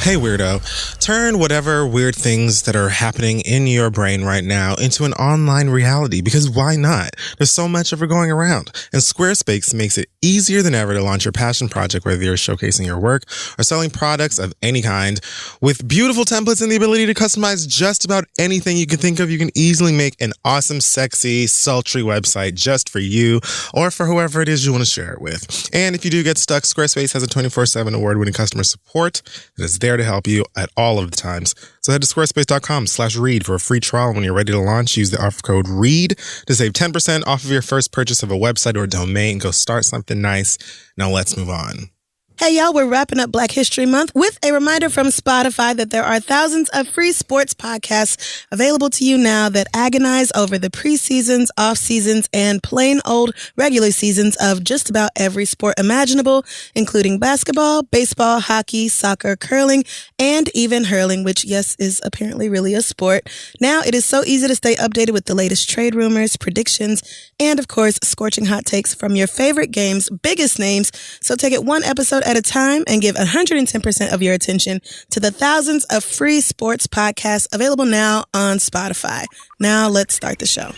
Hey weirdo, turn whatever weird things that are happening in your brain right now into an online reality, because why not? There's so much of it going around, and Squarespace makes it easier than ever to launch your passion project, whether you're showcasing your work or selling products of any kind. With beautiful templates and the ability to customize just about anything you can think of, you can easily make an awesome, sexy, sultry website just for you or for whoever it is you want to share it with. And if you do get stuck, Squarespace has a 24/7 award-winning customer support that is there to help you at all of the times. So head to squarespace.com/read for a free trial. When you're ready to launch, use the offer code READ to save 10% off of your first purchase of a website or domain. Go start something nice. Now let's move on. Hey, y'all, we're wrapping up Black History Month with a reminder from Spotify that there are thousands of free sports podcasts available to you now that agonize over the preseasons, off-seasons, and plain old regular seasons of just about every sport imaginable, including basketball, baseball, hockey, soccer, curling, and even hurling, which, yes, is apparently really a sport. Now, it is so easy to stay updated with the latest trade rumors, predictions, and, of course, scorching hot takes from your favorite game's biggest names. So take it one episode at a time and give 110% of your attention to the thousands of free sports podcasts available now on Spotify. Now let's start the show.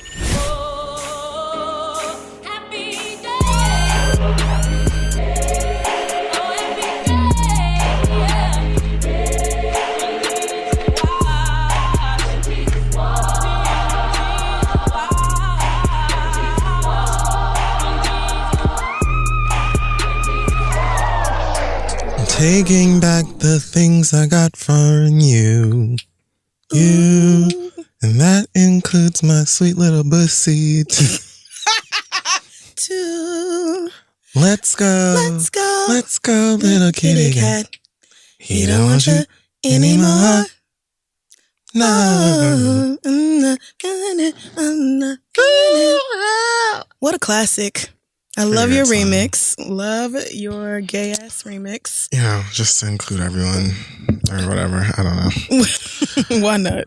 Taking back the things I got from you. And that includes my sweet little pussy. Let's go, little kitty cat. He don't want you anymore. No. What a classic. I love your remix. Love your gay-ass remix. Yeah, just to include everyone or whatever. I don't know. Why not?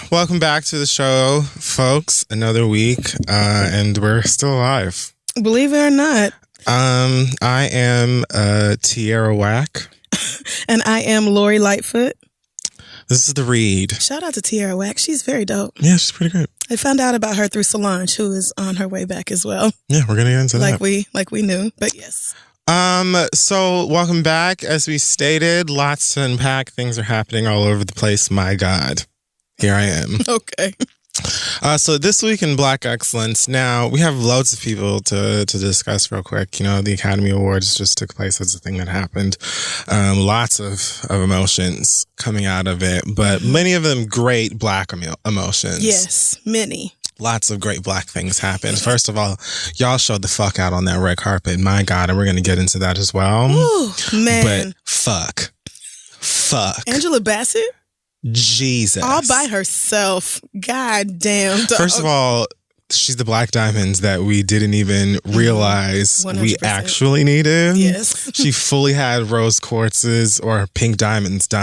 Welcome back to the show, folks. Another week, and we're still alive. Believe it or not. I am Tierra Whack. And I am Lori Lightfoot. This is the Read. Shout out to Tierra Whack. She's very dope. Yeah, she's pretty great. I found out about her through Solange, who is on her way back as well. Yeah, we're gonna get into that. Like we knew, but yes. So welcome back. As we stated, lots to unpack. Things are happening all over the place. My God, here I am. Okay. So this week in Black Excellence, now we have loads of people to discuss real quick. You know, the Academy Awards just took place. It's a thing that happened. Lots of emotions coming out of it, but many of them great Black emotions. Yes, many. Lots of great Black things happened. First of all, y'all showed the fuck out on that red carpet. My God, and we're going to get into that as well. Ooh, man. But fuck. Angela Bassett? Jesus. All by herself. God damn. Dog. First of all, she's the Black Diamonds that we didn't even realize 100%. we actually needed. Yes. She fully had rose quartzes or pink diamonds in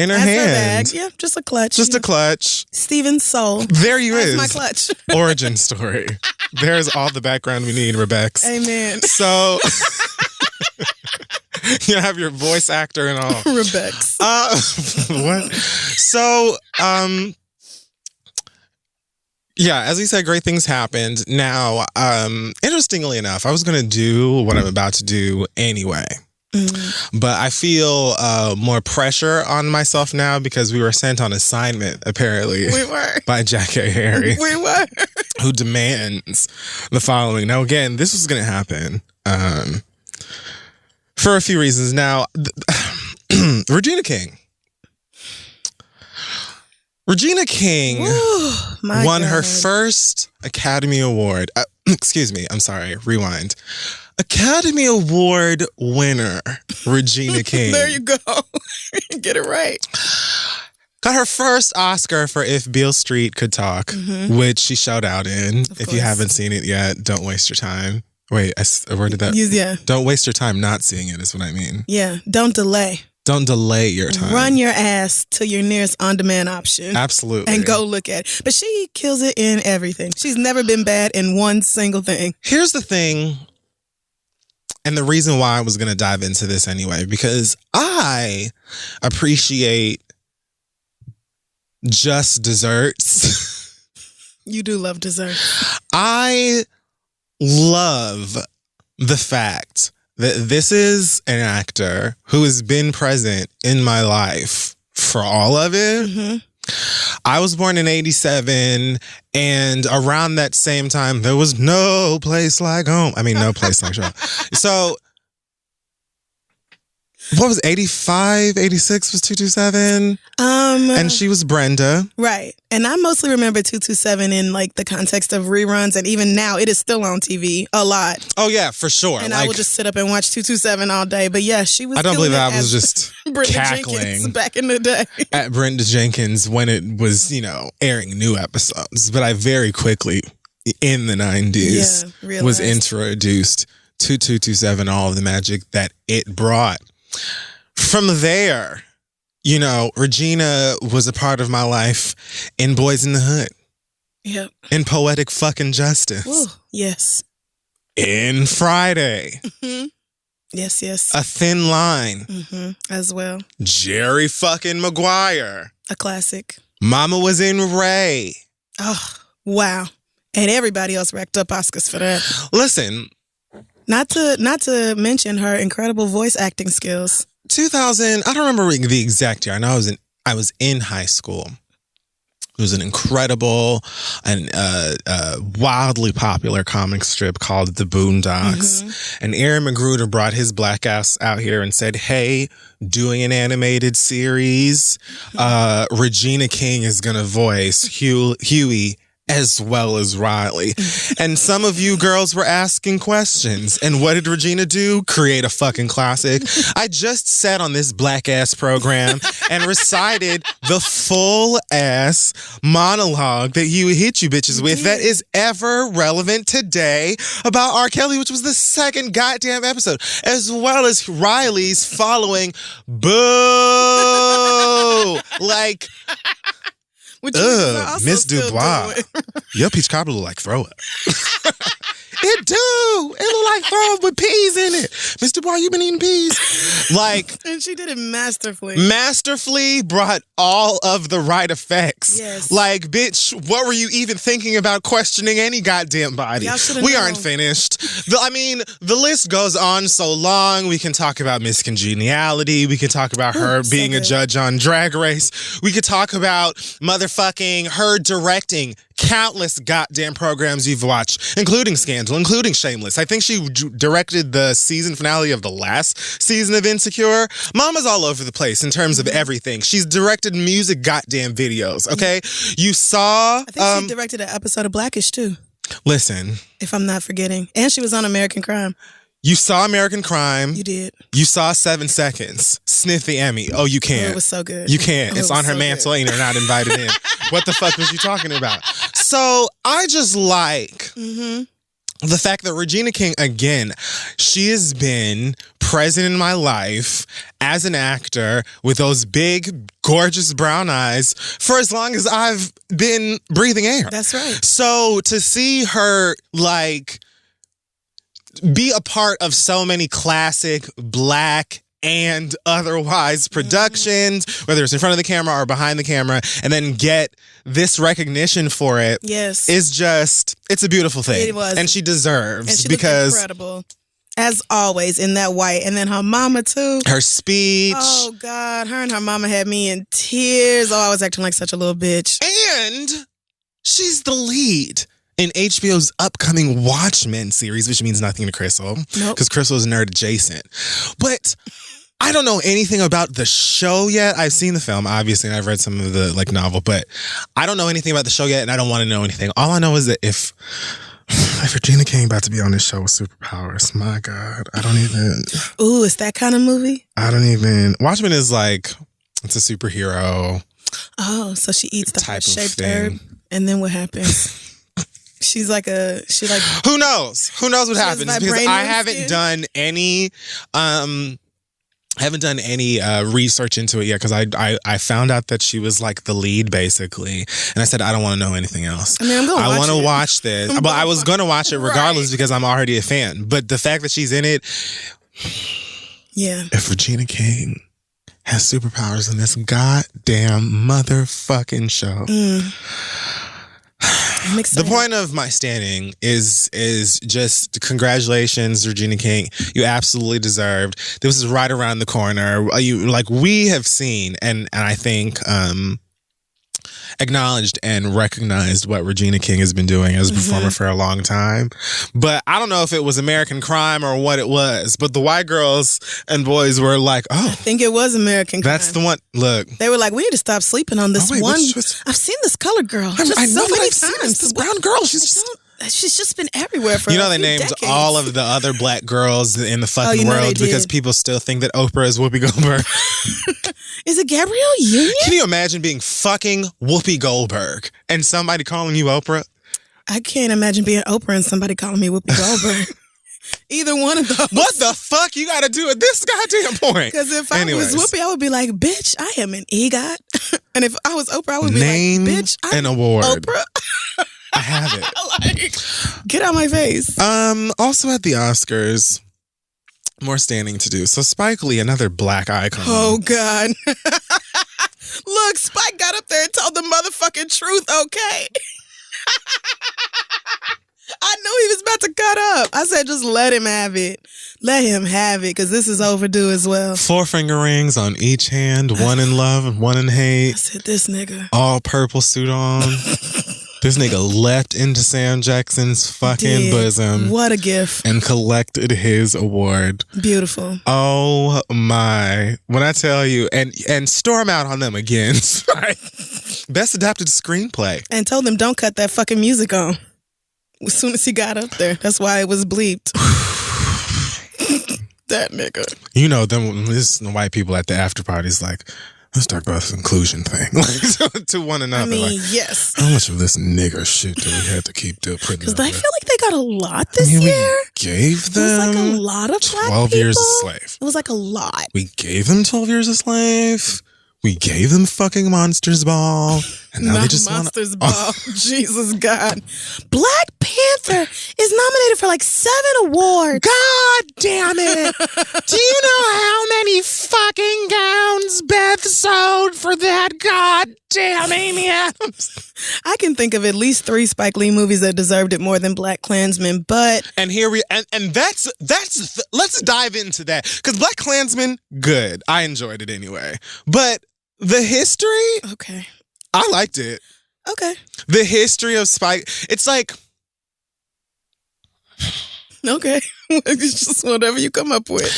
her As hand. her bag. Yeah, just a clutch. Just a clutch. Steven's soul. There you That's is. my clutch. Origin story. There's all the background we need, Rebecca. Amen. So you have your voice actor and all. Rebecca. What? So, yeah, as we said, great things happened. Now, interestingly enough, I was going to do what I'm about to do anyway. But I feel more pressure on myself now because we were sent on assignment, apparently. We were. By Jack A. Harry. We were. Who demands the following. Now, again, this was going to happen for a few reasons. Now, Regina King. Regina King won her first Academy Award. Excuse me. I'm sorry. Rewind. Academy Award winner, Regina King. There you go. Get it right. Got her first Oscar for If Beale Street Could Talk, which she showed out in. If you haven't seen it yet, don't waste your time. Wait, where did that? Yeah. Don't waste your time not seeing it is what I mean. Yeah. Don't delay. Don't delay your time. Run your ass to your nearest on-demand option. Absolutely. And go look at it. But she kills it in everything. She's never been bad in one single thing. Here's the thing, And the reason why I was going to dive into this anyway, because I appreciate just desserts. You do love dessert. I love the fact that this is an actor who has been present in my life for all of it. Mm-hmm. I was born in 87, and around that same time, there was no place like home. I mean, no place like home. So, what was 85, 86 was 227? And she was Brenda. Right. And I mostly remember 227 in like the context of reruns, and even now it is still on TV a lot. Oh yeah, for sure. And I will just sit up and watch 227 all day. But yeah, she was. I don't believe I was just Brenda cackling Jenkins back in the day at Brenda Jenkins when it was, airing new episodes. But I very quickly, in the 90s, was introduced to 227, all of the magic that it brought. From there, Regina was a part of my life in Boys in the Hood. Yep. In Poetic Fucking Justice. Ooh, yes. In Friday. Mm-hmm. Yes. A Thin Line. Mm-hmm. As well. Jerry fucking Maguire. A classic. Mama was in Ray. Oh, wow. And everybody else racked up Oscars for that. Listen. Not to mention her incredible voice acting skills. 2000, I don't remember the exact year. I know I was in high school. It was an incredible and wildly popular comic strip called The Boondocks. Mm-hmm. And Aaron McGruder brought his black ass out here and said, hey, doing an animated series, Regina King is going to voice Huey as well as Riley. And some of you girls were asking questions. And what did Regina do? Create a fucking classic. I just sat on this black ass program and recited the full ass monologue that Huey hit you bitches with that is ever relevant today about R. Kelly, which was the second goddamn episode, as well as Riley's following boo. Like, Miss Dubois. Your peach cobbler look like throw up. It do. It look like throw up with peas in it. Miss Dubois, you been eating peas? Like, and she did it masterfully. Masterfully brought all of the right effects. Yes. Like, bitch, what were you even thinking about questioning any goddamn body? We aren't finished. The list goes on so long. We can talk about Miss Congeniality. We can talk about her being a judge on Drag Race. We could talk about motherfucking her directing countless goddamn programs you've watched, including Scandal, including Shameless. I think she directed the season finale of the last season of Insecure. Mama's all over the place in terms of everything. She's directed music goddamn videos, okay? You saw... I think she directed an episode of Blackish, too. Listen. If I'm not forgetting. And she was on American Crime. You saw American Crime. You did. You saw 7 Seconds. Sniff the Emmy. Oh, you can't. Oh, it was so good. You can't. It's on her mantle and you're not invited in. What the fuck was you talking about? So I just like the fact that Regina King, again, she has been present in my life as an actor with those big, gorgeous brown eyes for as long as I've been breathing air. That's right. So to see her, like, be a part of so many classic Black and otherwise productions, whether it's in front of the camera or behind the camera, and then get this recognition for it, is just, it's a beautiful thing. It was. And she deserves, and she because looked incredible. As always, in that white. And then her mama, too. Her speech. Oh, God. Her and her mama had me in tears. Oh, I was acting like such a little bitch. And she's the lead in HBO's upcoming Watchmen series, which means nothing to Crystal. Nope. Because Crystal is nerd adjacent. But I don't know anything about the show yet. I've seen the film, obviously, and I've read some of the Novel, but I don't know anything about the show yet, and I don't want to know anything. All I know is that if Regina King about to be on this show with superpowers, my God, I don't even... Ooh, it's that kind of movie? I don't even... Watchmen is like, it's a superhero. Oh, so she eats the heart-shaped herb, and then what happens? Who knows? Who knows what happens? Because I haven't done any haven't done any research into it yet because I found out that she was like the lead basically, and I said I don't want to know anything else. I mean, I want to watch this, but I was going to watch it regardless because I'm already a fan. But the fact that she's in it, yeah. If Regina King has superpowers in this goddamn motherfucking show. I'm excited. The point of my standing is just congratulations, Regina King. You absolutely deserved. This is right around the corner. We have seen and I think acknowledged and recognized what Regina King has been doing as a performer for a long time. But I don't know if it was American Crime or what it was. But the white girls and boys were like, oh. I think it was American Crime. That's the one. Look. They were like, we need to stop sleeping on this one. I've seen this colored girl. I know so that many I've seen times. this brown girl. She's just been everywhere for they few named decades. all of the other black girls in the fucking world because people still think that Oprah is Whoopi Goldberg. Is it Gabrielle Union? Can you imagine being fucking Whoopi Goldberg and somebody calling you Oprah? I can't imagine being Oprah and somebody calling me Whoopi Goldberg. Either one of those. What the fuck you gotta do at this goddamn point? Because if I was Whoopi, I would be like, bitch, I am an EGOT. And if I was Oprah, I would be Name like, bitch, I'm an award. Oprah. I have it. Get out my face. Also at the Oscars, more standing to do. So Spike Lee, another black icon. Oh, God. Look, Spike got up there and told the motherfucking truth, okay? I knew he was about to cut up. I said, just let him have it. Let him have it, because this is overdue as well. 4 finger rings on each hand, one in love and one in hate. I said, this nigga. All purple suit on. This nigga leapt into Sam Jackson's fucking bosom. What a gift. And collected his award. Beautiful. Oh my. When I tell you, and storm out on them again. Best adapted screenplay. And told them don't cut that fucking music on. As soon as he got up there. That's why it was bleeped. That nigga. You know, this the white people at the after parties like, let's talk about this inclusion thing. to one another. I mean, yes. How much of this nigger shit do we have to keep doing? Because I feel like they got a lot this year. We gave them it was like a lot of 12 years a slave. It was like a lot. We gave them 12 years a slave. We gave them fucking Monsters Ball. And now they just Monsters Ball. Jesus God. Black Panther is nominated for like 7 awards. God damn it. Do you know how many fucking gowns Beth sold for that goddamn Amy Adams? I can think of at least 3 Spike Lee movies that deserved it more than Black Klansman, but... And here we... And that's let's dive into that. Because Black Klansman, good. I enjoyed it anyway. But the history... Okay. I liked it. Okay. The history of Spike... It's like... Okay. It's just whatever you come up with.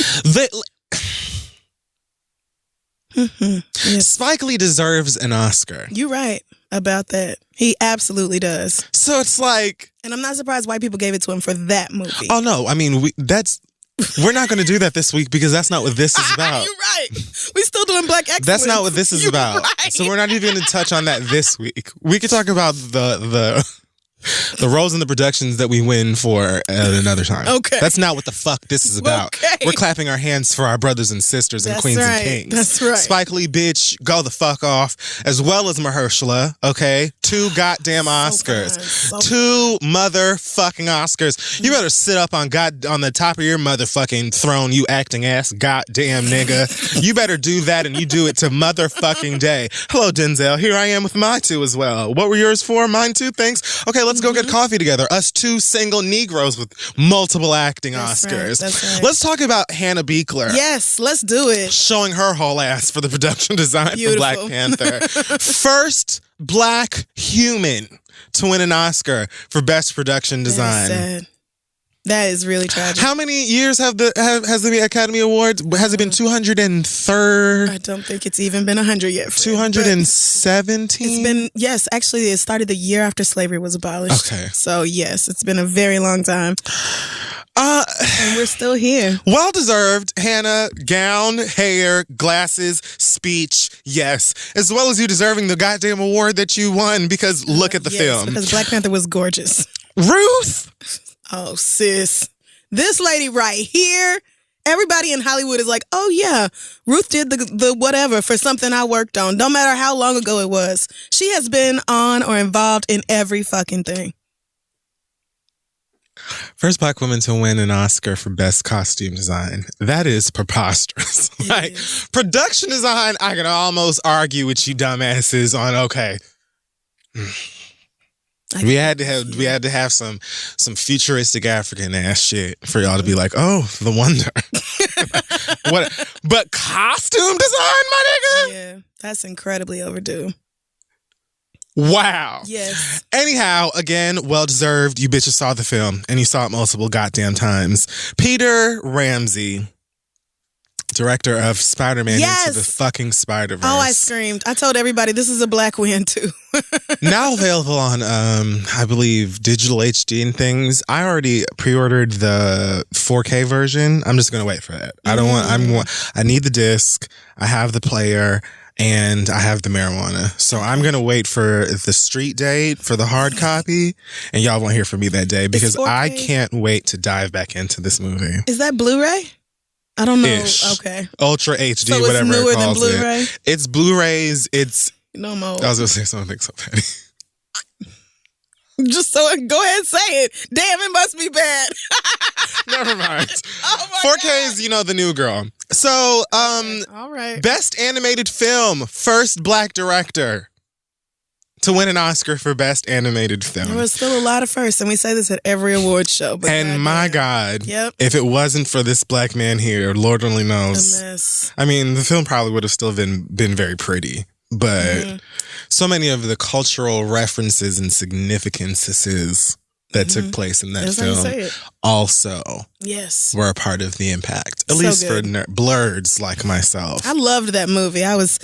Yes. Spike Lee deserves an Oscar. You're right about that. He absolutely does. So it's like... And I'm not surprised white people gave it to him for that movie. Oh, no. I mean, we're not going to do that this week because that's not what this is about. You're right. We still doing Black excellence. That's not what this is about. Right. So we're not even going to touch on that this week. We could talk about the roles in the productions that we win for at another time. Okay. That's not what the fuck this is about. Okay. We're clapping our hands for our brothers and sisters and queens and kings. That's right. Spike Lee, bitch, go the fuck off. As well as Mahershala, okay? 2 goddamn Oscars. So 2 motherfucking Oscars. You better sit up on the top of your motherfucking throne, you acting ass goddamn nigga. You better do that and you do it to motherfucking day. Hello, Denzel. Here I am with my 2 as well. What were yours for? Mine too? Thanks. Okay, let's go get coffee together. Us 2 single Negroes with multiple acting Oscars. That's right. Let's talk about Hannah Beachler. Yes, let's do it. Showing her whole ass for the production design for Black Panther. First black human to win an Oscar for best production design. That's sad. That is really tragic. How many years has the Academy Awards? Has it been 203rd? I don't think it's even been 100 yet. 217? It's been, yes, actually it started the year after slavery was abolished. Okay. So yes, it's been a very long time. And we're still here. Well deserved. Hannah, gown, hair, glasses, speech, yes. As well as you deserving the goddamn award that you won because look at the film. Because Black Panther was gorgeous. Ruth! Oh, sis. This lady right here Everybody in Hollywood is like, oh yeah, Ruth did the whatever for something I worked on. No matter how long ago it was. She has been on or involved in every fucking thing. First Black woman to win an Oscar for Best Costume Design. That is preposterous. Like, production design, I can almost argue with you dumbasses on, okay. We had to have some futuristic African ass shit for y'all to be like, oh, the wonder. What? But costume design, my nigga? Yeah, that's incredibly overdue. Wow. Yes. Anyhow, again, well deserved. You bitches saw the film and you saw it multiple goddamn times. Peter Ramsey, director of Spider-Man Into the fucking Spider-Verse. Oh, I screamed. I told everybody this is a Black win too. Now available on, I believe, digital HD and things. I already pre-ordered the 4K version. I'm just going to wait for that. I need the disc. I have the player. And I have the marijuana. So I'm going to wait for the street date for the hard copy. And y'all won't hear from me that day because I can't wait to dive back into this movie. Is that Blu-ray? I don't know. Ish. Okay. Ultra HD, so whatever it's newer it calls than Blu-ray? It's Blu-rays. It's... No more. I was going to say something so petty. Just so go ahead and say it. Damn, it must be bad. Never mind. Oh my 4K God. is, the new girl. So, All right. Best Animated Film, first Black director to win an Oscar for Best Animated Film. There was still a lot of firsts, and we say this at every award show. But and my God, if it wasn't for this Black man here, Lord only knows. I mean, the film probably would have still been very pretty, but so many of the cultural references and significances that took place in that film also were a part of the impact, at least for blurs like myself. I loved that movie. I was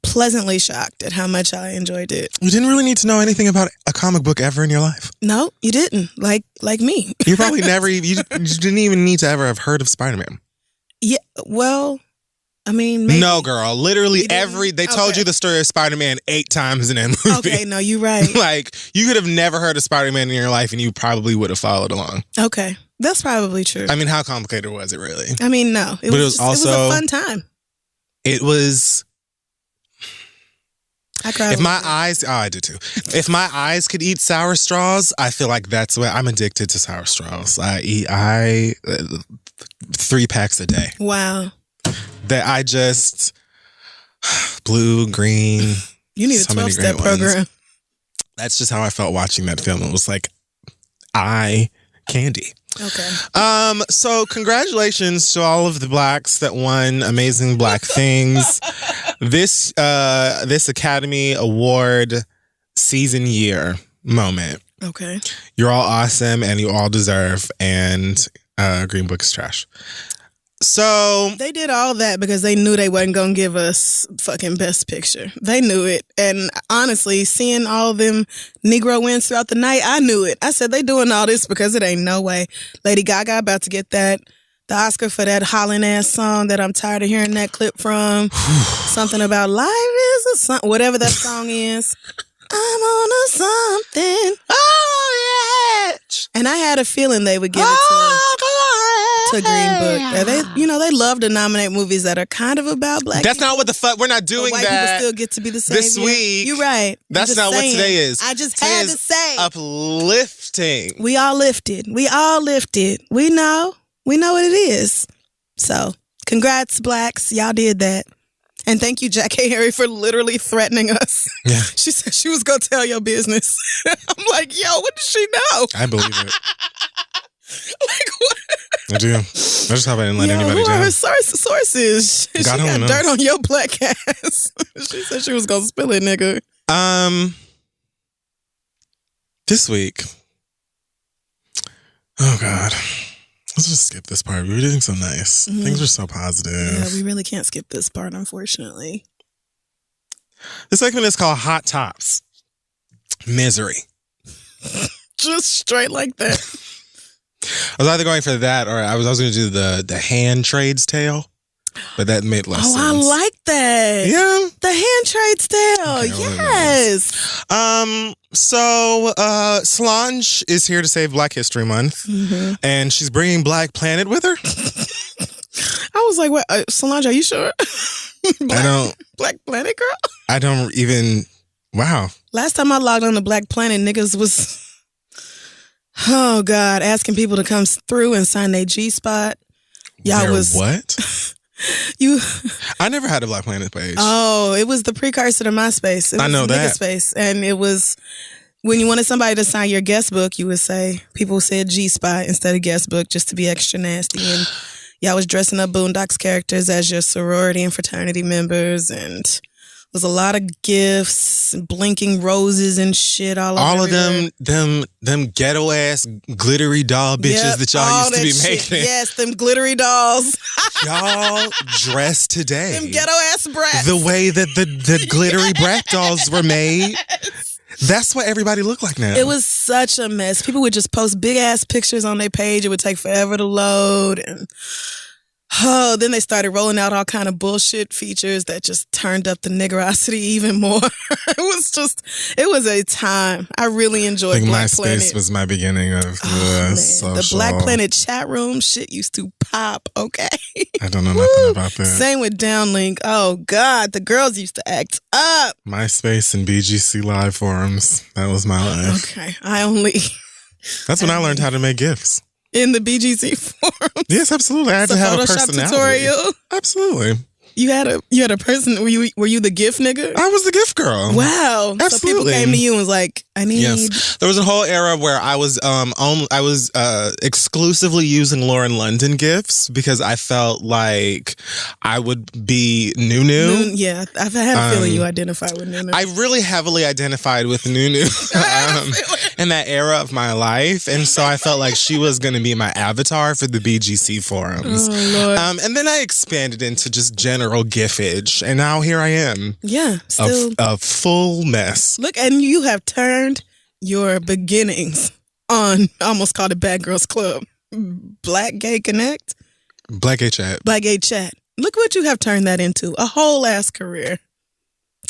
pleasantly shocked at how much I enjoyed it. You didn't really need to know anything about a comic book ever in your life. No, you didn't. Like me. You probably never, you didn't even need to ever have heard of Spider-Man. Yeah, well... I mean, maybe. No, girl. Literally they told you the story of Spider-Man 8 times in that movie. Okay, no, you're right. Like, you could have never heard of Spider-Man in your life and you probably would have followed along. Okay, that's probably true. I mean, how complicated was it really? I mean, no. It was a fun time. It was... I cried. If my eyes... Oh, I did too. If my eyes could eat sour straws, I feel like that's what... I'm addicted to sour straws. I eat 3 packs a day. Wow. That I just blue, green. You need a 12-step program. That's just how I felt watching that film. It was like candy. Okay. So congratulations to all of the Blacks that won amazing Black things. This Academy Award season year moment. Okay. You're all awesome and you all deserve, and Green Book is trash. So they did all that because they knew they wasn't gonna give us fucking Best Picture. They knew it, and honestly, seeing all of them Negro wins throughout the night, I knew it. I said they doing all this because it ain't no way Lady Gaga about to get the Oscar for that hollering ass song that I'm tired of hearing that clip from. Something about life is a song, whatever that song is. I'm on a something. Oh yeah. And I had a feeling they would give it to Green Book. They love to nominate movies that are kind of about Black That's people. not what the fuck. We're not doing white that. People still get to be the same this week. You're right. That's not what today is. I just today had to say. Uplifting. We all lifted. We know. We know what it is. So, congrats, Blacks. Y'all did that. And thank you, Jackie Harry, for literally threatening us. Yeah. She said she was going to tell your business. I'm like, yo, what does she know? I believe it. Like, what? I do. I just hope I didn't let anybody who down. Are her sources? She got knows. dirt on your black ass. She said she was going to spill it, nigga. This week. Oh, God. Let's just skip this part. We were doing so nice. Mm-hmm. Things are so positive. Yeah, we really can't skip this part, unfortunately. This segment is called Hot Tops. Misery. Just straight like that. I was either going for that or I was going to do the hand trades tale. But that made less sense. Oh, I like that. Yeah. The hand trades tale. Okay, yes. So Solange is here to save Black History Month. Mm-hmm. And she's bringing Black Planet with her. I was like, what? Solange, are you sure? Black Planet girl? I don't even, wow. Last time I logged on to Black Planet, niggas was, oh God, asking people to come through and sign their G-spot. Y'all was. What? You. I never had a Black Planet page. Oh, it was the precursor to MySpace. It was I know that. Nigga Space. And it was, when you wanted somebody to sign your guest book, you would say, people said G-spot instead of guest book just to be extra nasty. And y'all was dressing up Boondocks characters as your sorority and fraternity members, and was a lot of gifts, blinking roses and shit all over. All of them ghetto ass glittery doll bitches that y'all used to be making. Yes, them glittery dolls. Y'all dress today. Them ghetto ass brats. The way that the glittery brat dolls were made. That's what everybody looked like now. It was such a mess. People would just post big ass pictures on their page. It would take forever to load, and then they started rolling out all kind of bullshit features that just turned up the niggerosity even more. It was a time. I really enjoyed Black Planet. MySpace was my beginning of the social. The Black Planet chat room shit used to pop, okay? I don't know nothing about that. Same with Downlink. Oh, God, the girls used to act up. MySpace and BGC Live forums. That was my life. Okay, That's when I learned how to make GIFs. In the BGC forums? Yes, absolutely. I had to have a personality. Tutorial? Absolutely. You had a person. Were you the GIF nigga? I was the GIF girl. Wow. Absolutely. So people came to you and was like, I need. Yes. There was a whole era where I was exclusively using Lauren London GIFs because I felt like I would be Nunu. Yeah, I've had a feeling you identify with Nunu. I really heavily identified with Nunu in that era of my life, and so I felt like she was going to be my avatar for the BGC forums. Oh, Lord. And then I expanded into just general GIFage, and now here I am. Yeah, still a full mess. Look, and you have turned your beginnings on, I almost called it Bad Girls Club, Black Gay Connect, Black Gay Chat. Look what you have turned that into, a whole ass career.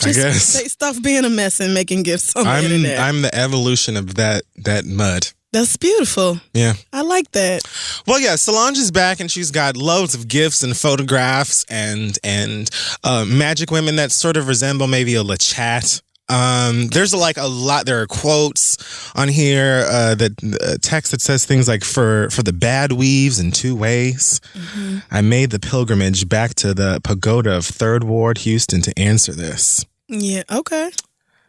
Just I guess. Say stuff being a mess and making gifts on the internet. I'm the evolution of that mud. That's beautiful. Yeah. I like that. Well, yeah, Solange is back and she's got loads of gifts and photographs and magic women that sort of resemble maybe a LaChat. There's a lot. There are quotes on here, text that says things like for the bad weaves in 2 ways. Mm-hmm. I made the pilgrimage back to the pagoda of 3rd Ward, Houston to answer this. Yeah. Okay.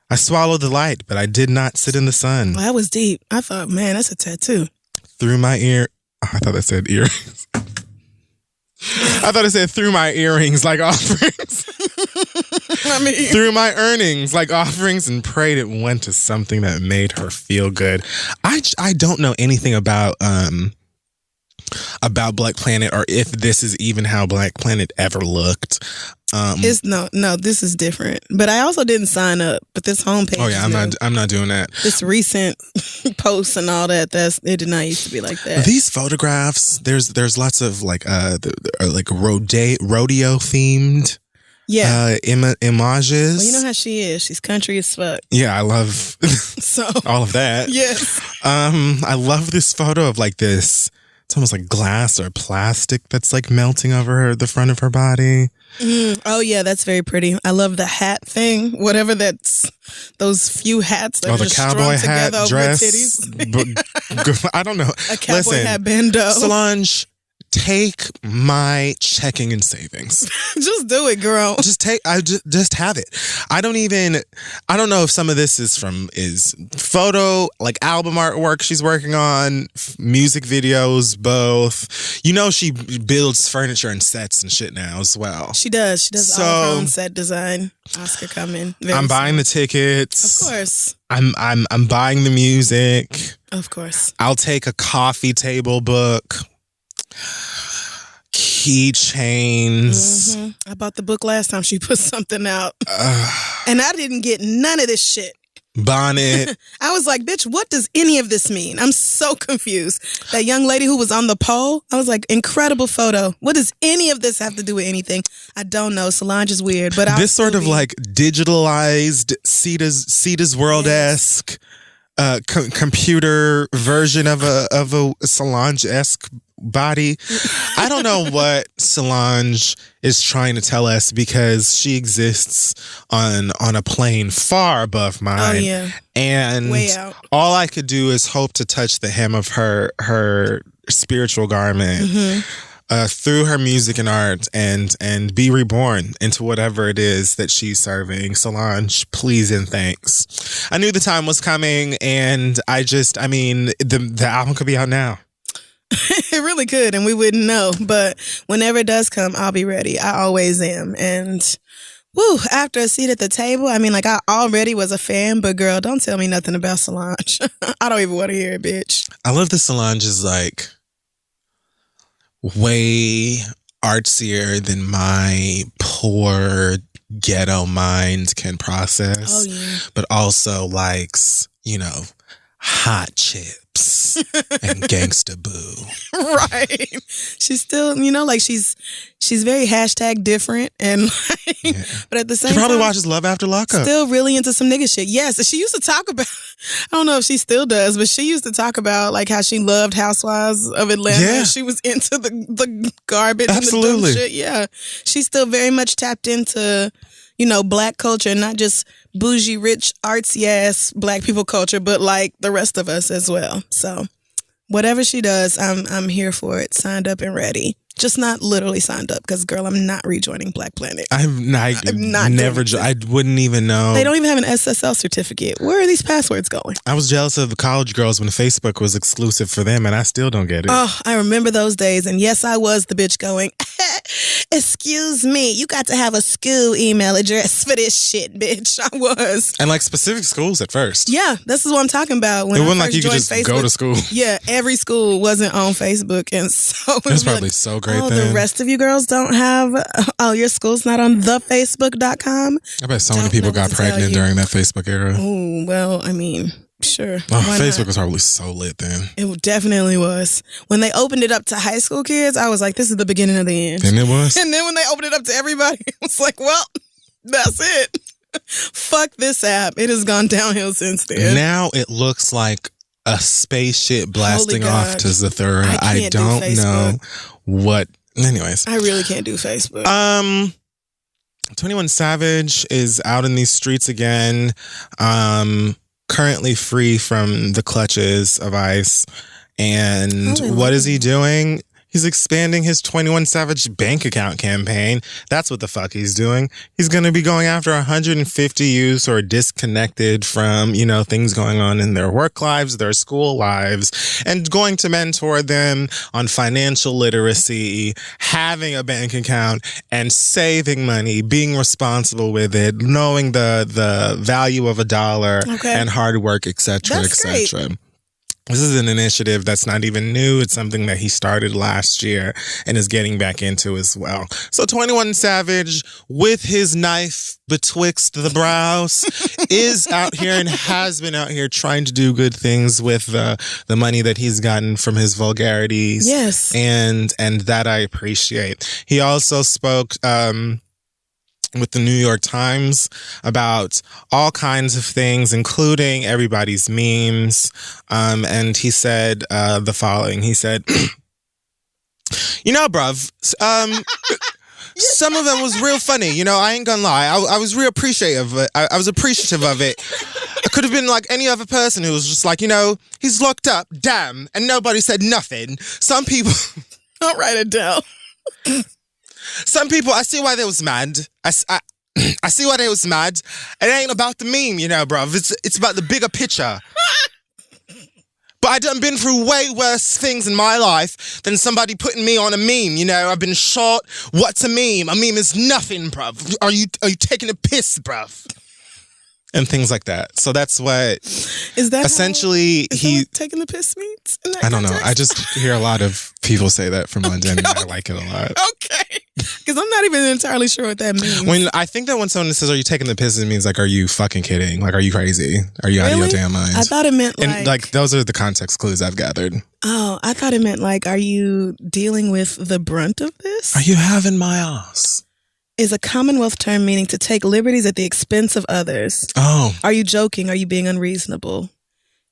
I swallowed the light, but I did not sit in the sun. Well, that was deep. I thought, man, that's a tattoo. Through my ear. Oh, I thought that said earrings. I thought it said through my earrings like offerings. Through my earnings like offerings, and prayed it went to something that made her feel good. I don't know anything about Black Planet, or if this is even how Black Planet ever looked. It's no, this is different. But I also didn't sign up. But this homepage. Oh yeah, I'm not doing that. This recent posts and all that. It did not used to be like that. These photographs, there's lots of rodeo themed. Yeah. Images. Well, you know how she is. She's country as fuck. Yeah, I love so all of that. Yes. I love this photo of like this. It's almost like glass or plastic that's like melting over the front of her body. Oh yeah, that's very pretty. I love the hat thing. Whatever that's, those few hats that are just strung together dress, over titties. I don't know. A cowboy hat bandeau. Solange, take my checking and savings. Just do it, girl. Just have it. I don't know if some of this is photo, like album artwork she's working on, music videos, both. You know, she builds furniture and sets and shit now as well. She does. She does all of her own set design. Oscar coming. I'm buying the tickets. Of course. I'm buying the music. Of course. I'll take a coffee table book. Keychains. Mm-hmm. I bought the book last time she put something out. And I didn't get none of this shit. Bonnet. I was like, bitch, what does any of this mean? I'm so confused. That young lady who was on the pole, I was like, incredible photo. What does any of this have to do with anything? I don't know. Solange is weird, but this sort of like digitalized Sita's World-esque computer version of a Solange-esque body. I don't know what Solange is trying to tell us because she exists on a plane far above mine. Oh yeah, and way out. All I could do is hope to touch the hem of her spiritual garment. Through her music and art and be reborn into whatever it is that she's serving. Solange, please and thanks. I knew the time was coming and the album could be out now. It really could, and we wouldn't know. But whenever it does come, I'll be ready. I always am. And woo, after a seat at the table, I already was a fan, but girl, don't tell me nothing about Solange. I don't even want to hear it, bitch. I love that Solange is like way artsier than my poor ghetto mind can process. Oh, yeah. But also likes, hot chips and gangsta boo. Right. She's still, she's very hashtag different and but at the same time. She probably time, watches Love After Lockup. Still really into some nigga shit. Yes. She used to talk about, I don't know if she still does, but she used to talk about like how she loved Housewives of Atlanta. Yeah. She was into the garbage Absolutely. and the dumb shit. Yeah. She's still very much tapped into, black culture, and not just bougie, rich, artsy ass black people culture, but like the rest of us as well. So whatever she does, I'm here for it. Signed up and ready. Just not literally signed up because, girl, I'm not rejoining Black Planet. I'm not never. I wouldn't even know. They don't even have an SSL certificate. Where are these passwords going? I was jealous of the college girls when Facebook was exclusive for them, and I still don't get it. Oh, I remember those days, and yes, I was the bitch going, excuse me, you got to have a school email address for this shit, bitch. I was. And like specific schools at first. Yeah, this is what I'm talking about. When it I wasn't first like you could just Facebook, go to school. Yeah, every school wasn't on Facebook, and so it was probably so great then. The rest of you girls don't have, your school's not on thefacebook.com. I bet so many people got pregnant during that Facebook era. Oh, well, sure. Facebook was probably so lit then. It definitely was. When they opened it up to high school kids, I was like, this is the beginning of the end. And it was. And then when they opened it up to everybody, it was like, well, that's it. Fuck this app. It has gone downhill since then. Now it looks like a spaceship blasting off to Zathura. I don't know what. Anyways. I really can't do Facebook. 21 Savage is out in these streets again. Currently free from the clutches of ICE. And what is he doing? He's expanding his 21 Savage bank account campaign. That's what the fuck he's doing. He's going to be going after 150 youths who are disconnected from, things going on in their work lives, their school lives, and going to mentor them on financial literacy, having a bank account, and saving money, being responsible with it, knowing the value of a dollar and hard work, etc., etc. This is an initiative that's not even new. It's something that he started last year and is getting back into as well. So 21 Savage, with his knife betwixt the brows, is out here and has been out here trying to do good things with the money that he's gotten from his vulgarities. Yes. And that I appreciate. He also spoke with the New York Times about all kinds of things, including everybody's memes. And he said the following. He said, bruv, some of them was real funny. I ain't gonna lie. I was real appreciative of it. I was appreciative of it. It could have been like any other person who was just like, he's locked up, damn, and nobody said nothing. Some people... I'll write it down. Some people, I see why they was mad. I see why they was mad. It ain't about the meme, bruv. It's about the bigger picture. But I done been through way worse things in my life than somebody putting me on a meme, I've been shot. What's a meme? A meme is nothing, bruv. Are you taking a piss, bruv? And things like that. So that's what is that essentially what taking the piss means? I don't know. I just hear a lot of people say that from London and I like it a lot. Okay. Because I'm not even entirely sure what that means. I think that when someone says, are you taking the piss, it means like, are you fucking kidding? Like, are you crazy? Are you out of your damn mind? I thought it meant and like those are the context clues I've gathered. Oh, I thought it meant like, are you dealing with the brunt of this? Are you having my ass? Is a Commonwealth term meaning to take liberties at the expense of others. Oh. Are you joking? Are you being unreasonable?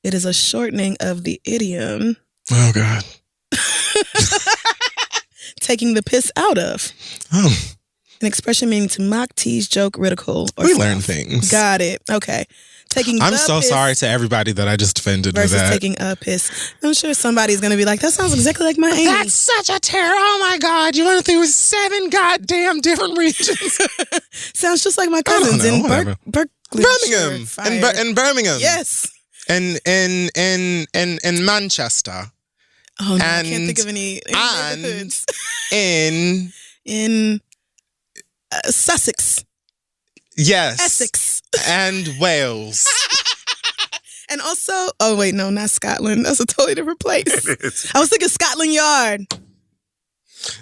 It is a shortening of the idiom. Oh, God. Taking the piss out of. Oh. An expression meaning to mock, tease, joke, ridicule, or we learn things. Got it. Okay. I'm so sorry to everybody that I just offended with that. Versus taking a piss. I'm sure somebody's going to be like, that sounds exactly like my Amy. That's such a terror. Oh, my God. You went through 7 goddamn different regions. Sounds just like my cousins in Birmingham. In Birmingham. Yes. And Manchester. Oh, no, I can't think of any neighborhoods. In Sussex. Yes. Essex. And Wales. And also, oh wait, no, not Scotland. That's a totally different place. I was thinking Scotland Yard.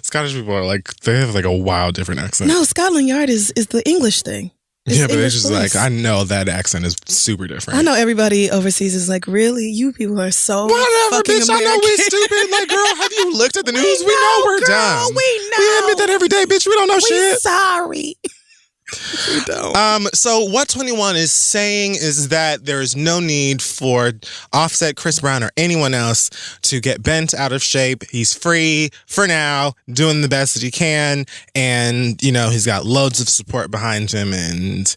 Scottish people are like, they have like a wild different accent. No, Scotland Yard is the English thing. It's but English it's just place. like, I know that accent is super different. I know everybody overseas is like, really? You people are so whatever, fucking bitch. American. I know we're stupid. Like, girl, have you looked at the news? We know we're dumb. We know. We admit that every day, bitch. We don't know shit. Sorry. We don't. So what 21 is saying is that there is no need for Offset, Chris Brown, or anyone else to get bent out of shape. He's free for now, doing the best that he can, and you know he's got loads of support behind him, and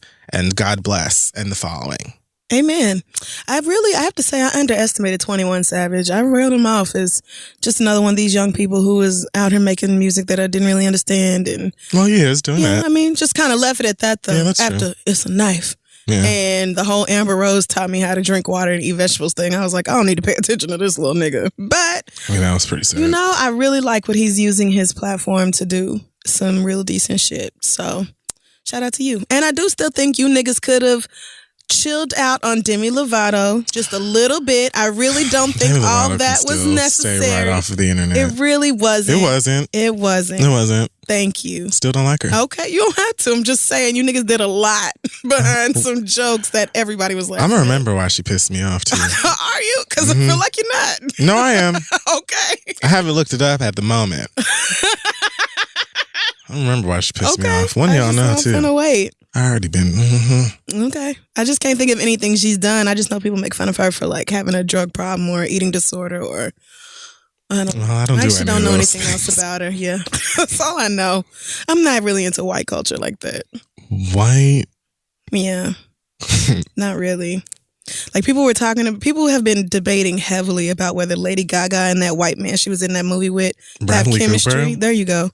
God bless and the following. Amen. I have to say I underestimated 21 Savage. I wrote him off as just another one of these young people who was out here making music that I didn't really understand. And well, he is doing that. I mean, just kind of left it at that though. Yeah, that's after true. It's a Knife. Yeah. And the whole Amber Rose taught me how to drink water and eat vegetables thing. I was like, I don't need to pay attention to this little nigga. But I mean, that was pretty sad. You know, I really like what he's using his platform to do some real decent shit. So shout out to you. And I do still think you niggas could have chilled out on Demi Lovato just a little bit. I really don't think all that was necessary. Stay right off of the internet. It really wasn't. It wasn't. Thank you. Still don't like her. Okay, you don't have to. I'm just saying you niggas did a lot behind some jokes that everybody was like. I'm gonna remember why she pissed me off too. Are you? Because I feel like you're not. No, I am. Okay. I haven't looked it up at the moment. I don't remember why she pissed me off. One of y'all know too. I'm gonna wait. I already been. Okay. I just can't think of anything she's done. I just know people make fun of her for like having a drug problem or eating disorder or I don't know anything else about her. Yeah. That's all I know. I'm not really into white culture like that. White? Yeah. Not really. Like people have been debating heavily about whether Lady Gaga and that white man she was in that movie with have chemistry. Cooper? There you go.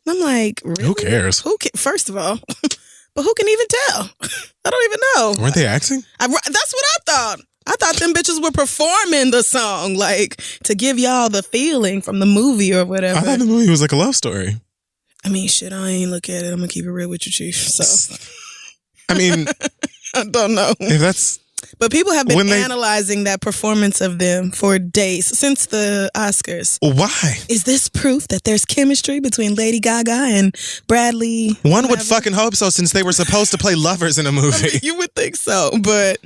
And I'm like, really? Who cares? First of all. But who can even tell? I don't even know. Weren't they acting? That's what I thought. I thought them bitches were performing the song, like, to give y'all the feeling from the movie or whatever. I thought the movie was like a love story. I mean, shit, I ain't look at it. I'm going to keep it real with you, Chief. So, I mean. I don't know. If that's. But people have been analyzing that performance of them for days, since the Oscars. Why? Is this proof that there's chemistry between Lady Gaga and Bradley? One would fucking hope so, since they were supposed to play lovers in a movie. You would think so, but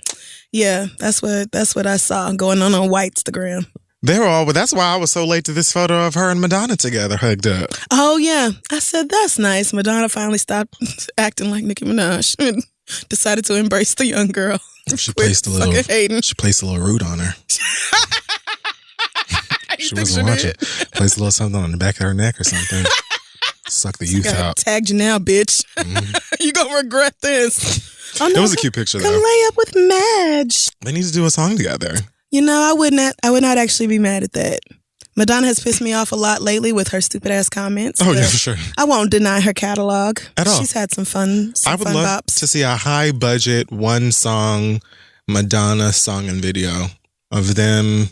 yeah, that's what I saw going on Whitestagram. They were all, but that's why I was so late to this photo of her and Madonna together, hugged up. Oh yeah, I said that's nice. Madonna finally stopped acting like Nicki Minaj and decided to embrace the young girl. She placed a little root on her. She wasn't watching. Placed a little something on the back of her neck or something. Suck the youth out. Tagged you now, bitch. You gonna regret this. Oh, no, it was a cute picture though. Come lay up with Madge. They need to do a song together. You know, I would not actually be mad at that. Madonna has pissed me off a lot lately with her stupid ass comments. Oh yeah, for sure. I won't deny her catalog at all. She's had some fun. I would love to see a high budget one song Madonna song and video of them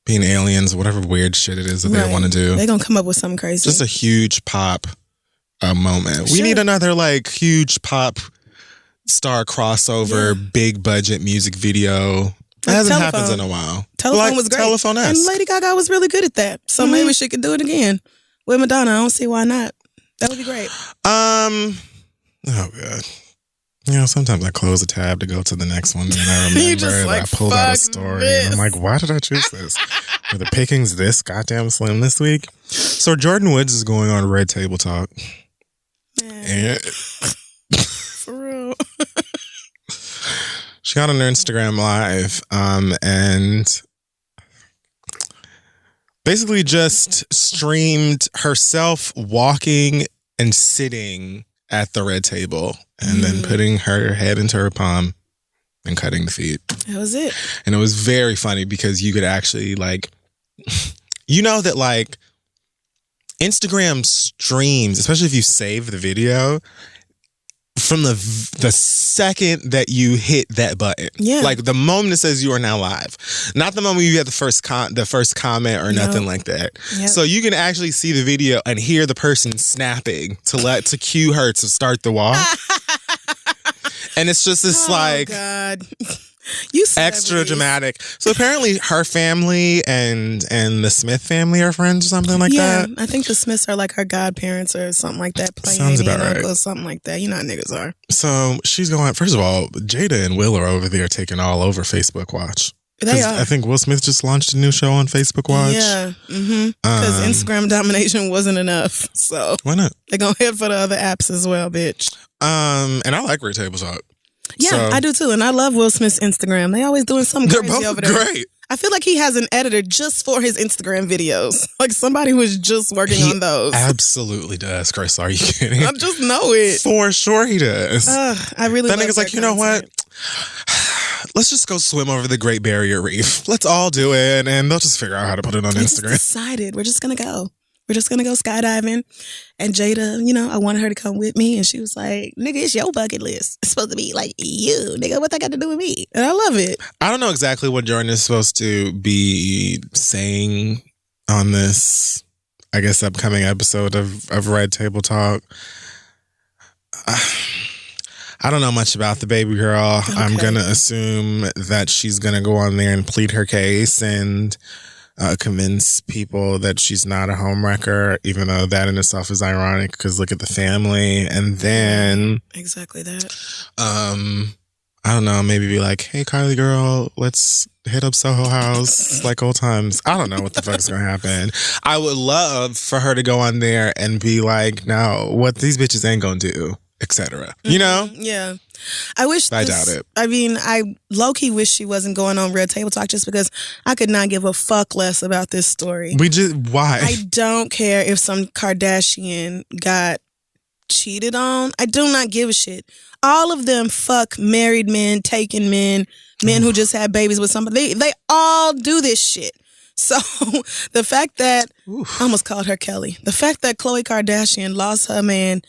being aliens, whatever weird shit it is that they want to do. They're gonna come up with something crazy. Just a huge pop moment. We need another like huge pop star crossover, big budget music video. It hasn't happened in a while. Telephone was great. Telephone-esque. And Lady Gaga was really good at that. So maybe she could do it again. With Madonna, I don't see why not. That would be great. Oh, God. You know, sometimes I close a tab to go to the next one, and I remember that I pulled out a story, and I'm like, why did I choose this? Were the pickings this goddamn slim this week? So Jordan Woods is going on Red Table Talk. And for real. she got on her Instagram Live and basically just streamed herself walking and sitting at the red table and then putting her head into her palm and cutting the feet. That was it. And it was very funny because you could actually like, you know that like Instagram streams, especially if you save the video, from the second that you hit that button, like the moment it says you are now live, not the moment you have the first comment or nothing like that. Yep. So you can actually see the video and hear the person snapping to cue her to start the walk. And it's just this God. Extra dramatic. So apparently her family and the Smith family are friends or something like that. Yeah, I think the Smiths are like her godparents or something like that. Sounds about right. Uncle, something like that. You know how niggas are. So she's going, first of all, Jada and Will are over there taking all over Facebook Watch. They are. I think Will Smith just launched a new show on Facebook Watch. Yeah. Because Instagram domination wasn't enough. So why not? They're going to head for the other apps as well, bitch. And I like Red Table Talk. Yeah, so, I do too. And I love Will Smith's Instagram. They always doing something crazy over there. They're both great. I feel like he has an editor just for his Instagram videos. Like somebody who is just working on those. Absolutely does, Chris. Are you kidding? I just know it. For sure he does. I really that nigga's like, you know what? Let's just go swim over the Great Barrier Reef. Let's all do it. And they'll just figure out how to put it on Instagram. Decided. We're just going to go. We're just going to go skydiving. And Jada, you know, I wanted her to come with me. And she was like, nigga, it's your bucket list. It's supposed to be like you, nigga. What that got to do with me? And I love it. I don't know exactly what Jordan is supposed to be saying on this, I guess, upcoming episode of Red Table Talk. I don't know much about the baby girl. Okay. I'm going to assume that she's going to go on there and plead her case and convince people that she's not a homewrecker, even though that in itself is ironic because look at the family. And then exactly that. I don't know, maybe be like, hey, Kylie girl, let's hit up Soho House like old times. I don't know what the fuck's gonna happen. I would love for her to go on there and be like, no, what these bitches ain't gonna do, etc. You know? Yeah. I wish I doubt it. I mean, I low-key wish she wasn't going on Red Table Talk just because I could not give a fuck less about this story. Why? I don't care if some Kardashian got cheated on. I do not give a shit. All of them fuck married men, taken men who just had babies with somebody. They all do this shit. So the fact that, I almost called her Kelly. The fact that Khloe Kardashian lost her man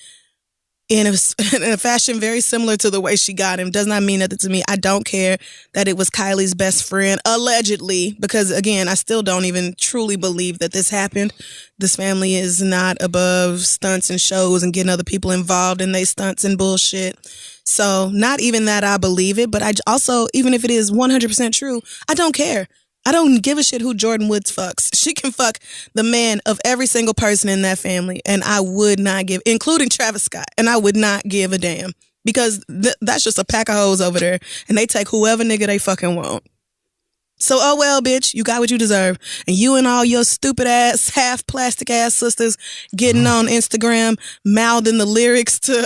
in a fashion very similar to the way she got him does not mean nothing to me. I don't care that it was Kylie's best friend, allegedly, because again, I still don't even truly believe that this happened. This family is not above stunts and shows and getting other people involved in they stunts and bullshit. So not even that I believe it, but I also, even if it is 100% true, I don't care. I don't give a shit who Jordan Woods fucks. She can fuck the man of every single person in that family. And I would not give, including Travis Scott. And I would not give a damn. Because that's just a pack of hoes over there. And they take whoever nigga they fucking want. So, oh well, bitch, you got what you deserve. And you and all your stupid ass, half plastic ass sisters getting on Instagram, mouthing the lyrics to,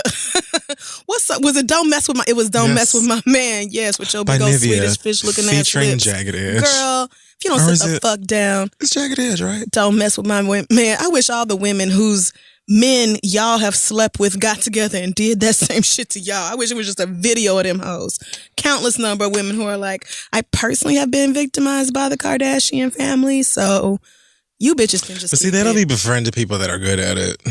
what's up? Was it Don't Mess With My, it was Don't Mess With My Man. Yes, with your big old Swedish fish looking ass featuring lips. Jagged Edge. Girl, if you don't sit the fuck down. It's Jagged Edge, right? Don't mess with my man. I wish all the women whose men y'all have slept with got together and did that same shit to y'all. I wish it was just a video of them hoes. Countless number of women who are like, I personally have been victimized by the Kardashian family, so you bitches can just. But see, they don't be befriended people that are good at it.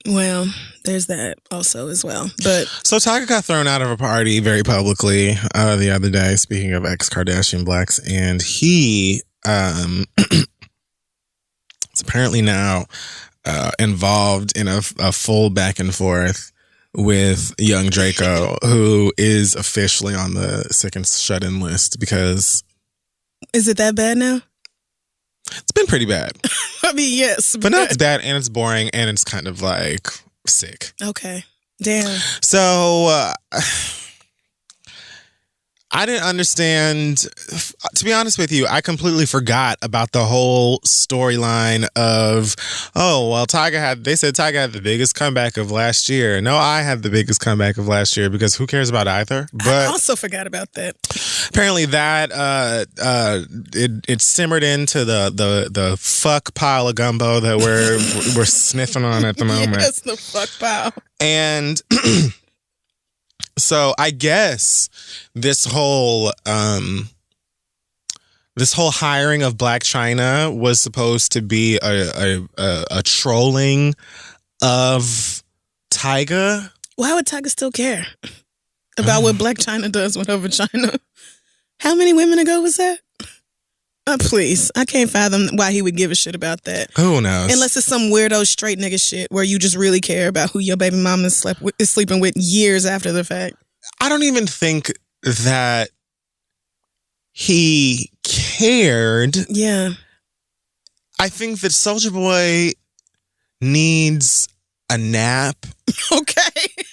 Well, there's that also as well. But so Tiger got thrown out of a party very publicly the other day, speaking of ex-Kardashian blacks, and he is apparently now involved in a full back and forth with young Draco, who is officially on the sick and shut-in list because... Is it that bad now? It's been pretty bad. I mean, yes. But now it's bad and it's boring and it's kind of like sick. Okay. Damn. So I didn't understand. To be honest with you, I completely forgot about the whole storyline of, oh, well, they said Tyga had the biggest comeback of last year. No, I had the biggest comeback of last year because who cares about either? But I also forgot about that. apparently that it simmered into the fuck pile of gumbo that we're sniffing on at the moment. Yes, the fuck pile. And so I guess this whole hiring of Black China was supposed to be a trolling of Tyga. Why would Tyga still care about what Black China does with her vagina? How many women ago was that? Please. I can't fathom why he would give a shit about that. Who knows? Unless it's some weirdo straight nigga shit where you just really care about who your baby mama is sleeping with years after the fact. I don't even think that he cared. Yeah. I think that Soulja Boy needs a nap. Okay.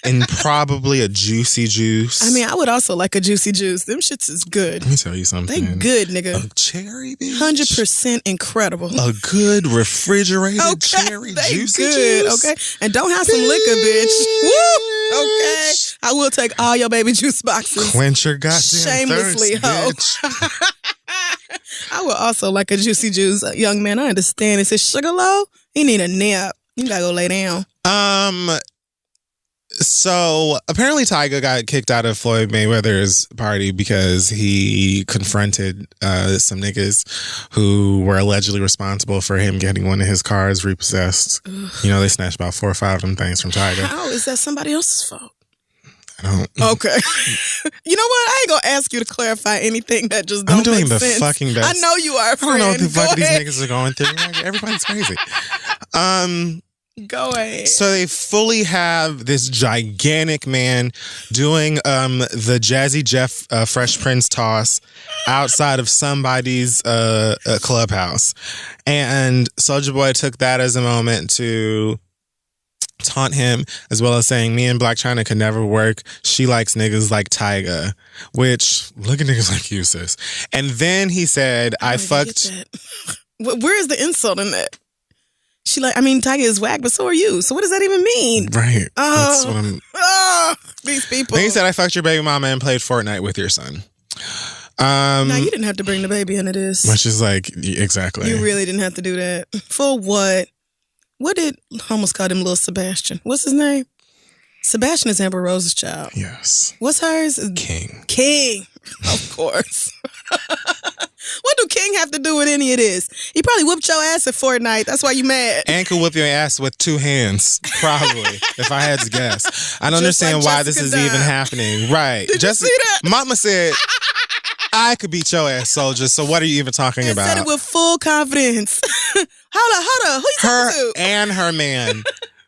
And probably a juicy juice. I mean, I would also like a juicy juice. Them shits is good. Let me tell you something. They good, nigga. A cherry, bitch. 100% incredible. A good refrigerated cherry juicy juice. Okay. And don't have some liquor, bitch. Woo! Okay. I will take all your baby juice boxes. Quench your goddamn shamelessly, thirst, ho. bitch. I would also like a juicy juice. Young man, I understand. Is his sugar low? He need a nap. You gotta go lay down. So apparently Tyga got kicked out of Floyd Mayweather's party because he confronted some niggas who were allegedly responsible for him getting one of his cars repossessed. Ugh. You know, they snatched about 4 or 5 of them things from Tyga. How is that somebody else's fault? I don't. Okay. You know what? I ain't gonna ask you to clarify anything that just don't make sense. I'm doing the fucking best. I know you are, friend. I don't know what the fuck these ahead. niggas are going through. Like, everybody's crazy. Go ahead. So they fully have this gigantic man doing the Jazzy Jeff Fresh Prince toss outside of somebody's clubhouse. And Soulja Boy took that as a moment to taunt him, as well as saying, me and Black China could never work. She likes niggas like Tyga. Which, look at niggas like you, sis. And then he said, I fucked... Where is the insult in that? She like, I mean, Tyga is whack, but so are you. So what does that even mean? Right. That's what these people. Then he said, I fucked your baby mama and played Fortnite with your son. Now, you didn't have to bring the baby into this. Which is like, exactly. You really didn't have to do that. For what? What did, I almost called him Little Sebastian. What's his name? Sebastian is Amber Rose's child. Yes. What's hers? King. King. Of course. What do King have to do with any of this? He probably whooped your ass at Fortnite. That's why you mad. And could whip your ass with 2 hands, probably, if I had to guess. I don't understand like why Jessica this is died. even happening. Right. Did you see that? Mama said, I could beat your ass, soldier, so what are you even talking about? Said it with full confidence. Hold up. Who you talking to? And her man.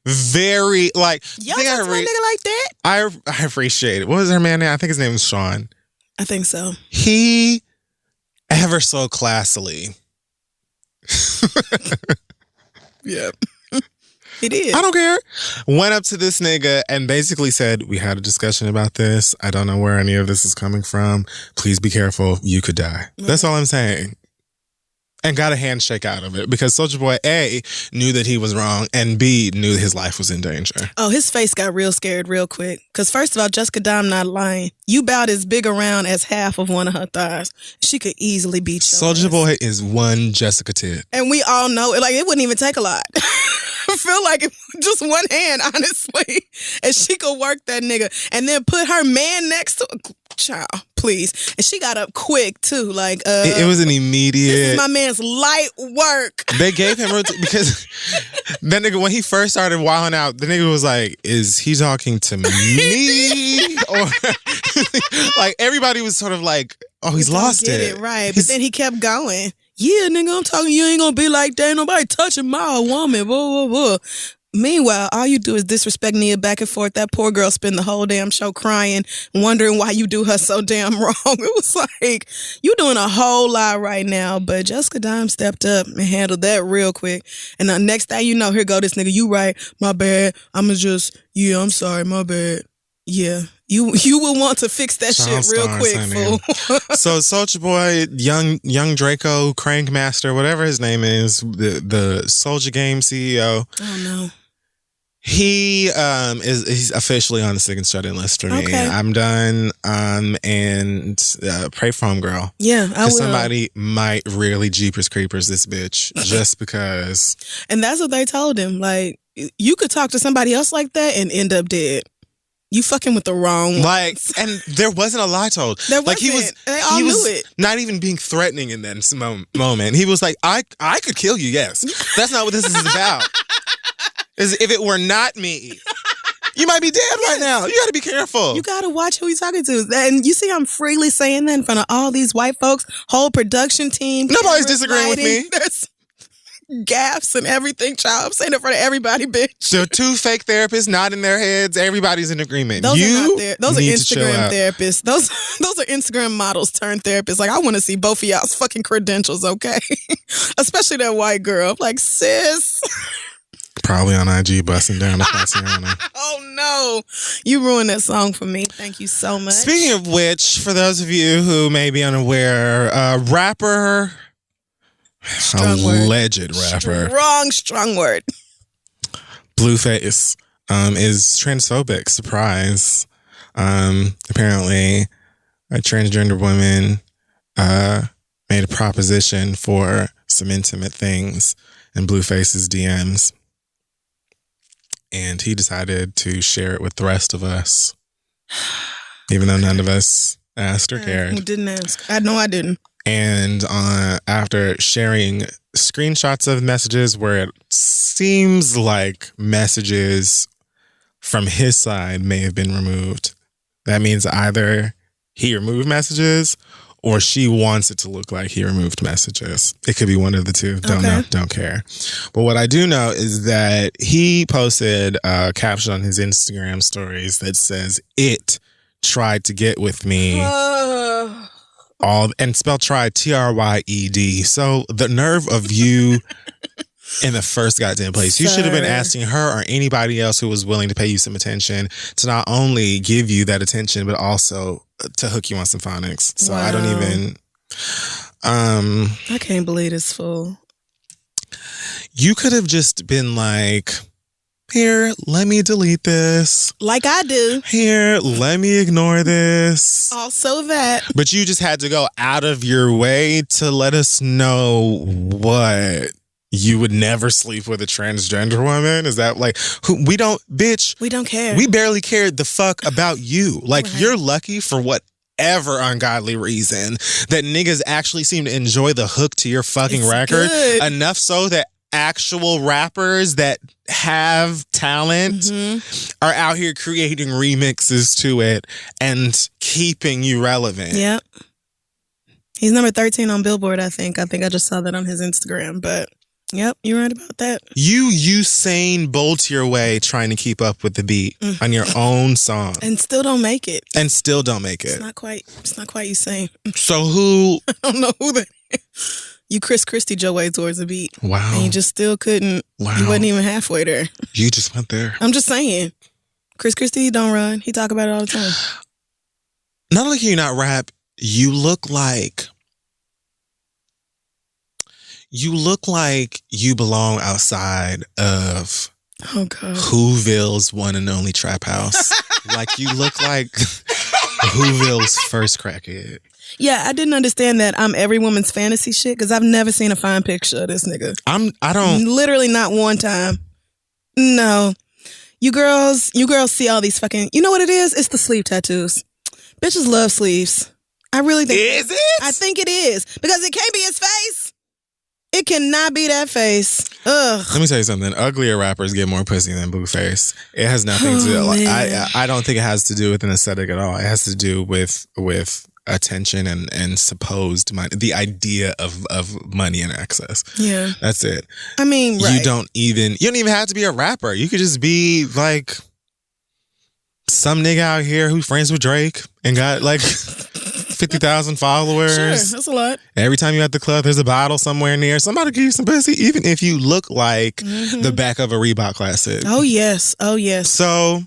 Very, like... Y'all talk to a nigga like that? I appreciate it. What was her man name? I think his name was Sean. I think so. He... ever so classily. Yep. He did. I don't care. Went up to this nigga and basically said, we had a discussion about this. I don't know where any of this is coming from. Please be careful. You could die. Right. That's all I'm saying. And got a handshake out of it because Soulja Boy, A, knew that he was wrong, and B, knew his life was in danger. Oh, his face got real scared real quick. Because first of all, Jessica Dime not lying. You about as big around as half of one of her thighs. She could easily beat you. Soulja Boy is one Jessica tit. And we all know it. Like, it wouldn't even take a lot. I feel like it, just one hand, honestly. And she could work that nigga. And then put her man next to child, please. And she got up quick, too. Like, it was an immediate... This is my man's light work. They gave him... because that nigga, when he first started wilding out, the nigga was like, is he talking to me? Or... like, everybody was sort of like, oh, he's lost it. Right. But then he kept going. Yeah, nigga, I'm talking, you ain't gonna be like that. Ain't nobody touching my woman. Blah, blah, blah. Meanwhile, all you do is disrespect Nia back and forth. That poor girl spent the whole damn show crying, wondering why you do her so damn wrong. It was like, you doing a whole lot right now. But Jessica Dime stepped up and handled that real quick. And the next thing you know, here go this nigga. You right, my bad. I'm sorry, my bad. Yeah. You will want to fix that Child shit real stars, quick, honey. fool. So Soulja Boy, young Draco, Crankmaster, whatever his name is, the Soulja Game CEO. Oh no. He's officially on the second shut-in list for me. Okay. I'm done. And pray for him, girl. Yeah, I will. Somebody might really Jeepers Creepers this bitch just because. And that's what they told him. Like, you could talk to somebody else like that and end up dead. You fucking with the wrong one. Like, and there wasn't a lie told. There like wasn't. They all knew it. Not even being threatening in that moment. He was like, I could kill you, yes. That's not what this is about. Is if it were not me, you might be dead right now. You got to be careful. You got to watch who you're talking to. And you see, I'm freely saying that in front of all these white folks, whole production team. Nobody's disagreeing with me. There's gaffes and everything, child. I'm saying it in front of everybody, bitch. There are two fake therapists nodding their heads. Everybody's in agreement. Those are not there. Those are need Instagram therapists. Those are Instagram models turned therapists. Like, I want to see both of y'all's fucking credentials, okay? Especially that white girl. Like, sis. Probably on IG busting down the Tatiana. Oh no, you ruined that song for me. Thank you so much. Speaking of which, for those of you who may be unaware, rapper, alleged rapper, strong word, Blueface is transphobic. Surprise. Apparently, a transgender woman made a proposition for some intimate things in Blueface's DMs. And he decided to share it with the rest of us, even though none of us asked or cared. Who didn't ask? I know I didn't. And after sharing screenshots of messages where it seems like messages from his side may have been removed, that means either he removed messages or she wants it to look like he removed messages. It could be one of the two. Don't know. Don't care. But what I do know is that he posted a caption on his Instagram stories that says, "It tried to get with me." And spell tried, TRYED. So the nerve of you in the first goddamn place. You should have been asking her or anybody else who was willing to pay you some attention to not only give you that attention, but also to hook you on some phonics. So wow. I don't even... I can't believe this fool. You could have just been like, here, let me delete this. Like I do. Here, let me ignore this. Also that. But you just had to go out of your way to let us know what... You would never sleep with a transgender woman? Is that like, we don't, bitch. We don't care. We barely cared the fuck about you. Like, right. You're lucky for whatever ungodly reason that niggas actually seem to enjoy the hook to your fucking record. Good. Enough so that actual rappers that have talent are out here creating remixes to it and keeping you relevant. Yep. He's number 13 on Billboard, I think. I just saw that on his Instagram, but... Yep, you're right about that. You Usain Bolt your way trying to keep up with the beat on your own song. And still don't make it. It's not quite Usain. So who? I don't know who that is. You Chris Christie your way towards the beat. Wow. And you just still couldn't. Wow. You wasn't even halfway there. You just went there. I'm just saying. Chris Christie don't run. He talk about it all the time. Not only can you not rap, you look like you belong outside of Whoville's one and only trap house. Like you look like Whoville's first crackhead. Yeah, I didn't understand that I'm every woman's fantasy shit because I've never seen a fine picture of this nigga. I don't literally not one time. No. You girls see all these fucking, you know what it is? It's the sleeve tattoos. Bitches love sleeves. I really think. Is it? I think it is because it can't be his face. It cannot be that face. Ugh. Let me tell you something. Uglier rappers get more pussy than Blueface. It has nothing to do. I don't think it has to do with an aesthetic at all. It has to do with attention and supposed money. The idea of money and access. Yeah, that's it. I mean, right. You don't even have to be a rapper. You could just be like some nigga out here who's friends with Drake and got like 50,000 followers. Sure, that's a lot. Every time you're at the club, there's a bottle somewhere near. Somebody give you some pussy, even if you look like the back of a Reebok classic. Oh, yes. So,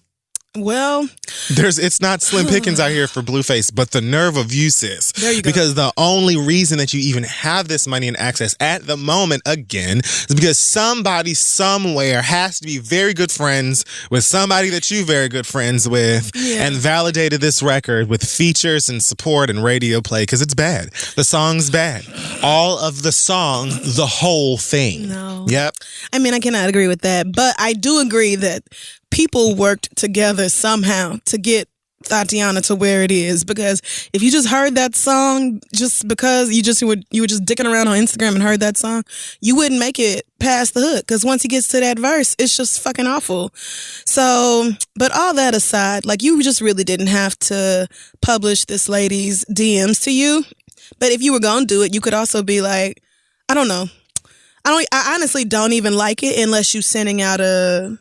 Well, It's not slim pickings out here for Blueface, but the nerve of you, sis. There you go. Because the only reason that you even have this money and access at the moment, again, is because somebody somewhere has to be very good friends with somebody that you very good friends with and validated this record with features and support and radio play because it's bad. The song's bad. All of the song, the whole thing. No. Yep. I mean, I cannot agree with that, but I do agree that people worked together somehow to get Tatiana to where it is, because if you just heard that song just because you were just dicking around on Instagram and heard that song, you wouldn't make it past the hook, because once he gets to that verse, it's just fucking awful. So, but all that aside, like, you just really didn't have to publish this lady's DMs to you. But if you were gonna do it, you could also be like, I don't know. I honestly don't even like it unless you're sending out a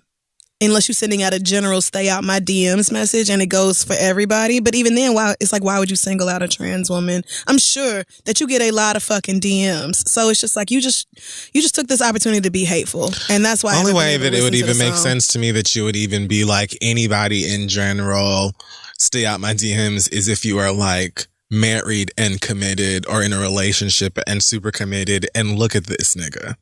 general stay out my DMs message and it goes for everybody. But even then, why would you single out a trans woman? I'm sure that you get a lot of fucking DMs. So it's just like, you just took this opportunity to be hateful. And that's why the only way that it would even make sense to me that you would even be like, anybody in general, stay out my DMs, is if you are like married and committed or in a relationship and super committed and look at this nigga.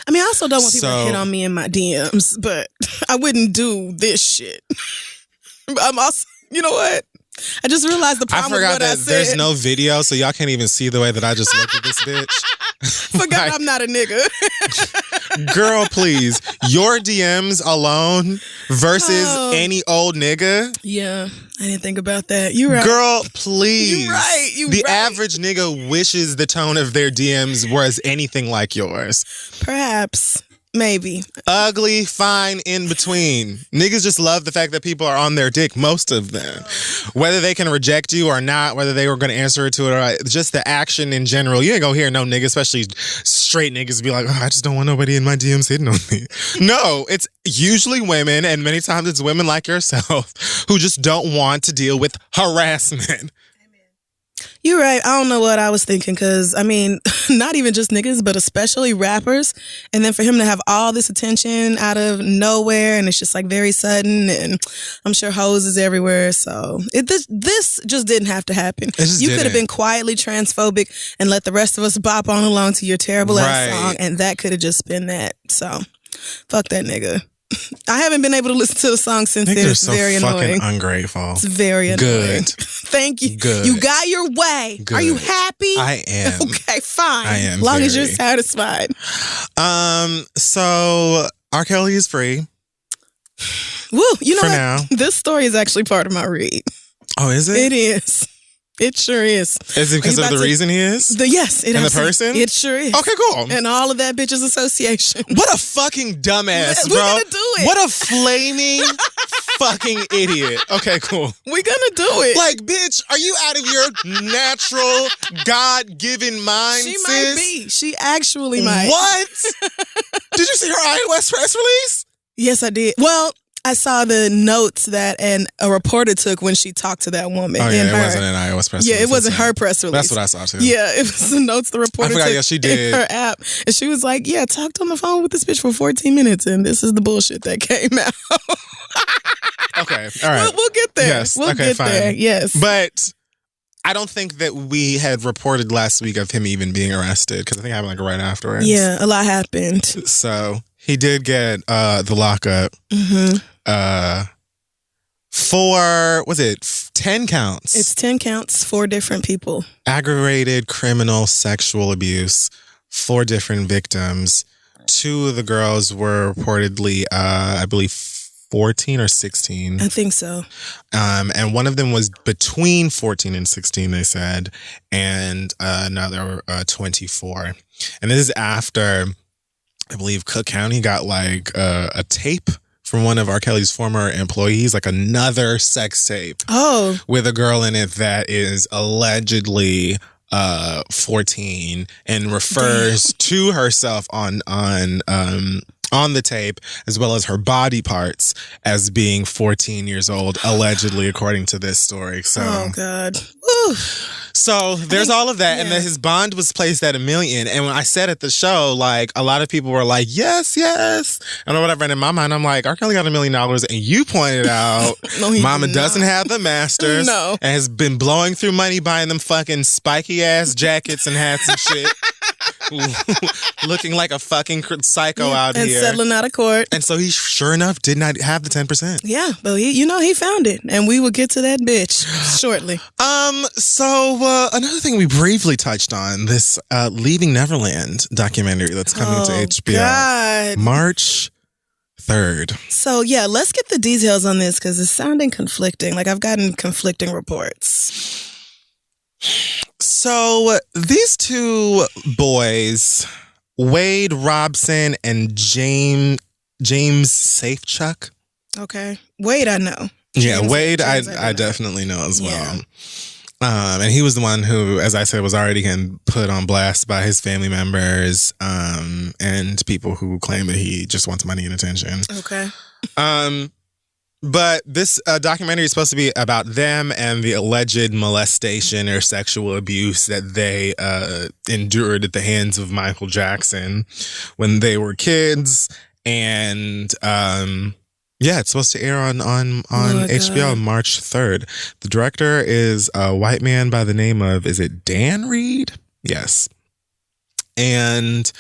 I mean, I also don't want people to hit on me in my DMs, but I wouldn't do this shit. I'm also, you know what? I just realized the problem with what I said. There's no video, so y'all can't even see the way that I just looked at this bitch. Forgot I'm not a nigga. Girl, please. Your DMs alone versus any old nigga. Yeah, I didn't think about that. You're right. Girl, please. You're right. The average nigga wishes the tone of their DMs was anything like yours. Perhaps. Maybe. Ugly, fine, in between. Niggas just love the fact that people are on their dick, most of them. Whether they can reject you or not, whether they were going to answer to it or just the action in general. You ain't going to hear no nigga, especially straight niggas, be like, oh, I just don't want nobody in my DMs hitting on me. No, it's usually women, and many times it's women like yourself who just don't want to deal with harassment. You're right. I don't know what I was thinking, because, I mean, not even just niggas, but especially rappers. And then for him to have all this attention out of nowhere, and it's just like very sudden, and I'm sure hoes is everywhere. So this just didn't have to happen. You could have been quietly transphobic and let the rest of us bop on along to your terrible ass song, and that could have just been that. So fuck that nigga. I haven't been able to listen to the song since then. It's very annoying. Fucking ungrateful. It's very annoying. Good. Thank you. Good. You got your way. Good. Are you happy? I am. Okay, fine. I am. As long as you're satisfied. So R. Kelly is free. Woo. You know for what? now. This story is actually part of my read. Oh, is it? It is. It sure is. Is it because of the reason he is? Yes. And the person? It sure is. Okay, cool. And all of that bitch's association. What a fucking dumbass, bro. We're gonna do it. What a flaming fucking idiot. Okay, cool. We're gonna do it. Like, bitch, are you out of your natural, God-given mind, She sis? might be. She actually might. What? Did you see her iOS press release? Yes, I did. Well, I saw the notes that a reporter took when she talked to that woman. Oh, yeah, it wasn't an iOS press release. Yeah, it wasn't her press release. That's what I saw, too. Yeah, it was the notes the reporter I forgot, took yeah, she did. in her app. And she was like, yeah, talked on the phone with this bitch for 14 minutes, and this is the bullshit that came out. Okay, all right. We'll get there. Yes, we'll get fine. there, yes. But I don't think that we had reported last week of him even being arrested, because I think it happened like right afterwards. Yeah, a lot happened. So he did get the lockup. For, was it 10 counts? It's 10 counts, 4 different people. Aggravated criminal sexual abuse, 4 different victims. 2 of the girls were reportedly, I believe, 14 or 16. I think so. And one of them was between 14 and 16, they said, and another 24. And this is after, I believe, Cook County got like a tape from one of R. Kelly's former employees, like another sex tape. Oh. With a girl in it that is allegedly 14 and refers to herself on on the tape, as well as her body parts, as being 14 years old, allegedly, according to this story. So, oh God. Woo. So there's all of that, and then his bond was placed at $1 million. And when I said at the show, like, a lot of people were like, yes, and whatever. And in my mind, I'm like, R. Kelly got $1 million, and you pointed out, no, Mama doesn't have the masters, no, and has been blowing through money buying them fucking spiky ass jackets and hats and shit. Looking like a fucking psycho out and here. And settling out of court. And so he, sure enough, did not have the 10%. Yeah, but he found it. And we will get to that bitch shortly. So another thing we briefly touched on, this Leaving Neverland documentary that's coming to HBO. God. March 3rd. So, yeah, let's get the details on this because it's sounding conflicting. Like, I've gotten conflicting reports. So these two boys, Wade Robson and James Safechuck. Okay. Wade, I know. Yeah, James, Wade, James, I definitely know as well. And he was the one who, as I said, was already getting put on blast by his family members and people who claim that he just wants money and attention. Okay. But this documentary is supposed to be about them and the alleged molestation or sexual abuse that they endured at the hands of Michael Jackson when they were kids. And it's supposed to air on HBO on March 3rd. The director is a white man by the name of, is it Dan Reed? Yes. And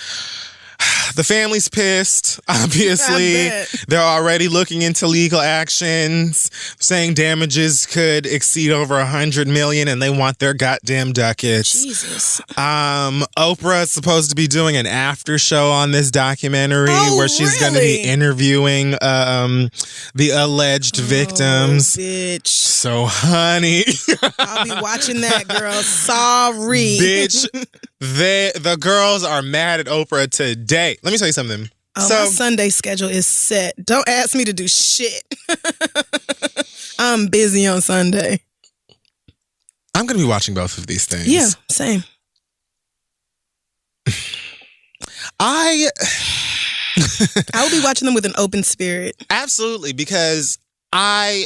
the family's pissed, obviously. They're already looking into legal actions, saying damages could exceed over $100 million and they want their goddamn ducats. Jesus. Oprah is supposed to be doing an after show on this documentary where she's going to be interviewing the alleged victims. Bitch. So, honey. I'll be watching that, girl. Sorry. Bitch. The girls are mad at Oprah today. Let me tell you something. Oh, my Sunday schedule is set. Don't ask me to do shit. I'm busy on Sunday. I'm going to be watching both of these things. Yeah, same. I will be watching them with an open spirit. Absolutely, because I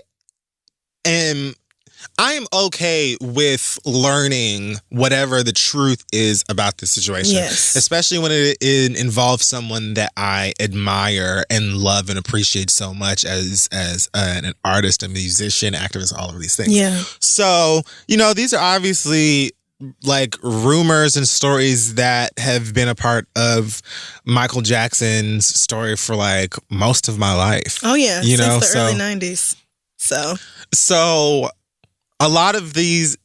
am okay with learning whatever the truth is about the situation. Yes. Especially when it involves someone that I admire and love and appreciate so much as an artist, a musician, activist, all of these things. Yeah. So, these are obviously like rumors and stories that have been a part of Michael Jackson's story for like most of my life. Oh yeah. Since the early 90s. So a lot of these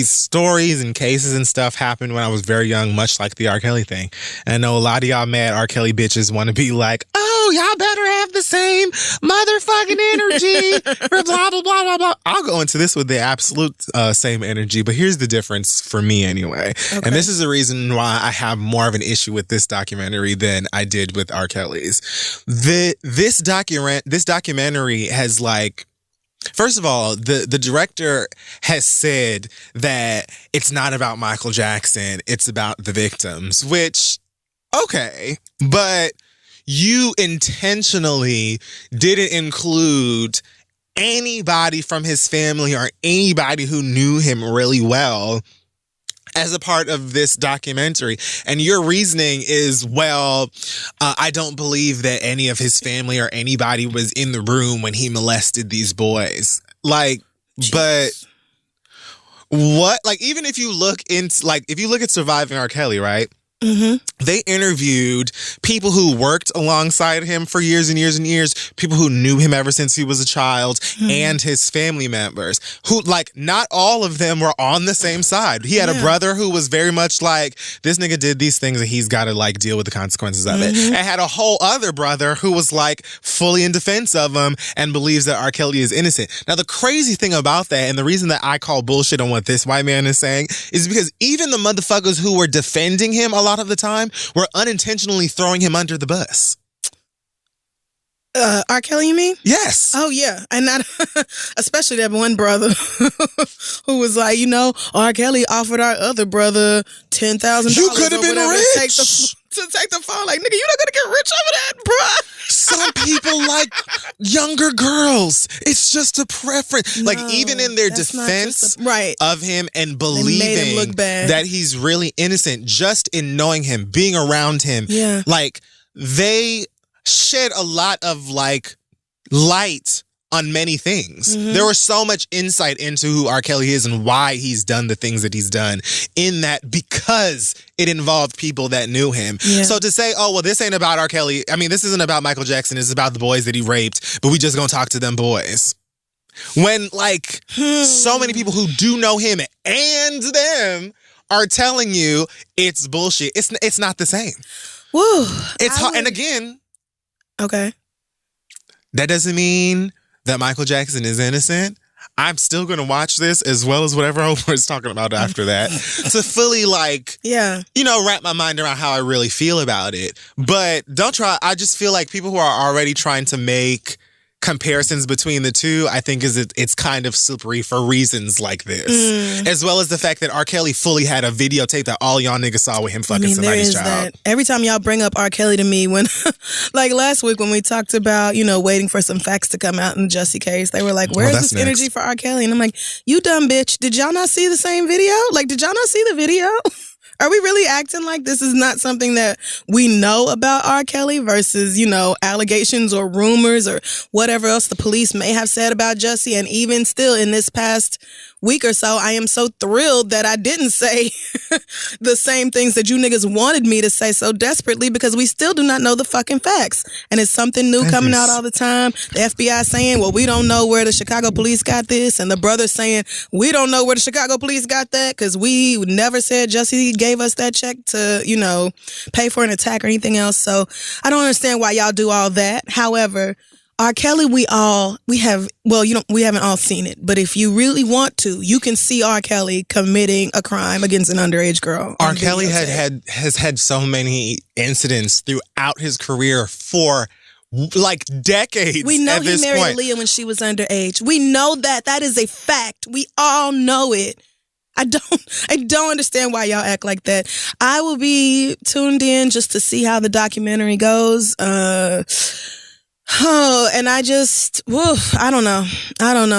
stories and cases and stuff happened when I was very young, much like the R. Kelly thing. And I know a lot of y'all mad R. Kelly bitches want to be like, oh, y'all better have the same motherfucking energy for blah, blah, blah, blah, blah. I'll go into this with the absolute same energy, but here's the difference for me anyway. Okay. And this is the reason why I have more of an issue with this documentary than I did with R. Kelly's. This documentary has like, first of all, the director has said that it's not about Michael Jackson, it's about the victims, which, okay, but you intentionally didn't include anybody from his family or anybody who knew him really well as a part of this documentary. And your reasoning is, well, I don't believe that any of his family or anybody was in the room when he molested these boys. Like, jeez. But what, like, even if you look into, like, if you look at Surviving R. Kelly, right? Mm-hmm. They interviewed people who worked alongside him for years and years and years, people who knew him ever since he was a child, and his family members who, like, not all of them were on the same side. He had a brother who was very much like, this nigga did these things and he's got to, like, deal with the consequences of it. And had a whole other brother who was, like, fully in defense of him and believes that R. Kelly is innocent. Now, the crazy thing about that, and the reason that I call bullshit on what this white man is saying, is because even the motherfuckers who were defending him a lot of the time were unintentionally throwing him under the bus. R. Kelly, you mean? Yes. Oh, yeah. And not, especially that one brother who was like, R. Kelly offered our other brother $10,000. You could have been rich. to take the phone. Like, nigga, you're not gonna get rich over that, bruh. Some people like younger girls. It's just a preference. No, like, even in their that's not defense just right. of him and They believing made him look bad. that he's really innocent, just in knowing him, being around him, Yeah. like, they shed a lot of, like, light on many things. Mhm. There was so much insight into who R. Kelly is and why he's done the things that he's done in that, because it involved people that knew him. Yeah. So to say, oh, well, this ain't about R. Kelly. I mean, this isn't about Michael Jackson. It's about the boys that he raped, but we just gonna talk to them boys. When, like, so many people who do know him and them are telling you it's bullshit. It's not the same. Woo. It's hard. And again, Okay. that doesn't mean that Michael Jackson is innocent. I'm still going to watch this as well as whatever Oprah's talking about after that to fully, like, Yeah. wrap my mind around how I really feel about it. But don't try. I just feel like people who are already trying to make comparisons between the two, I think it's kind of slippery for reasons like this. As well as the fact that R. Kelly fully had a videotape that all y'all niggas saw with him fucking somebody's child. That. Every time y'all bring up R. Kelly to me, when, like last week when we talked about, waiting for some facts to come out in the Jussie case, they were like, where's this energy for R. Kelly? And I'm like, you dumb bitch, did y'all not see the same video? Like, did y'all not see the video? Are we really acting like this is not something that we know about R. Kelly versus, allegations or rumors or whatever else the police may have said about Jussie? And even still in this past week or so, I am so thrilled that I didn't say the same things that you niggas wanted me to say so desperately, because we still do not know the fucking facts. And it's something new coming out all the time. The FBI saying, well, we don't know where the Chicago police got this. And the brother saying, we don't know where the Chicago police got that because we never said Jussie gave us that check to, pay for an attack or anything else. So I don't understand why y'all do all that. However, R. Kelly, we haven't all seen it, but if you really want to, you can see R. Kelly committing a crime against an underage girl. R. Kelly has had so many incidents throughout his career for like decades. We know at he this married point. Aaliyah when she was underage. We know that. That is a fact. We all know it. I don't understand why y'all act like that. I will be tuned in just to see how the documentary goes. And I just, I don't know,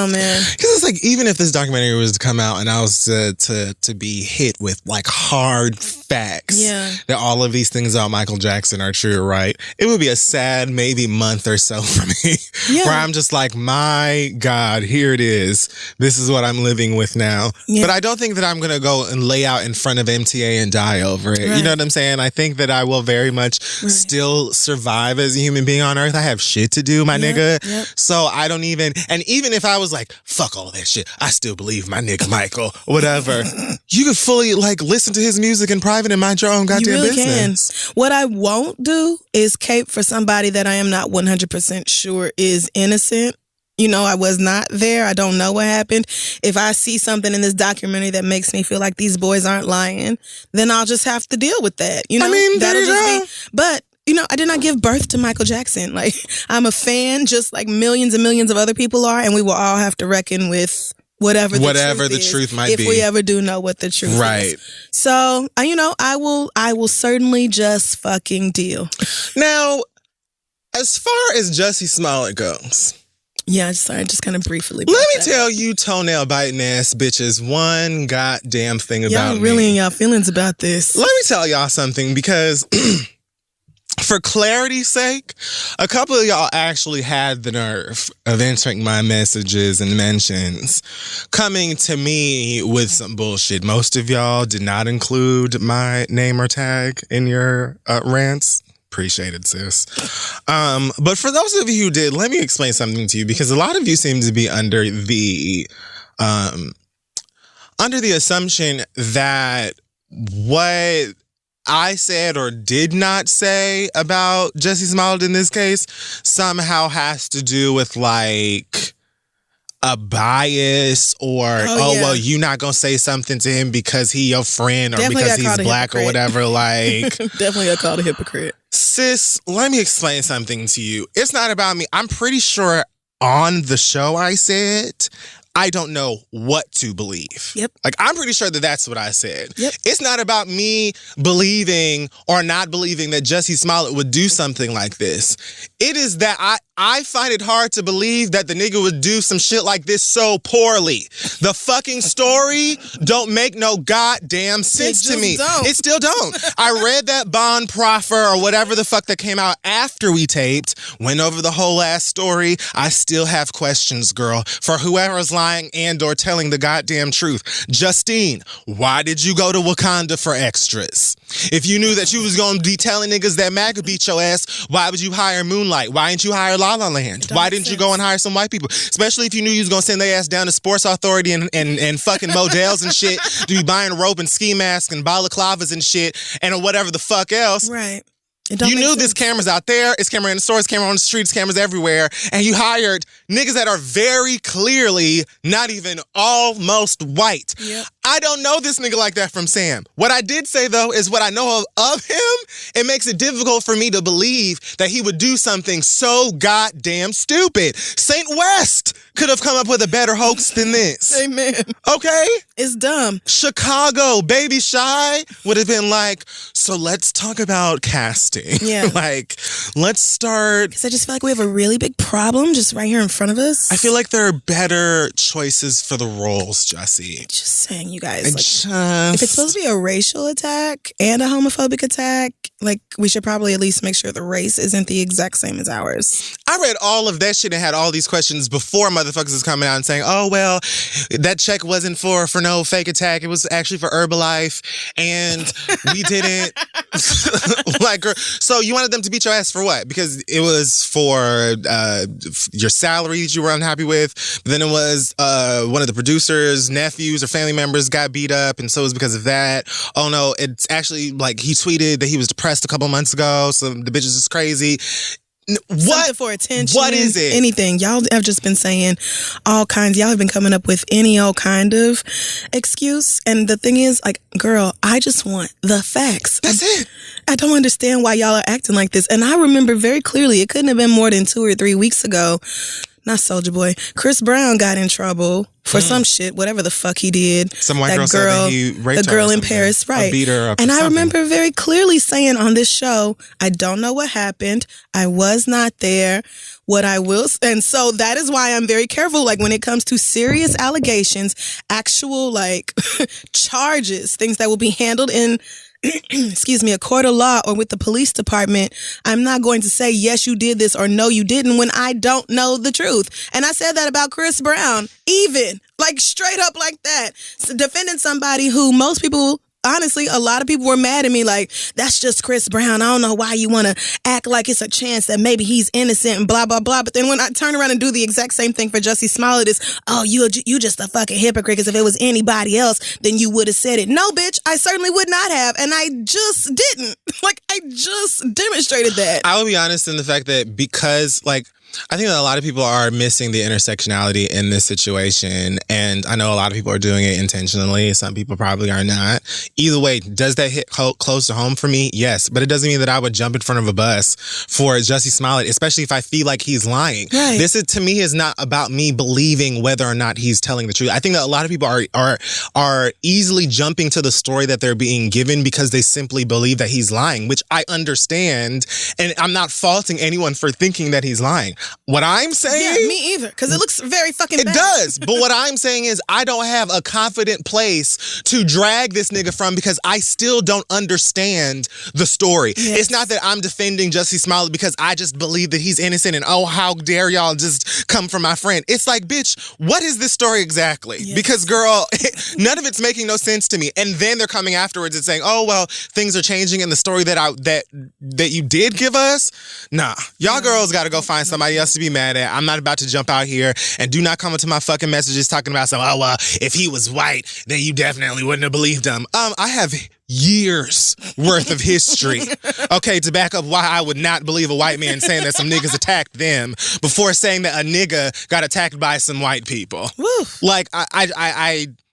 man. Because it's like, even if this documentary was to come out and I was to be hit with like hard facts that all of these things about Michael Jackson are true, right? It would be a sad maybe month or so for me, where I'm just like, my God, here it is. This is what I'm living with now. Yeah. But I don't think that I'm going to go and lay out in front of MTA and die over it. Right. You know what I'm saying? I think that I will very much still survive as a human being on earth. I have shit to do, my nigga. Yep. So I don't even if I was like, fuck all that shit, I still believe my nigga Michael, whatever. You could fully like listen to his music in private and mind your own goddamn business. Can. What I won't do is cape for somebody that I am not 100% sure is innocent. I was not there. I don't know what happened. If I see something in this documentary that makes me feel like these boys aren't lying, then I'll just have to deal with that. I mean, that'll just be. But I did not give birth to Michael Jackson. Like, I'm a fan, just like millions and millions of other people are, and we will all have to reckon with whatever the truth might be, if we ever do know what the truth is. Right. So, I will certainly just fucking deal. Now, as far as Jussie Smollett goes. Yeah, sorry, just kind of briefly. Let me tell you, toenail biting ass bitches, one goddamn thing about me. Y'all really in y'all feelings about this. Let me tell y'all something, because for clarity's sake, a couple of y'all actually had the nerve of entering my messages and mentions, coming to me with some bullshit. Most of y'all did not include my name or tag in your rants. Appreciate it, sis. But for those of you who did, let me explain something to you, because a lot of you seem to be under the assumption that what I said or did not say about Jussie Smollett in this case somehow has to do with like a bias or well, you not gonna say something to him because he your friend or definitely because he's black or whatever. Like, definitely got called a hypocrite. Sis, let me explain something to you. It's not about me. I'm pretty sure on the show I said I don't know what to believe. Yep. Like, I'm pretty sure that that's what I said. Yep. It's not about me believing or not believing that Jussie Smollett would do something like this. It is that I find it hard to believe that the nigga would do some shit like this so poorly. The fucking story don't make no goddamn sense to me. It still don't. I read that bond proffer or whatever the fuck that came out after we taped, went over the whole ass story. I still have questions, girl, for whoever's lying and or telling the goddamn truth. Justine, why did you go to Wakanda for extras? If you knew that you was gonna be telling niggas that Mac could beat your ass, why would you hire Moonlight? Why didn't you hire La La Land? Why didn't you go and hire some white people? Especially if you knew you was gonna send their ass down to Sports Authority and fucking models and shit to be buying rope and ski masks and balaclavas and shit and whatever the fuck else. Right. You knew this camera's out there, it's camera in the store, it's camera on the street, it's cameras everywhere, and you hired niggas that are very clearly not even almost white. Yep. I don't know this nigga like that from Sam. What I did say, though, is what I know of him, it makes it difficult for me to believe that he would do something so goddamn stupid. Saint West could have come up with a better hoax than this. Amen. Okay? It's dumb. Chicago, Baby Shy would have been like, so let's talk about casting. Yeah. Like, let's start. Because I just feel like we have a really big problem just right here in front of us. I feel like there are better choices for the roles, Jussie. Just saying, you guys. If it's supposed to be a racial attack and a homophobic attack, like, we should probably at least make sure the race isn't the exact same as ours. I read all of that shit and had all these questions before motherfuckers was coming out and saying, oh, well, that check wasn't for no fake attack. It was actually for Herbalife, and we didn't. Like, so you wanted them to beat your ass for what? Because it was for your salary that you were unhappy with. But then it was one of the producers' nephews or family members got beat up, and so it was because of that. Oh no, it's actually like he tweeted that he was depressed a couple months ago, so the bitch is just crazy. What? Something for attention. What is it? Anything. Y'all have just been saying all kinds. Y'all have been coming up with any old kind of excuse. And the thing is, like, girl, I just want the facts. That's it. I don't understand why y'all are acting like this. And I remember very clearly, it couldn't have been more than 2 or 3 weeks ago. Not Soulja Boy. Chris Brown got in trouble for some shit, whatever the fuck he did. Some white girl said that he raped her. The girl in Paris, right. Beat her up. And I remember very clearly saying on this show, I don't know what happened. I was not there. What I will, and so that is why I'm very careful, like, when it comes to serious allegations, actual, like, charges, things that will be handled in excuse me, a court of law or with the police department. I'm not going to say, yes, you did this or no, you didn't when I don't know the truth. And I said that about Chris Brown, even like straight up like that, defending somebody who most people, honestly, a lot of people were mad at me like, that's just Chris Brown. I don't know why you want to act like it's a chance that maybe he's innocent and blah, blah, blah. But then when I turn around and do the exact same thing for Jussie Smollett is, oh, you just a fucking hypocrite, because if it was anybody else, then you would have said it. No, bitch, I certainly would not have. And I just didn't. Like, I just demonstrated that. I will be honest in the fact that because, like, I think that a lot of people are missing the intersectionality in this situation, and I know a lot of people are doing it intentionally. Some people probably are not. Either way, does that hit close to home for me? Yes, but it doesn't mean that I would jump in front of a bus for Jussie Smollett, especially if I feel like he's lying. Right. This is, to me, is not about me believing whether or not he's telling the truth. I think that a lot of people are easily jumping to the story that they're being given because they simply believe that he's lying, which I understand, and I'm not faulting anyone for thinking that he's lying. What I'm saying... Yeah, me either, because it looks very fucking bad. It does, but what I'm saying is I don't have a confident place to drag this nigga from because I still don't understand the story. Yes. It's not that I'm defending Jussie Smollett because I just believe that he's innocent and, oh, how dare y'all just come for my friend. It's like, bitch, what is this story exactly? Yes. Because, girl, none of it's making no sense to me. And then they're coming afterwards and saying, oh, well, things are changing in the story that you did give us. Nah, y'all girls got to go find somebody else to be mad at. I'm not about to jump out here, and do not come into my fucking messages talking about some, oh, well, if he was white, then you definitely wouldn't have believed him. I have years worth of history, okay, to back up why I would not believe a white man saying that some niggas attacked them before saying that a nigga got attacked by some white people. Woo. Like,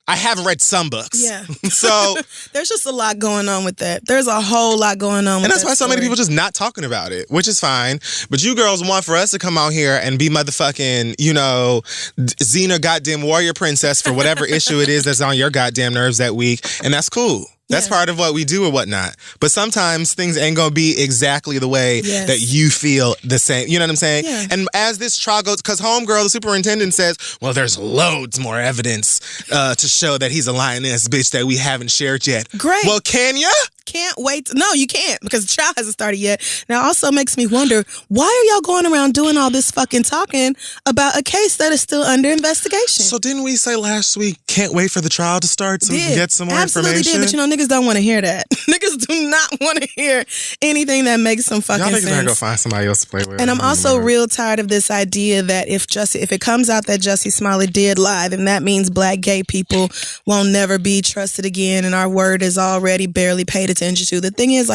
I have read some books. Yeah. So there's just a lot going on with that. There's a whole lot going on with that. And that's why so many people just not talking about it, which is fine. But you girls want for us to come out here and be motherfucking, Xena goddamn warrior princess for whatever issue it is that's on your goddamn nerves that week. And that's cool. That's part of what we do or whatnot. But sometimes things ain't going to be exactly the way that you feel the same. You know what I'm saying? Yeah. And as this trial goes, because homegirl, the superintendent says, well, there's loads more evidence to show that he's a lioness bitch that we haven't shared yet. Great. Well, can ya? Can't wait. No, you can't because the trial hasn't started yet. Now, it also makes me wonder, why are y'all going around doing all this fucking talking about a case that is still under investigation? So didn't we say last week, can't wait for the trial to start so we can get some more Absolutely information? Absolutely did, but niggas don't want to hear that. Niggas do not want to hear anything that makes some fucking sense. Y'all niggas gotta go find somebody else to play with. And I'm also real tired of this idea that if it comes out that Jussie Smollett did lie, then that means black gay people won't never be trusted again, and our word is already barely paid attention to. The thing is,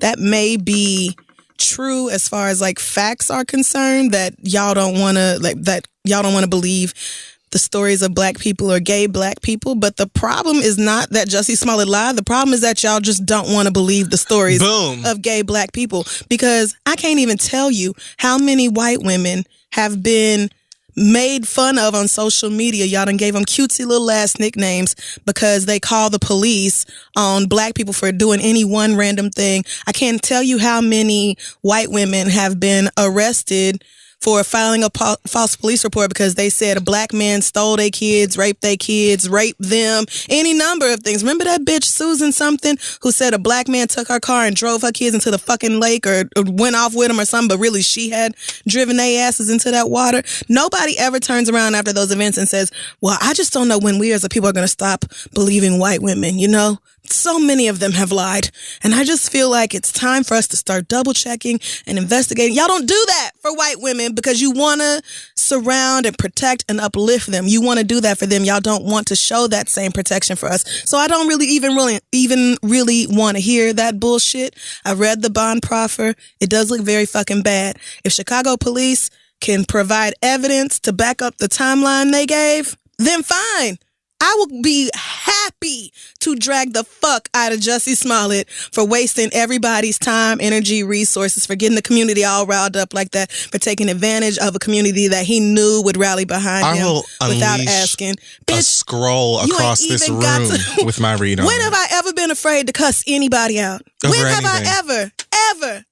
that may be true as far as facts are concerned, that y'all don't want to believe the stories of black people or gay black people. But the problem is not that Jussie Smollett lied. The problem is that y'all just don't want to believe the stories of gay black people, because I can't even tell you how many white women have been made fun of on social media. Y'all done gave them cutesy little ass nicknames because they call the police on black people for doing any one random thing. I can't tell you how many white women have been arrested for filing a false police report because they said a black man stole their kids, raped them, any number of things. Remember that bitch Susan something who said a black man took her car and drove her kids into the fucking lake or went off with them or something, but really she had driven their asses into that water? Nobody ever turns around after those events and says, well, I just don't know when we as a people are going to stop believing white women, So many of them have lied. And I just feel like it's time for us to start double checking and investigating. Y'all don't do that for white women because you want to surround and protect and uplift them. You want to do that for them. Y'all don't want to show that same protection for us. So I don't really even want to hear that bullshit. I read the bond proffer. It does look very fucking bad. If Chicago police can provide evidence to back up the timeline they gave, then fine. I will be happy to drag the fuck out of Jussie Smollett for wasting everybody's time, energy, resources, for getting the community all riled up like that, for taking advantage of a community that he knew would rally behind him without asking. Bitch, a scroll across this room with my read on. When have I ever been afraid to cuss anybody out? When have I ever?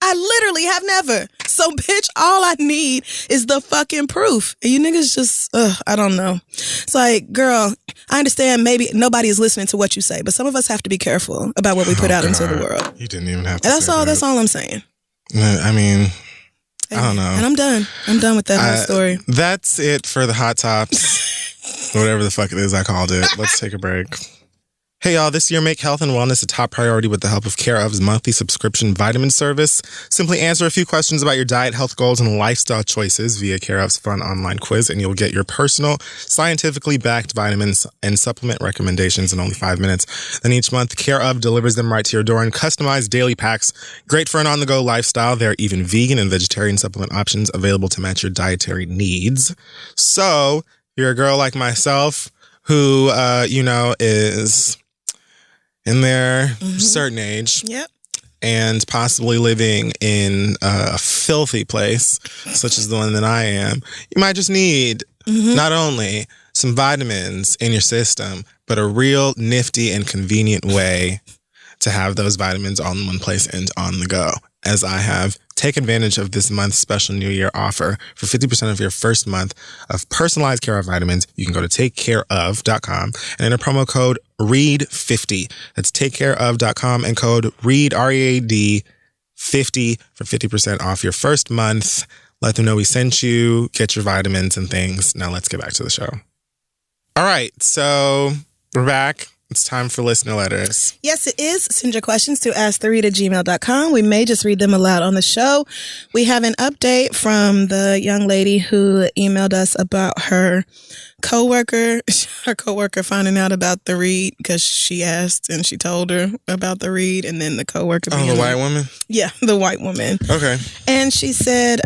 I literally have never. So, bitch, all I need is the fucking proof. And you niggas just, I don't know. It's like, girl, I understand maybe nobody is listening to what you say, but some of us have to be careful about what we put out into the world. You didn't even have to say that. That's all I'm saying. I mean, I don't know. And I'm done. I'm done with that whole story. That's it for the Hot Tops. Whatever the fuck it is I called it. Let's take a break. Hey y'all, this year make health and wellness a top priority with the help of Care Of's monthly subscription vitamin service. Simply answer a few questions about your diet, health goals, and lifestyle choices via Care Of's fun online quiz, and you'll get your personal, scientifically backed vitamins and supplement recommendations in only 5 minutes. Then each month, Care Of delivers them right to your door in customized daily packs. Great for an on-the-go lifestyle. There are even vegan and vegetarian supplement options available to match your dietary needs. So, if you're a girl like myself who, is in their certain age, and possibly living in a filthy place, such as the one that I am, you might just need not only some vitamins in your system, but a real nifty and convenient way to have those vitamins all in one place and on the go. As I have, take advantage of this month's special New Year offer. For 50% of your first month of personalized Care of vitamins, you can go to takecareof.com and enter promo code READ50. That's takecareof.com and code READ, R-E-A-D, 50 for 50% off your first month. Let them know we sent you. Get your vitamins and things. Now let's get back to the show. All right, so we're back. It's time for listener letters. Yes, it is. Send your questions to asktheread@gmail.com. We may just read them aloud on the show. We have an update from the young lady who emailed us about her coworker finding out about the read because she asked and she told her about the read, and then the coworker. Oh, the white woman? Yeah, the white woman. Okay. And she said,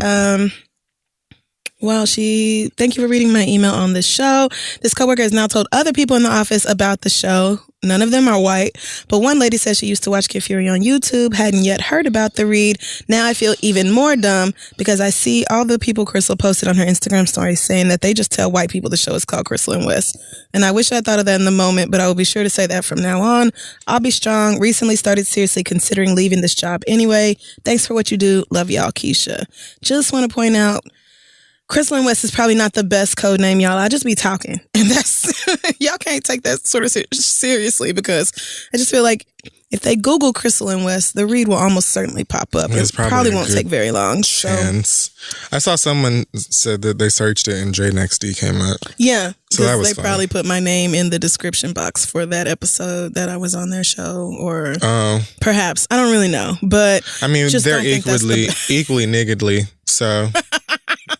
Well, thank you for reading my email on the show. This coworker has now told other people in the office about the show. None of them are white, but one lady says she used to watch Kid Fury on YouTube, hadn't yet heard about the read. Now I feel even more dumb because I see all the people Crystal posted on her Instagram story saying that they just tell white people the show is called Crystal and West. And I wish I thought of that in the moment, but I will be sure to say that from now on. I'll be strong. Recently started seriously considering leaving this job anyway. Thanks for what you do. Love y'all, Keisha. Just want to point out, Crystal and West is probably not the best code name, y'all. I just be talking. And that's, y'all can't take that sort of seriously because I just feel like if they Google Crystal and West, the read will almost certainly pop up. It probably won't take very long. Chance. I saw someone said that they searched it and J Next D came up. Yeah. So that was they fun. Probably put my name in the description box for that episode that I was on their show, or perhaps. I don't really know. But I mean, they're equally niggardly. So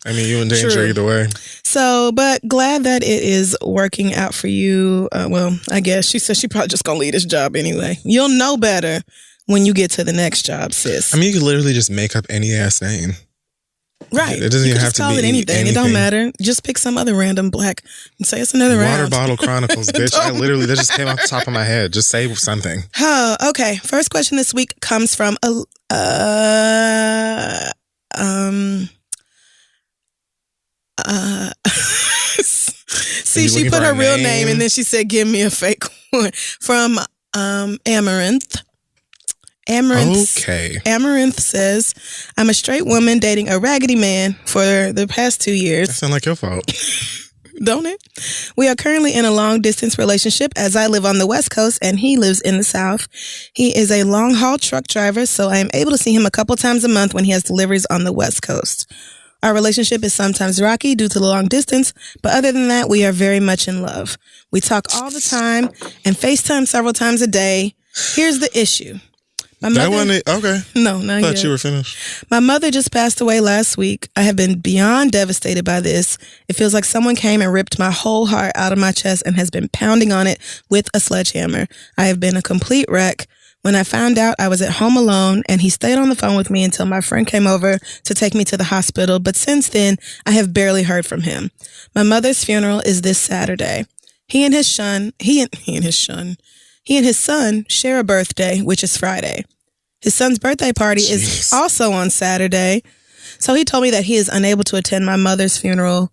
I mean, you in danger either way. So, but glad that it is working out for you. Well, I guess she said she probably just gonna leave this job anyway. You'll know better when you get to the next job, sis. I mean, you could literally just make up any ass name. Right. It doesn't even have to call be it anything. It don't matter. Just pick some other random black and say it's another round. Water Bottle Chronicles, bitch. That just came off the top of my head. Just say something. Okay. First question this week comes from see, she put her real name and then she said, give me a fake one. From Amaranth. Okay. Amaranth says, I'm a straight woman dating a raggedy man for the past 2 years. That sounds like your fault. Don't it? We are currently in a long distance relationship as I live on the West Coast and he lives in the South. He is a long haul truck driver, so I am able to see him a couple times a month when he has deliveries on the West Coast. Our relationship is sometimes rocky due to the long distance, but other than that, we are very much in love. We talk all the time and FaceTime several times a day. Here's the issue. Okay. No, not yet. I thought you were finished. My mother just passed away last week. I have been beyond devastated by this. It feels like someone came and ripped my whole heart out of my chest and has been pounding on it with a sledgehammer. I have been a complete wreck. When I found out, I was at home alone and he stayed on the phone with me until my friend came over to take me to the hospital. But since then, I have barely heard from him. My mother's funeral is this Saturday. He and his son share a birthday, which is Friday. His son's birthday party is also on Saturday. So he told me that he is unable to attend my mother's funeral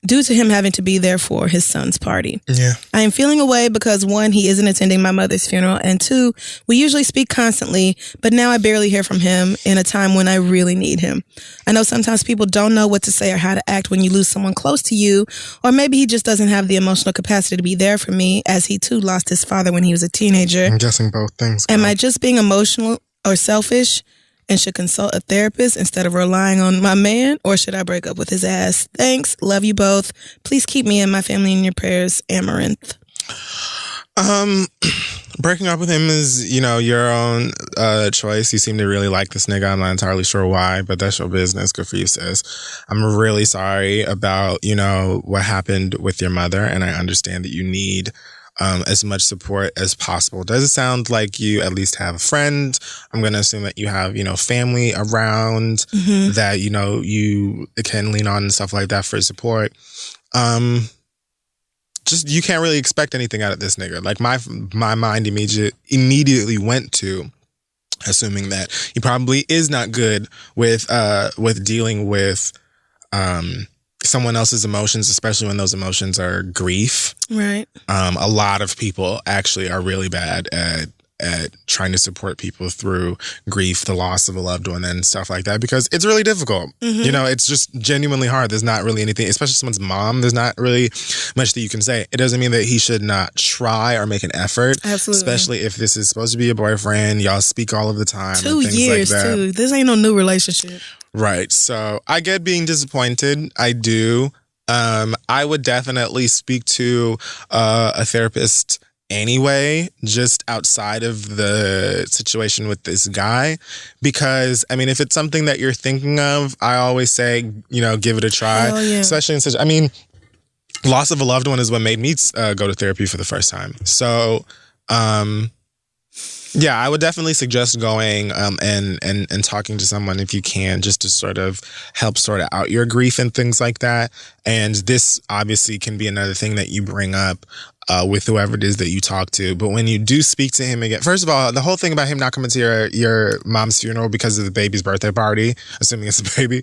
due to him having to be there for his son's party. Yeah. I am feeling away because 1, he isn't attending my mother's funeral, and 2, we usually speak constantly, but now I barely hear from him in a time when I really need him. I know sometimes people don't know what to say or how to act when you lose someone close to you, or maybe he just doesn't have the emotional capacity to be there for me, as he too lost his father when he was a teenager. I'm guessing both things. Am I just being emotional or selfish and should consult a therapist instead of relying on my man, or should I break up with his ass? Thanks. Love you both. Please keep me and my family in your prayers. Amaranth. Breaking up with him is, your own choice. You seem to really like this nigga. I'm not entirely sure why, but that's your business. Good for you, sis. I'm really sorry about, what happened with your mother, and I understand that you need as much support as possible. Does it sound like you at least have a friend? I'm going to assume that you have, family around that, you can lean on and stuff like that for support. Just, you can't really expect anything out of this nigga. Like my mind immediately went to assuming that he probably is not good with dealing with, someone else's emotions, especially when those emotions are grief. Right. A lot of people actually are really bad at trying to support people through grief, the loss of a loved one and stuff like that, because it's really difficult. It's just genuinely hard. There's not really anything, especially someone's mom, there's not really much that you can say. It doesn't mean that he should not try or make an effort. Absolutely. Especially if this is supposed to be a boyfriend. Y'all speak all of the time. 2 years, like that. Too. This ain't no new relationship. Right. So I get being disappointed. I do. I would definitely speak to a therapist anyway, just outside of the situation with this guy. Because, I mean, if it's something that you're thinking of, I always say, give it a try. Yeah. Especially in loss of a loved one is what made me go to therapy for the first time. So, Yeah, I would definitely suggest going and talking to someone if you can, just to sort of help sort out your grief and things like that. And this obviously can be another thing that you bring up with whoever it is that you talk to. But when you do speak to him again, first of all, the whole thing about him not coming to your mom's funeral because of the baby's birthday party, assuming it's a baby,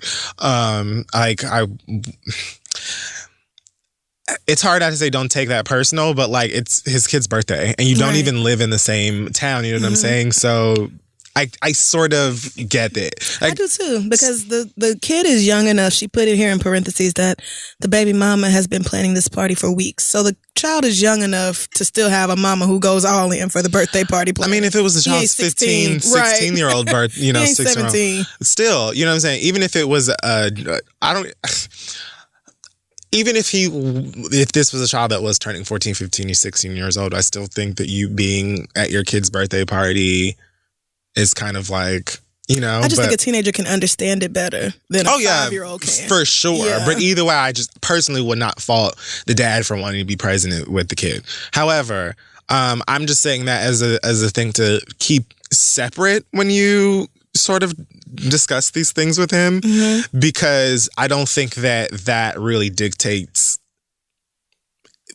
it's hard not to say don't take that personal, but like it's his kid's birthday and you don't even live in the same town. You know what I'm saying? So I sort of get it. I do too, because the kid is young enough. She put it here in parentheses that the baby mama has been planning this party for weeks. So the child is young enough to still have a mama who goes all in for the birthday party plan. I mean, if it was a child's 16-year-old birth, 17. Still, you know what I'm saying? Even if it was even if this was a child that was turning 14, 15, 16 years old, I still think that you being at your kid's birthday party is kind of like, you know. I just think a teenager can understand it better than a 5-year-old can. For sure. Yeah. But either way, I just personally would not fault the dad for wanting to be present with the kid. However, I'm just saying that as a thing to keep separate when you sort of discuss these things with him, because I don't think that really dictates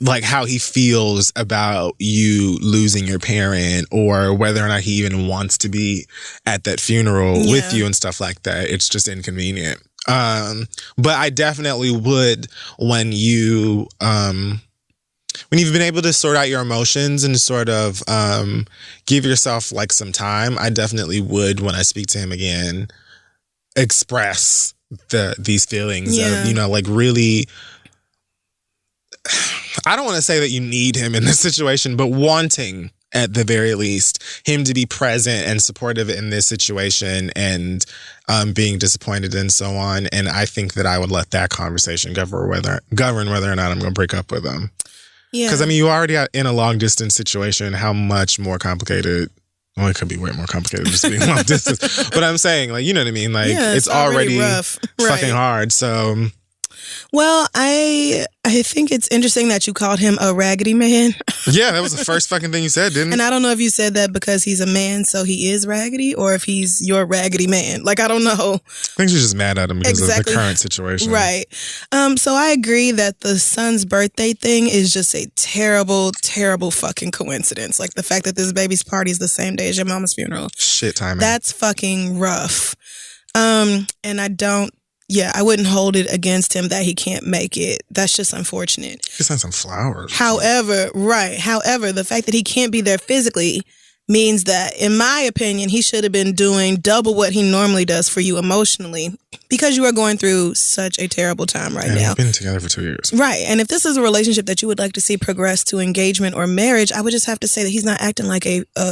like how he feels about you losing your parent or whether or not he even wants to be at that funeral with you and stuff like that. It's just inconvenient. But I definitely would when you've been able to sort out your emotions and sort of give yourself like some time, I definitely would, when I speak to him again, express these feelings of, you know, like really, I don't want to say that you need him in this situation, but wanting at the very least him to be present and supportive in this situation and being disappointed and so on. And I think that I would let that conversation govern whether or not I'm going to break up with him. Yeah. Because, I mean, you already are in a long distance situation. How much more complicated? Well, it could be way more complicated just being long distance. But I'm saying, like, you know what I mean? Like, it's already rough. Fucking hard. So, well, I think it's interesting that you called him a raggedy man. Yeah, that was the first fucking thing you said, didn't it? And I don't know if you said that because he's a man, so he is raggedy, or if he's your raggedy man. Like, I don't know. I think she's just mad at him because of the current situation. Right. So I agree that the son's birthday thing is just a terrible, terrible fucking coincidence. Like, the fact that this baby's party is the same day as your mama's funeral. Shit timing. That's fucking rough. And I wouldn't hold it against him that he can't make it. That's just unfortunate. He sent some flowers. However, the fact that he can't be there physically means that, in my opinion, he should have been doing double what he normally does for you emotionally, because you are going through such a terrible time right now. We've been together for 2 years. Right. And if this is a relationship that you would like to see progress to engagement or marriage, I would just have to say that he's not acting like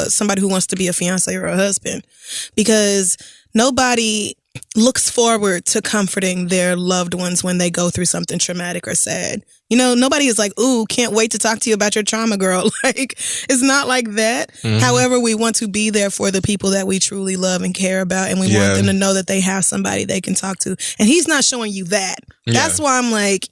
somebody who wants to be a fiance or a husband, because nobody looks forward to comforting their loved ones when they go through something traumatic or sad. You know, nobody is like, ooh, can't wait to talk to you about your trauma, girl. Like, it's not like that. However, we want to be there for the people that we truly love and care about, and we want them to know that they have somebody they can talk to. And he's not showing you that. That's why I'm like,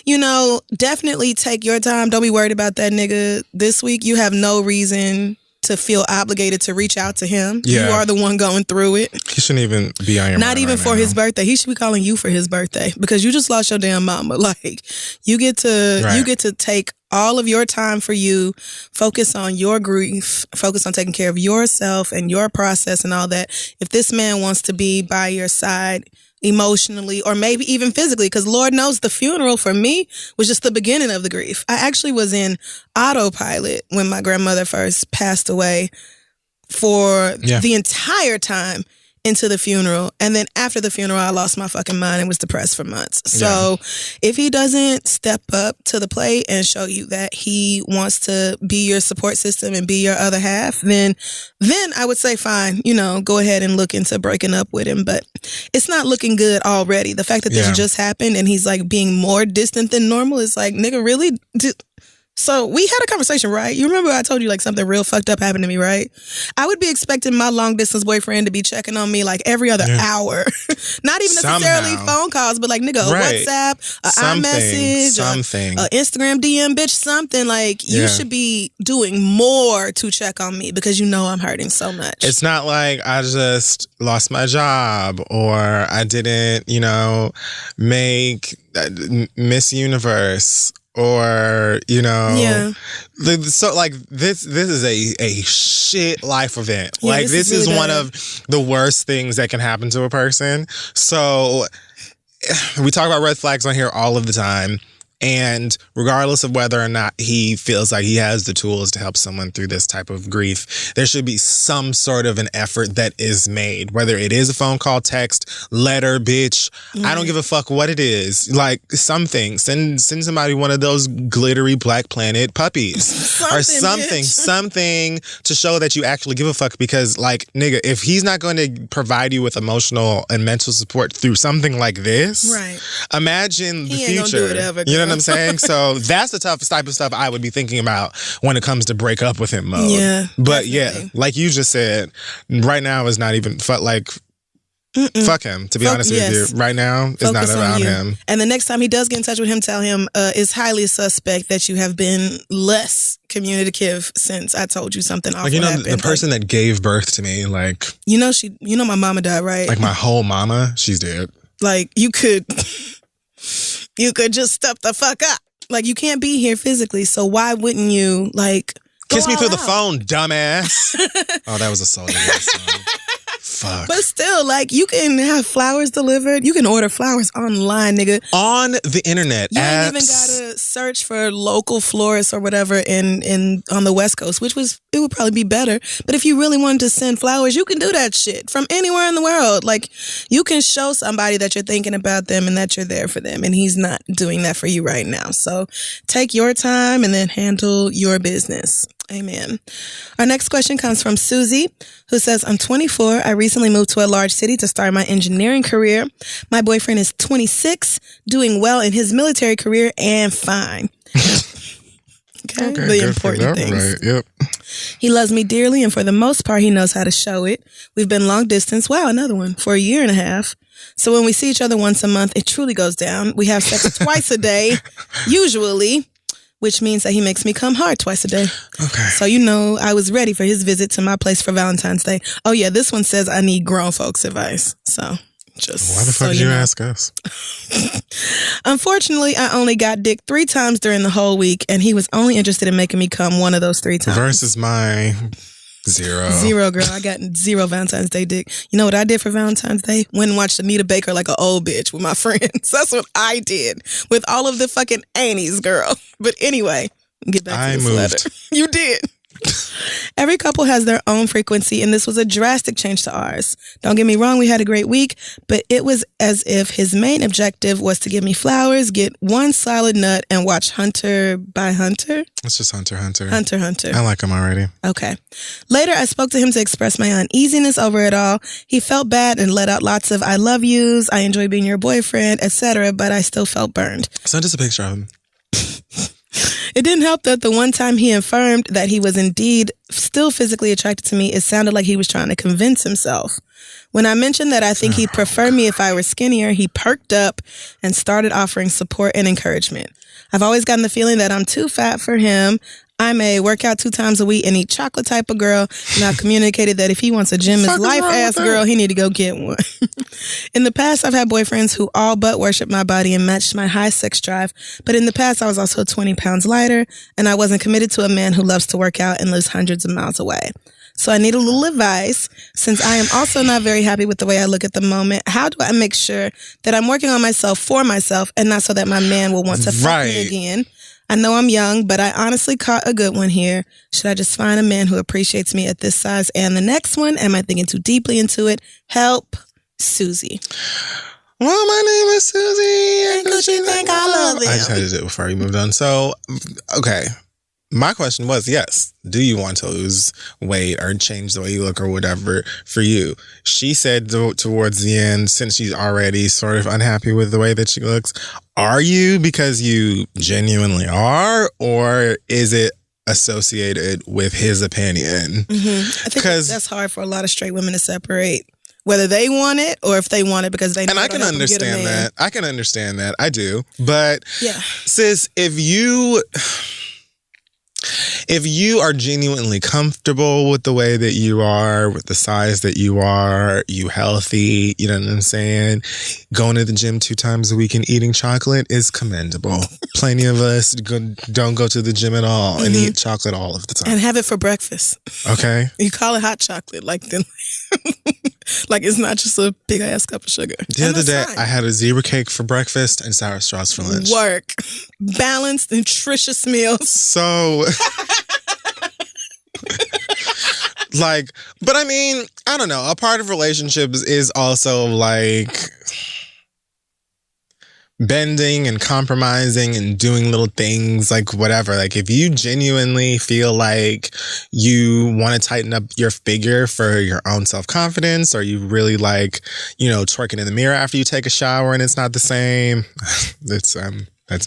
you know, definitely take your time. Don't be worried about that nigga this week. You have no reason to feel obligated to reach out to him. You are the one going through it. He shouldn't even be on your mind. Not even for his birthday. He should be calling you for his birthday, because you just lost your damn mama. Like, you get to take all of your time for you, focus on your grief, focus on taking care of yourself and your process and all that. If this man wants to be by your side emotionally or maybe even physically, because Lord knows the funeral for me was just the beginning of the grief. I actually was in autopilot when my grandmother first passed away for the entire time into the funeral. And then after the funeral, I lost my fucking mind and was depressed for months. So if he doesn't step up to the plate and show you that he wants to be your support system and be your other half, then I would say, fine, you know, go ahead and look into breaking up with him. But it's not looking good already. The fact that this just happened and he's like being more distant than normal is like, nigga, really? So we had a conversation, right? You remember I told you like something real fucked up happened to me, right? I would be expecting my long distance boyfriend to be checking on me like every other hour. Not even necessarily phone calls, but like nigga, WhatsApp, iMessage, Instagram DM, bitch, something like you should be doing more to check on me because you know I'm hurting so much. It's not like I just lost my job or I didn't, make Miss Universe. Or, so like this is a shit life event. Yeah, like this is really one of the worst things that can happen to a person. So we talk about red flags on here all of the time. And regardless of whether or not he feels like he has the tools to help someone through this type of grief, there should be some sort of an effort that is made, whether it is a phone call, text, letter, bitch. I don't give a fuck what it is. Like something. Send somebody one of those glittery Black Planet puppies or something to show that you actually give a fuck. Because like, nigga, if he's not going to provide you with emotional and mental support through something like this, right? Imagine the future. Ain't gonna do it ever, you know what I'm saying? So that's the toughest type of stuff I would be thinking about when it comes to break up with him mode. Yeah, but definitely. Yeah, like you just said, right now is not even fuck him, to be honest with you. Right now, it's not about him. And the next time he does get in touch with him, tell him it's highly suspect that you have been less communicative since I told you something awful happened. The person that gave birth to me, like... my mama died, right? Like my whole mama, she's dead. Like, you could just step the fuck up. Like, you can't be here physically, so why wouldn't you, like... Kiss me through the phone, dumbass. Oh, that was a Solange song. Fuck. But still, like, you can have flowers delivered. You can order flowers online, nigga. On the internet. You ain't even gotta search for local florists or whatever on the West Coast, it would probably be better. But if you really wanted to send flowers, you can do that shit from anywhere in the world. Like, you can show somebody that you're thinking about them and that you're there for them. And he's not doing that for you right now. So take your time and then handle your business. Amen. Our next question comes from Susie, who says, I'm 24. I recently moved to a large city to start my engineering career. My boyfriend is 26, doing well in his military career and fine. Okay, the important things. Right. Yep. He loves me dearly, and for the most part, he knows how to show it. We've been long distance. Wow, another one. For a year and a half. So when we see each other once a month, it truly goes down. We have sex twice a day, usually. Which means that he makes me come hard twice a day. Okay. So, I was ready for his visit to my place for Valentine's Day. Oh, yeah, this one says I need grown folks' advice. So, just why the fuck did you ask us? Unfortunately, I only got dick 3 times during the whole week, and he was only interested in making me come one of those 3 times. Versus my 0. 0, girl. I got 0 Valentine's Day dick. You know what I did for Valentine's Day? Went and watched Anita Baker like an old bitch with my friends. That's what I did with all of the fucking Annies, girl. But anyway, get back to this letter. You did. Every couple has their own frequency, and this was a drastic change to ours. Don't get me wrong, we had a great week, but it was as if his main objective was to give me flowers, get one solid nut, and watch Hunter by Hunter. It's just Hunter. Hunter. I like him already. Okay. Later, I spoke to him to express my uneasiness over it all. He felt bad and let out lots of I love yous, I enjoy being your boyfriend, etc., but I still felt burned. Send us a picture of him. It didn't help that the one time he affirmed that he was indeed still physically attracted to me, it sounded like he was trying to convince himself. When I mentioned that I think he'd prefer me if I were skinnier, he perked up and started offering support and encouragement. I've always gotten the feeling that I'm too fat for him. I'm a workout 2 times a week and eat chocolate type of girl. And I've communicated that if he wants a gym as life ass girl, he need to go get one. In the past, I've had boyfriends who all but worship my body and matched my high sex drive. But in the past, I was also 20 pounds lighter, and I wasn't committed to a man who loves to work out and lives hundreds of miles away. So I need a little advice. Since I am also not very happy with the way I look at the moment, how do I make sure that I'm working on myself for myself and not so that my man will want to fuck me again? I know I'm young, but I honestly caught a good one here. Should I just find a man who appreciates me at this size and the next one? Am I thinking too deeply into it? Help, Susie. Well, my name is Susie. And Gucci think I love it. I just had to do it before you moved on. So, okay. my question was, yes, do you want to lose weight or change the way you look or whatever for you? She said towards the end, since she's already sort of unhappy with the way that she looks, are you because you genuinely are, or is it associated with his opinion? I think that's hard for a lot of straight women to separate. Whether they want it or if they want it because they know. And I can understand that. I can understand that. I do. But sis, if you are genuinely comfortable with the way that you are, with the size that you are, you healthy, you know what I'm saying? Going to the gym 2 times a week and eating chocolate is commendable. Plenty of us don't go to the gym at all and eat chocolate all of the time. And have it for breakfast. Okay. You call it hot chocolate, like it's not just a big ass cup of sugar. The other day, I had a zebra cake for breakfast and sour straws for lunch. Work. Balanced, nutritious meals. So, but I mean, I don't know. A part of relationships is also like bending and compromising and doing little things, like whatever. Like if you genuinely feel like you want to tighten up your figure for your own self-confidence, or you really like, twerking in the mirror after you take a shower and it's not the same, that's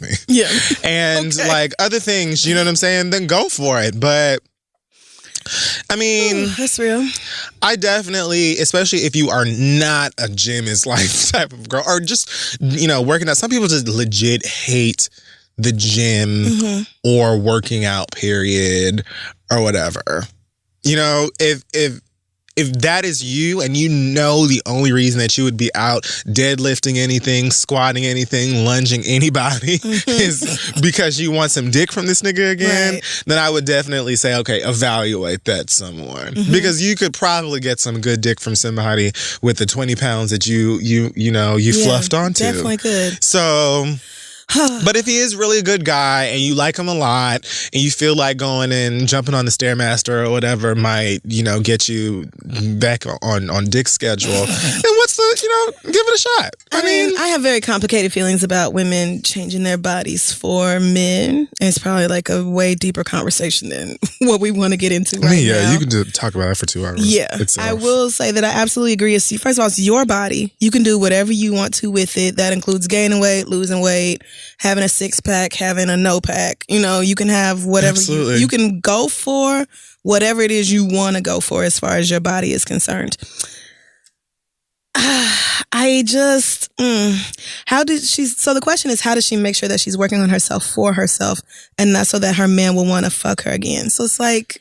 me. Yeah. And like other things, you know what I'm saying? Then go for it. But I mean, that's real. I definitely, especially if you are not a gym is life type of girl, or just, working out. Some people just legit hate the gym or working out, period, or whatever. If that is you and the only reason that you would be out deadlifting anything, squatting anything, lunging anybody is because you want some dick from this nigga again, then I would definitely say, okay, evaluate that someone. Because you could probably get some good dick from somebody with the 20 pounds that you fluffed onto. Definitely could. So... But if he is really a good guy and you like him a lot and you feel like going and jumping on the Stairmaster or whatever might, get you back on Dick's schedule, then what's give it a shot. I mean, I have very complicated feelings about women changing their bodies for men. And it's probably like a way deeper conversation than what we want to get into right now. You can talk about it for 2 hours. Yeah. I will say that I absolutely agree. First of all, it's your body. You can do whatever you want to with it. That includes gaining weight, losing weight, having a 6-pack, having a no-pack. You can have whatever you can go for whatever it is you want to go for as far as your body is concerned. So the question is, how does she make sure that she's working on herself for herself and not so that her man will want to fuck her again? So it's like...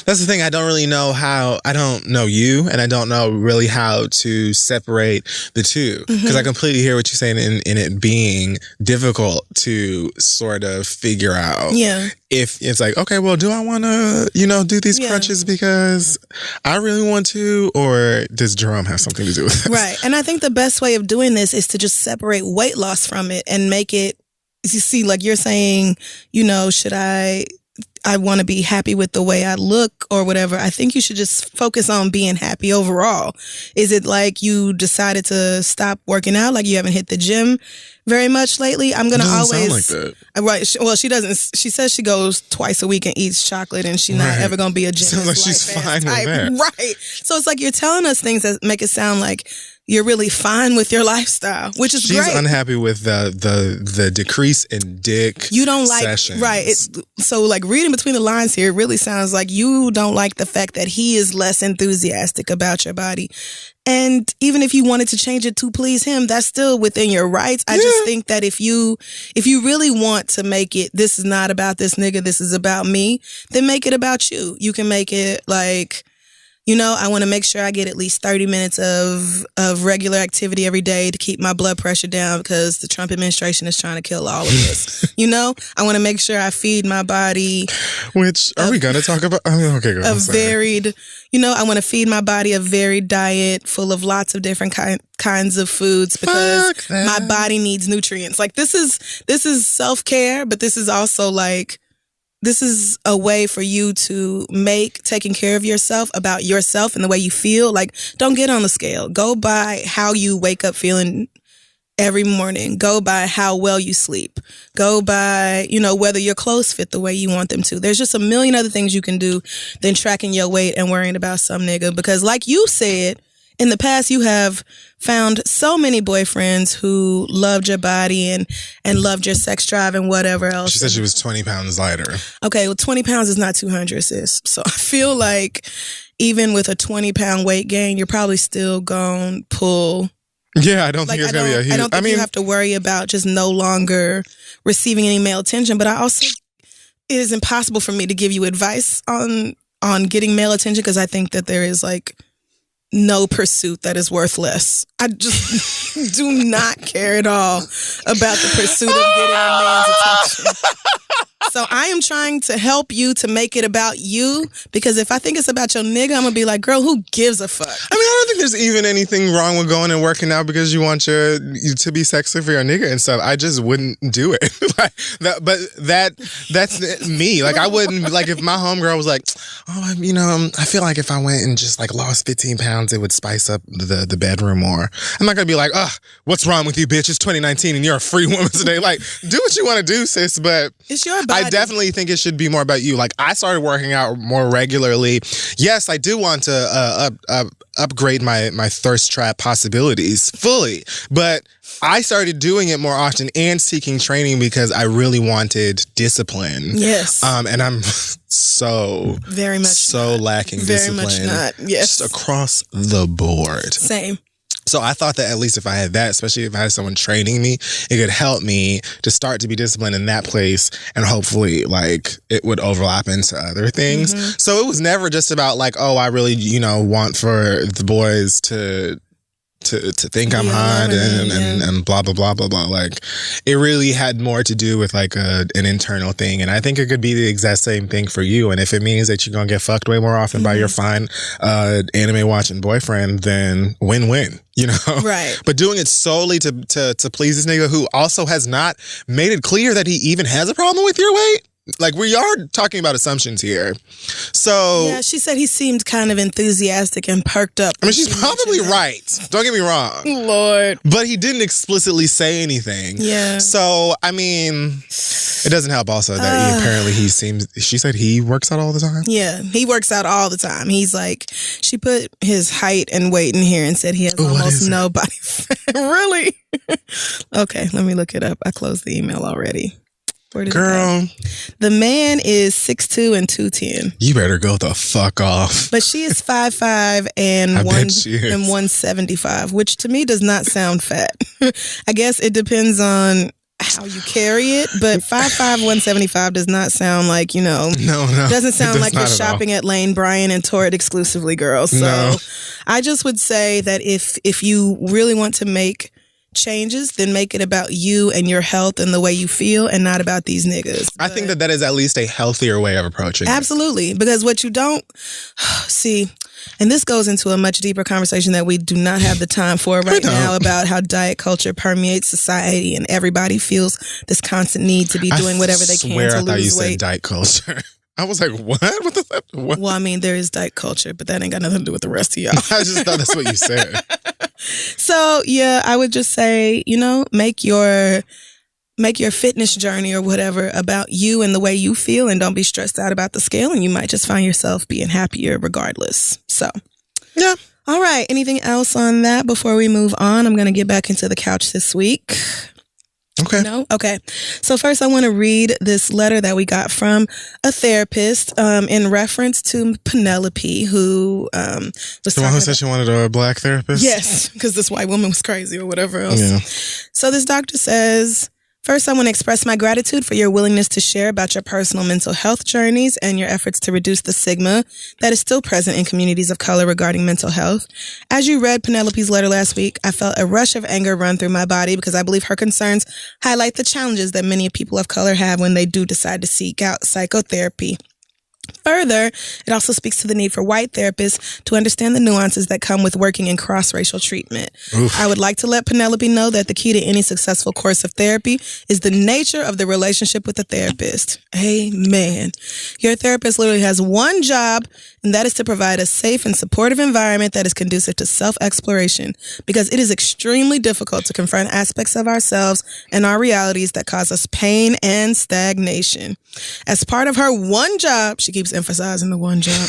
That's the thing. I don't really know how. I don't know you, and I don't know really how to separate the two. Because I completely hear what you're saying in it being difficult to sort of figure out. Yeah. If it's like, okay, well, do I want to, do these crunches because I really want to, or does Jerome have something to do with this? Right. And I think the best way of doing this is to just separate weight loss from it and make it, you see, like you're saying, should I want to be happy with the way I look or whatever. I think you should just focus on being happy overall. Is it like you decided to stop working out? Like you haven't hit the gym very much lately? I'm going to always... sound like that. Right. Well, she doesn't. She says she goes twice a week and eats chocolate and she's not ever going to be a gym. Sounds like she's fine with that. Right. So it's like you're telling us things that make it sound like you're really fine with your lifestyle, which is great. She's unhappy with the decrease in dick. You don't like sessions. Right. So like reading between the lines here, it really sounds like you don't like the fact that he is less enthusiastic about your body. And even if you wanted to change it to please him, that's still within your rights. I just think that if you really want to make it, this is not about this nigga, this is about me, then make it about you. You can make it like, I want to make sure I get at least 30 minutes of regular activity every day to keep my blood pressure down because the Trump administration is trying to kill all of us. I want to make sure I feed my body. Which, are we going to talk about? Okay, go. Varied, I want to feed my body a varied diet full of lots of different kinds of foods because my body needs nutrients. Like this is self-care, but this is also like, this is a way for you to make taking care of yourself about yourself and the way you feel. Like, don't get on the scale. Go by how you wake up feeling every morning. Go by how well you sleep. Go by, whether your clothes fit the way you want them to. There's just a million other things you can do than tracking your weight and worrying about some nigga. Because like you said, in the past, you have found so many boyfriends who loved your body and loved your sex drive and whatever else. She said she was 20 pounds lighter. Okay, well, 20 pounds is not 200, sis. So I feel like even with a 20-pound weight gain, you're probably still going to pull. Yeah, I don't think it's going to be a huge... I don't think you have to worry about just no longer receiving any male attention. But I also... It is impossible for me to give you advice on getting male attention because I think that there is like... no pursuit that is worth less. I just do not care at all about the pursuit of getting a man's attention. So I am trying to help you to make it about you because if I think it's about your nigga, I'm going to be like, girl, who gives a fuck? I mean, I don't think there's even anything wrong with going and working out because you want you to be sexy for your nigga and stuff. I just wouldn't do it. That's me. Like I wouldn't, like if my homegirl was like, oh, I feel like if I went and just like lost 15 pounds, it would spice up the bedroom more. I'm not going to be like, what's wrong with you, bitch? It's 2019 and you're a free woman today. Like, do what you want to do, sis, but it's your body. I definitely think it should be more about you. Like, I started working out more regularly. Yes, I do want to upgrade my thirst trap possibilities fully, but I started doing it more often and seeking training because I really wanted discipline. Yes. And I'm so very much so lacking very discipline. Much not. Yes. Just across the board. Same. So I thought that at least if I had that, especially if I had someone training me, it could help me to start to be disciplined in that place and hopefully like it would overlap into other things. Mm-hmm. So it was never just about like, oh, I really, want for the boys to think I'm hot and blah, blah, blah, blah, blah. Like, it really had more to do with like an internal thing. And I think it could be the exact same thing for you. And if it means that you're going to get fucked way more often by your fine anime watching boyfriend, then win-win. Right. But doing it solely to please this nigga who also has not made it clear that he even has a problem with your weight. Like, we are talking about assumptions here. So... Yeah, she said he seemed kind of enthusiastic and perked up. I mean, she's probably right. Don't get me wrong. Lord. But he didn't explicitly say anything. Yeah. So, I mean, it doesn't help also that she said he works out all the time? Yeah, he works out all the time. He's like, she put his height and weight in here and said he has almost no body fat. Really? Okay, let me look it up. I closed the email already. Girl, the man is 6'2" and 210. You better go the fuck off. But she is 5'5" and 175, which to me does not sound fat. I guess it depends on how you carry it, but 5'5", 175 does not sound like, No. Doesn't sound like you're shopping at Lane Bryant and Torrid exclusively, girl. So no. I just would say that if you really want to make changes, then make it about you and your health and the way you feel and not about these niggas. I think that is at least a healthier way of approaching it. Because what you don't see, and this goes into a much deeper conversation that we do not have the time for right now about how diet culture permeates society and everybody feels this constant need to be doing whatever they can to lose weight. I thought you said diet culture. I was like, what? What the fuck? What? Well, I mean, there is diet culture, but that ain't got nothing to do with the rest of y'all. I just thought that's what you said. So, yeah, I would just say, make your fitness journey or whatever about you and the way you feel, and don't be stressed out about the scale, and you might just find yourself being happier regardless. So, yeah. All right. Anything else on that before we move on? I'm going to get back into the couch this week. Okay. No? Okay. So first I want to read this letter that we got from a therapist in reference to Penelope, who was the one who said she wanted a black therapist? Yes, because this white woman was crazy or whatever else. Yeah. So this doctor says, first, I want to express my gratitude for your willingness to share about your personal mental health journeys and your efforts to reduce the stigma that is still present in communities of color regarding mental health. As you read Penelope's letter last week, I felt a rush of anger run through my body because I believe her concerns highlight the challenges that many people of color have when they do decide to seek out psychotherapy. Further, it also speaks to the need for white therapists to understand the nuances that come with working in cross-racial treatment. Oof. I would like to let Penelope know that the key to any successful course of therapy is the nature of the relationship with the therapist. Amen. Your therapist literally has one job, and that is to provide a safe and supportive environment that is conducive to self-exploration, because it is extremely difficult to confront aspects of ourselves and our realities that cause us pain and stagnation. As part of her one job, she keeps emphasizing the one job,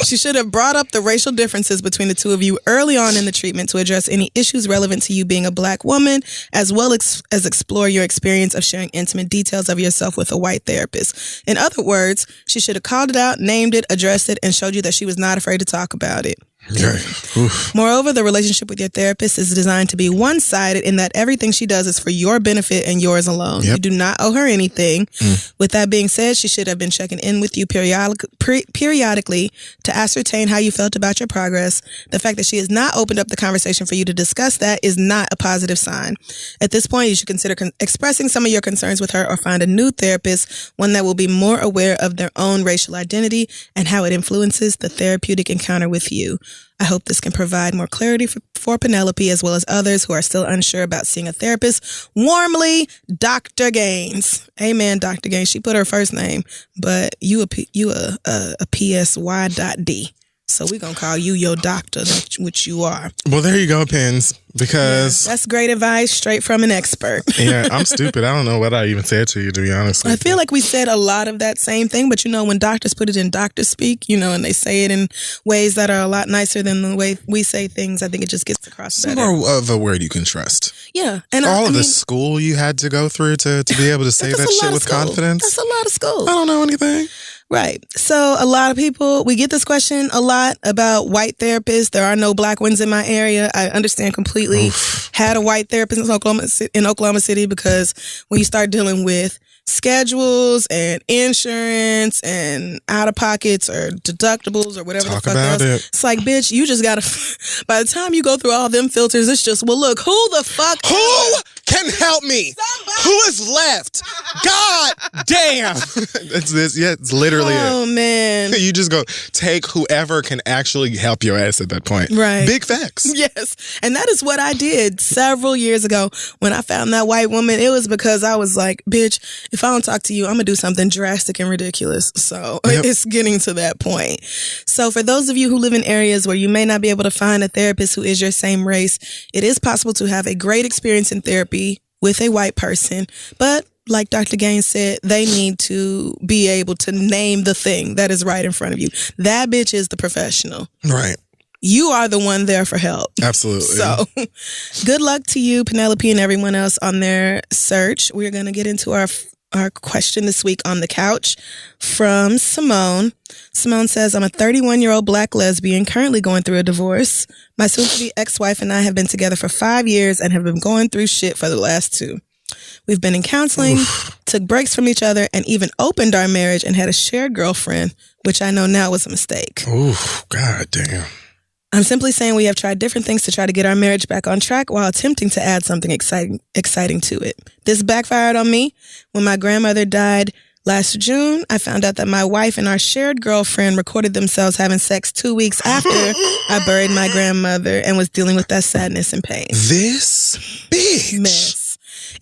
she should have brought up the racial differences between the two of you early on in the treatment to address any issues relevant to you being a black woman, as well as explore your experience of sharing intimate details of yourself with a white therapist. In other words, she should have called it out, named it, addressed it, and showed you that she was not afraid to talk about it. Okay. Moreover, the relationship with your therapist is designed to be one-sided in that everything she does is for your benefit and yours alone. Yep. You do not owe her anything. With that being said, she should have been checking in with you periodically to ascertain how you felt about your progress. The fact that she has not opened up the conversation for you to discuss that is not a positive sign. At this point, you should consider expressing some of your concerns with her, or find a new therapist, one that will be more aware of their own racial identity and how it influences the therapeutic encounter with you. I hope this can provide more clarity for Penelope, as well as others who are still unsure about seeing a therapist. Warmly, Dr. Gaines. Amen, Dr. Gaines. She put her first name, but you a PSY.D. So we're going to call you your doctor, which you are. Well, there you go, Pens, because... Yeah, that's great advice straight from an expert. Yeah, I'm stupid. I don't know what I even said to you, to be honest. I feel like we said a lot of that same thing, but when doctors put it in doctor speak, and they say it in ways that are a lot nicer than the way we say things, I think it just gets across better. More of a word you can trust. Yeah. And all of the school you had to go through to be able to say that shit with confidence. That's a lot of school. I don't know anything. Right. So a lot of people, we get this question a lot about white therapists. There are no black ones in my area. I understand completely. Oof. Had a white therapist in Oklahoma City, because when you start dealing with schedules and insurance and out of pockets or deductibles or whatever the fuck else, it's like, bitch, you just gotta, by the time you go through all them filters, it's just, well, look, who the fuck can help me? Somebody. Who is left? God damn. It's this. Yeah, it's literally it. Oh, man. You just go take whoever can actually help your ass at that point. Right. Big facts. Yes. And that is what I did several years ago when I found that white woman. It was because I was like, bitch, if I don't talk to you, I'm going to do something drastic and ridiculous. So It's getting to that point. So for those of you who live in areas where you may not be able to find a therapist who is your same race, it is possible to have a great experience in therapy with a white person. But like Dr. Gaines said, they need to be able to name the thing that is right in front of you. That bitch is the professional. Right. You are the one there for help. Absolutely. So good luck to you, Penelope, and everyone else on their search. We're going to get into our question this week on the couch from Simone. Simone says, I'm a 31-year-old black lesbian currently going through a divorce. My soon-to-be ex-wife and I have been together for 5 years and have been going through shit for the last 2. We've been in counseling, took breaks from each other, and even opened our marriage and had a shared girlfriend, which I know now was a mistake. Oh, God damn. I'm simply saying we have tried different things to try to get our marriage back on track while attempting to add something exciting to it. This backfired on me. When my grandmother died last June, I found out that my wife and our shared girlfriend recorded themselves having sex 2 weeks after I buried my grandmother and was dealing with that sadness and pain. This bitch. Mess.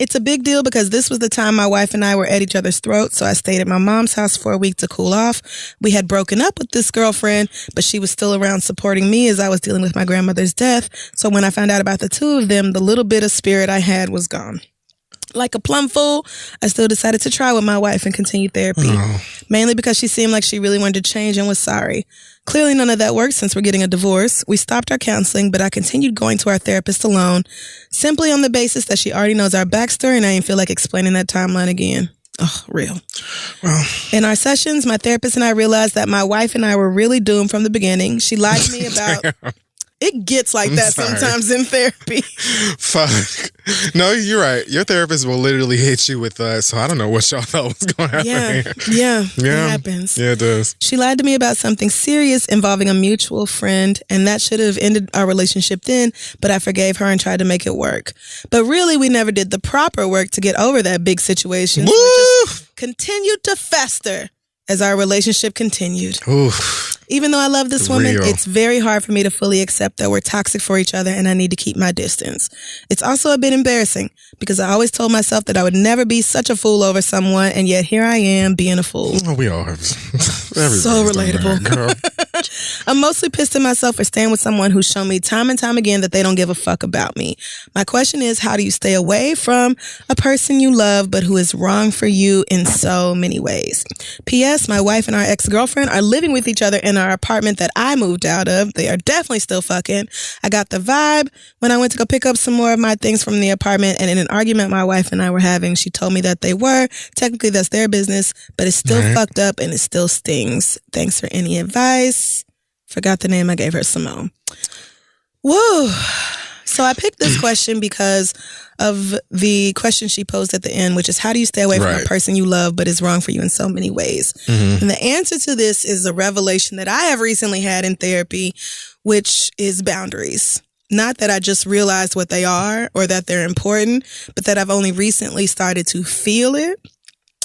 It's a big deal because this was the time my wife and I were at each other's throats, so I stayed at my mom's house for a week to cool off. We had broken up with this girlfriend, but she was still around supporting me as I was dealing with my grandmother's death. So when I found out about the two of them, the little bit of spirit I had was gone. Like a plum fool, I still decided to try with my wife and continue therapy, mainly because she seemed like she really wanted to change and was sorry. Clearly none of that worked since we're getting a divorce. We stopped our counseling, but I continued going to our therapist alone, simply on the basis that she already knows our backstory and I didn't feel like explaining that timeline again. Oh, real. Well, in our sessions, my therapist and I realized that my wife and I were really doomed from the beginning. She lied to me about... It gets like that sometimes in therapy. Fuck. No, you're right. Your therapist will literally hit you with so I don't know what y'all thought was going to happen. Yeah, it happens. Yeah, it does. She lied to me about something serious involving a mutual friend, and that should have ended our relationship then, but I forgave her and tried to make it work. But really, we never did the proper work to get over that big situation. So it just continued to fester as our relationship continued. Oof. Even though I love this woman, Real. it's very hard for me to fully accept that we're toxic for each other and I need to keep my distance. It's also a bit embarrassing because I always told myself that I would never be such a fool over someone, and yet here I am being a fool. Oh, we all have. So relatable. I'm mostly pissed at myself for staying with someone who's shown me time and time again that they don't give a fuck about me. My question is, how do you stay away from a person you love but who is wrong for you in so many ways? P.S. My wife and our ex-girlfriend are living with each other in our apartment that I moved out of. They are definitely still fucking. I got the vibe when I went to go pick up some more of my things from the apartment, and in an argument my wife and I were having, she told me that they were. Technically, that's their business, but it's still fucked up and it still stings. Thanks for any advice. Forgot the name. I gave her Simone. Woo. So I picked this question because of the question she posed at the end, which is, how do you stay away from a person you love but is wrong for you in so many ways? And the answer to this is a revelation that I have recently had in therapy, which is boundaries. Not that I just realized what they are or that they're important, but that I've only recently started to feel it.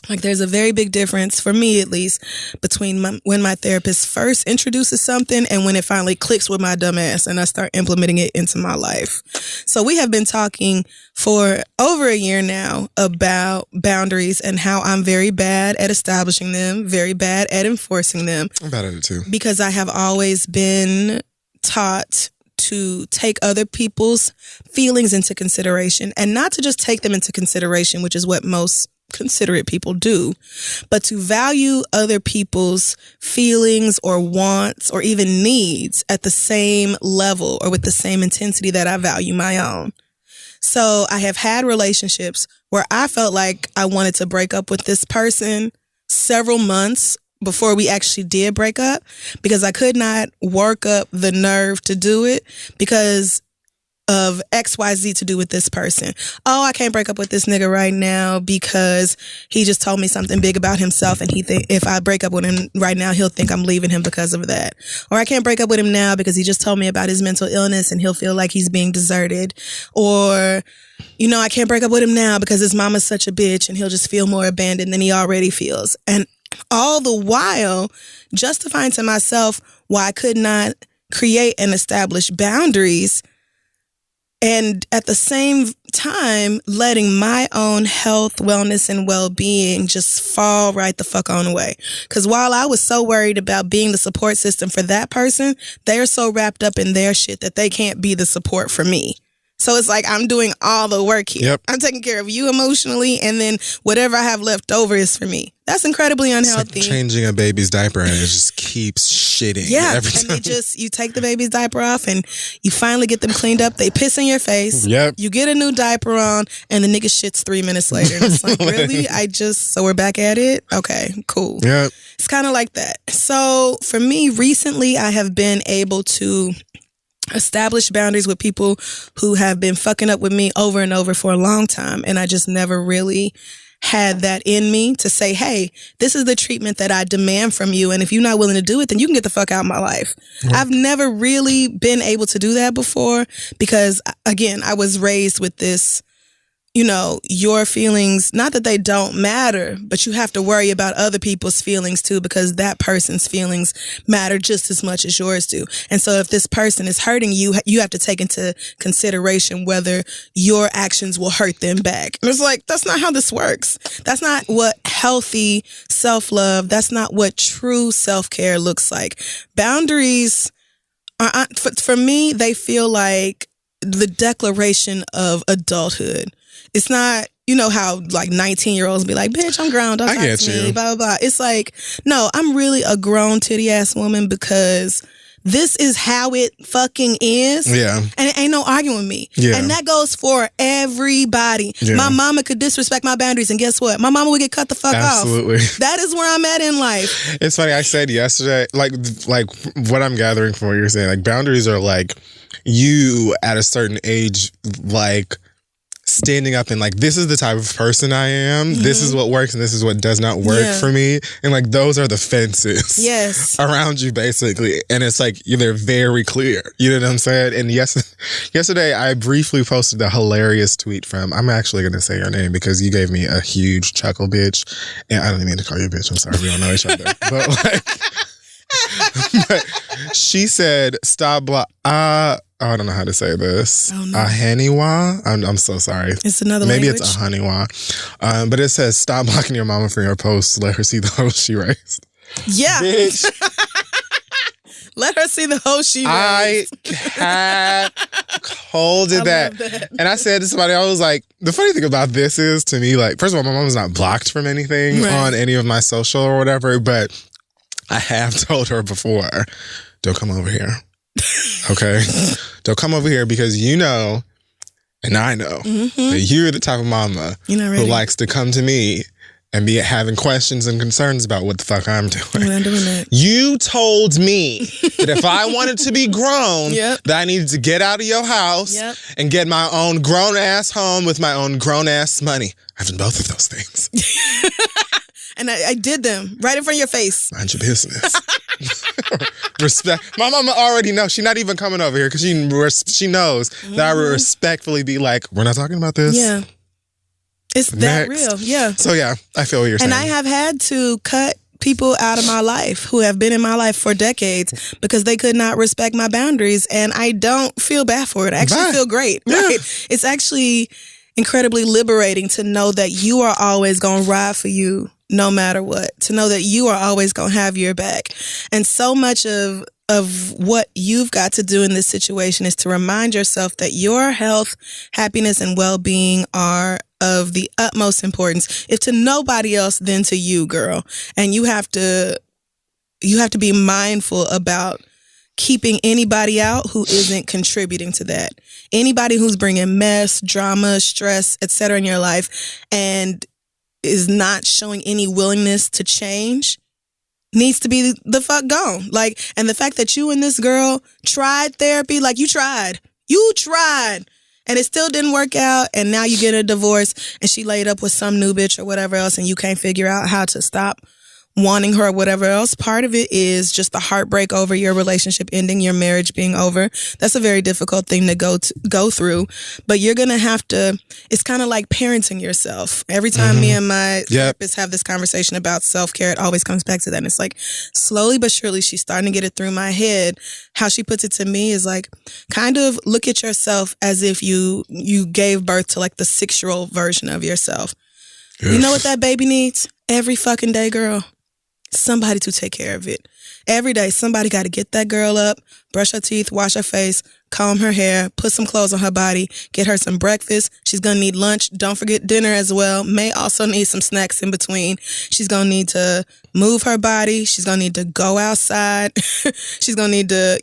Like, there's a very big difference, for me at least, between when my therapist first introduces something and when it finally clicks with my dumb ass and I start implementing it into my life. So we have been talking for over a year now about boundaries and how I'm very bad at establishing them, very bad at enforcing them. I'm bad at it too. Because I have always been taught to take other people's feelings into consideration, and not to just take them into consideration, which is what most considerate people do, but to value other people's feelings or wants or even needs at the same level or with the same intensity that I value my own. So I have had relationships where I felt like I wanted to break up with this person several months before we actually did break up, because I could not work up the nerve to do it because of XYZ to do with this person. Oh, I can't break up with this nigga right now because he just told me something big about himself, and he think if I break up with him right now, he'll think I'm leaving him because of that. Or I can't break up with him now because he just told me about his mental illness and he'll feel like he's being deserted. Or, I can't break up with him now because his mama's such a bitch and he'll just feel more abandoned than he already feels. And all the while justifying to myself why I could not create and establish boundaries, and at the same time letting my own health, wellness, and well-being just fall right the fuck on away. Because while I was so worried about being the support system for that person, they're so wrapped up in their shit that they can't be the support for me. So it's like I'm doing all the work here. Yep. I'm taking care of you emotionally, and then whatever I have left over is for me. That's incredibly unhealthy. It's like changing a baby's diaper and it just keeps shitting. Yeah, every time. And you take the baby's diaper off and you finally get them cleaned up. They piss in your face. Yep. You get a new diaper on and the nigga shits 3 minutes later. And it's like, really? So we're back at it? Okay, cool. Yeah. It's kind of like that. So for me, recently I have been able to establish boundaries with people who have been fucking up with me over and over for a long time. And I just never really had that in me to say, hey, this is the treatment that I demand from you. And if you're not willing to do it, then you can get the fuck out of my life. Mm-hmm. I've never really been able to do that before because, again, I was raised with this, your feelings, not that they don't matter, but you have to worry about other people's feelings too, because that person's feelings matter just as much as yours do. And so if this person is hurting you, you have to take into consideration whether your actions will hurt them back. And it's like, that's not how this works. That's not what healthy self-love, that's not what true self-care looks like. Boundaries are, for me, they feel like the declaration of adulthood. It's not, how like 19-year-olds be like, bitch, I'm grown, don't talk to me, blah, blah, blah. It's like, no, I'm really a grown titty ass woman because this is how it fucking is. Yeah. And it ain't no arguing with me. Yeah. And that goes for everybody. Yeah. My mama could disrespect my boundaries, and guess what? My mama would get cut the fuck off. Absolutely. That is where I'm at in life. It's funny, I said yesterday, like what I'm gathering from what you're saying, like boundaries are like you at a certain age, like standing up and like, this is the type of person I am. This is what works and this is what does not work for me. And like, those are the fences around you, basically. And it's like, they're very clear. You know what I'm saying? And yesterday, I briefly posted a hilarious tweet from, I'm actually going to say your name because you gave me a huge chuckle, bitch. And I don't even mean to call you a bitch. I'm sorry. We don't know each other. But like, but she said, stop I don't know how to say this. Oh, no. A haniwa? I'm so sorry. It's another Maybe language. It's a haniwa. But it says, stop blocking your mama from your posts. Let her see the hoe she raised. Yeah. Bitch. Let her see the hoe she raised. I holded that. And I said to somebody, I was like, the funny thing about this is, to me, like, first of all, my mom's not blocked from anything on any of my social or whatever, but I have told her before, don't come over here. Okay? Don't come over here because you know, and I know, that you're the type of mama who likes to come to me and be having questions and concerns about what the fuck I'm doing. I'm not doing that. You told me that if I wanted to be grown, that I needed to get out of your house and get my own grown-ass home with my own grown-ass money. I've done both of those things. And I did them right in front of your face. Mind your business. Respect. My mama already knows. She's not even coming over here because she knows that I would respectfully be like, we're not talking about this. Yeah. It's that real. Yeah. So yeah, I feel what you're saying. And I have had to cut people out of my life who have been in my life for decades because they could not respect my boundaries. And I don't feel bad for it. I actually feel great. Yeah. Right? It's actually incredibly liberating to know that you are always going to ride for you no matter what, to know that you are always going to have your back. And so much of what you've got to do in this situation is to remind yourself that your health, happiness, and well-being are of the utmost importance, if to nobody else, then to you, girl. And you have to be mindful about keeping anybody out who isn't contributing to that. Anybody who's bringing mess, drama, stress, etc. in your life and is not showing any willingness to change needs to be the fuck gone. Like, and the fact that you and this girl tried therapy, like you tried, and it still didn't work out, and now you get a divorce and she laid up with some new bitch or whatever else and you can't figure out how to stop wanting her or whatever else. Part of it is just the heartbreak over your relationship ending, your marriage being over. That's a very difficult thing to go through, but you're going to have to, it's kind of like parenting yourself. Every time me and my therapist have this conversation about self-care, it always comes back to that. And it's like, slowly but surely, she's starting to get it through my head. How she puts it to me is like, kind of look at yourself as if you gave birth to like the 6-year-old version of yourself. Yes. You know what that baby needs? Every fucking day, girl. Somebody to take care of it. Every day, somebody got to get that girl up, brush her teeth, wash her face, comb her hair, put some clothes on her body, get her some breakfast. She's going to need lunch. Don't forget dinner as well. May also need some snacks in between. She's going to need to move her body. She's going to need to go outside. She's going to need to,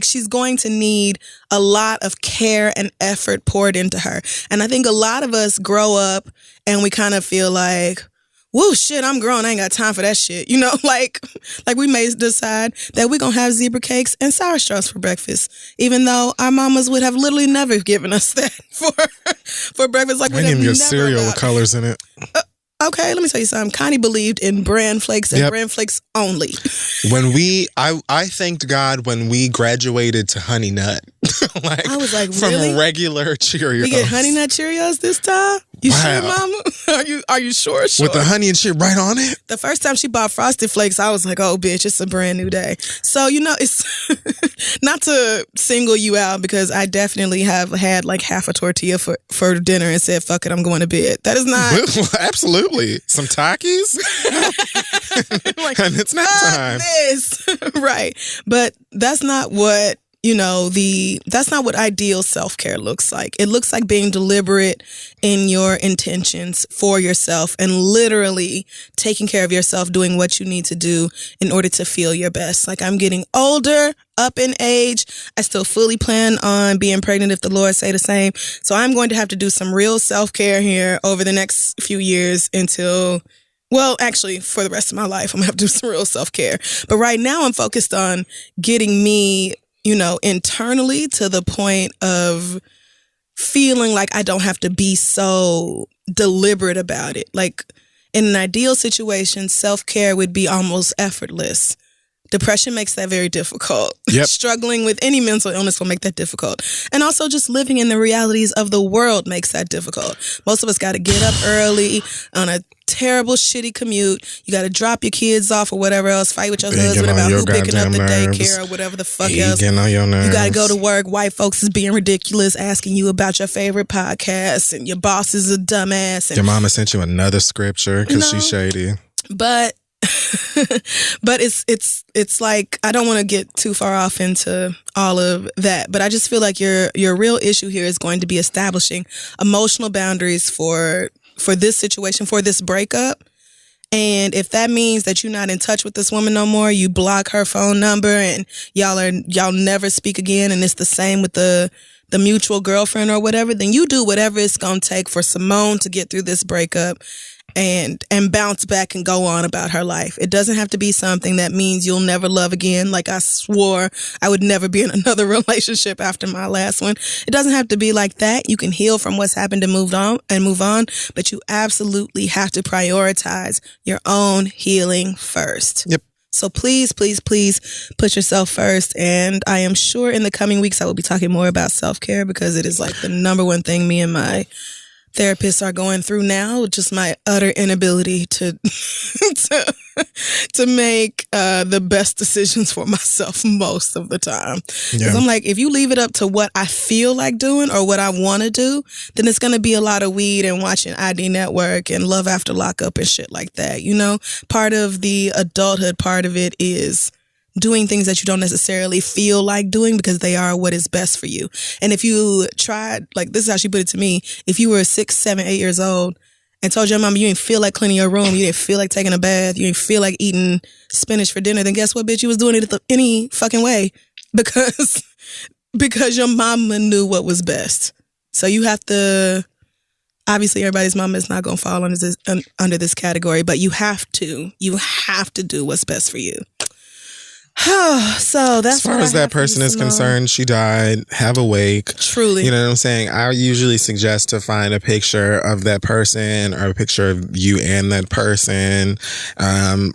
she's going to need a lot of care and effort poured into her. And I think a lot of us grow up and we kind of feel like, whoa, shit, I'm grown. I ain't got time for that shit. Like we may decide that we're going to have zebra cakes and sour straws for breakfast, even though our mamas would have literally never given us that for breakfast. Like, I didn't even get cereal with colors in it. Okay, let me tell you something. Connie believed in bran flakes and bran flakes only. When I thanked God when we graduated to Honey Nut. I was like, from really? Regular Cheerios. We get Honey Nut Cheerios this time? You sure, Mama? Are you sure? With the honey and shit right on it? The first time she bought Frosted Flakes, I was like, oh, bitch, it's a brand new day. So, it's not to single you out because I definitely have had like half a tortilla for dinner and said, fuck it, I'm going to bed. That is not... Absolutely. Some Takis? And it's not time. This. Right. But that's not what... that's not what ideal self-care looks like. It looks like being deliberate in your intentions for yourself and literally taking care of yourself, doing what you need to do in order to feel your best. Like, I'm getting older, up in age. I still fully plan on being pregnant if the Lord say the same. So I'm going to have to do some real self-care here over the next few years until... Well, actually, for the rest of my life, I'm going to have to do some real self-care. But right now, I'm focused on getting me... internally to the point of feeling like I don't have to be so deliberate about it. Like in an ideal situation, self-care would be almost effortless. Depression makes that very difficult. Yep. Struggling with any mental illness will make that difficult. And also just living in the realities of the world makes that difficult. Most of us got to get up early on a terrible, shitty commute. You got to drop your kids off or whatever else, fight with your husband about who picking up the daycare or whatever the fuck else. Getting on your nerves. You got to go to work. White folks is being ridiculous, asking you about your favorite podcast, and your boss is a dumbass. And your mama sent you another scripture because she's shady. But it's like, I don't want to get too far off into all of that, but I just feel like your real issue here is going to be establishing emotional boundaries for this situation, for this breakup. And if that means that you're not in touch with this woman no more, you block her phone number and y'all never speak again, and it's the same with the mutual girlfriend or whatever, then you do whatever it's going to take for Simone to get through this breakup and bounce back and go on about her life. It doesn't have to be something that means you'll never love again. Like I swore I would never be in another relationship after my last one. It doesn't have to be like that. You can heal from what's happened and move on, but you absolutely have to prioritize your own healing first. Yep. So please, please, please put yourself first. And I am sure in the coming weeks I will be talking more about self-care, because it is like the number one thing me and my therapists are going through now. Just my utter inability to to make the best decisions for myself most of the time. Because I'm like, if you leave it up to what I feel like doing or what I want to do, then it's going to be a lot of weed and watching ID Network and Love After Lockup and shit like that. You know, part of the adulthood part of it is doing things that you don't necessarily feel like doing because they are what is best for you. And if you tried, like, this is how she put it to me, if you were 6, 7, 8 years old and told your mama you didn't feel like cleaning your room, you didn't feel like taking a bath, you didn't feel like eating spinach for dinner, then guess what, bitch? You was doing it any fucking way because your mama knew what was best. So you have to, obviously everybody's mama is not going to fall under this category, but you have to do what's best for you. So that's as far as that person is concerned, she died. Have a wake. Truly. You know what I'm saying? I usually suggest to find a picture of that person or a picture of you and that person.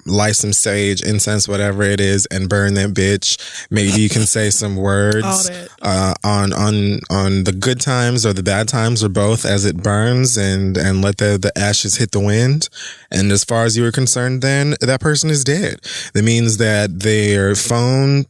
Light some sage, incense, whatever it is, and burn that bitch. Maybe you can say some words on the good times or the bad times or both as it burns, and let the ashes hit the wind. And as far as you were concerned, then that person is dead. That means that their phone,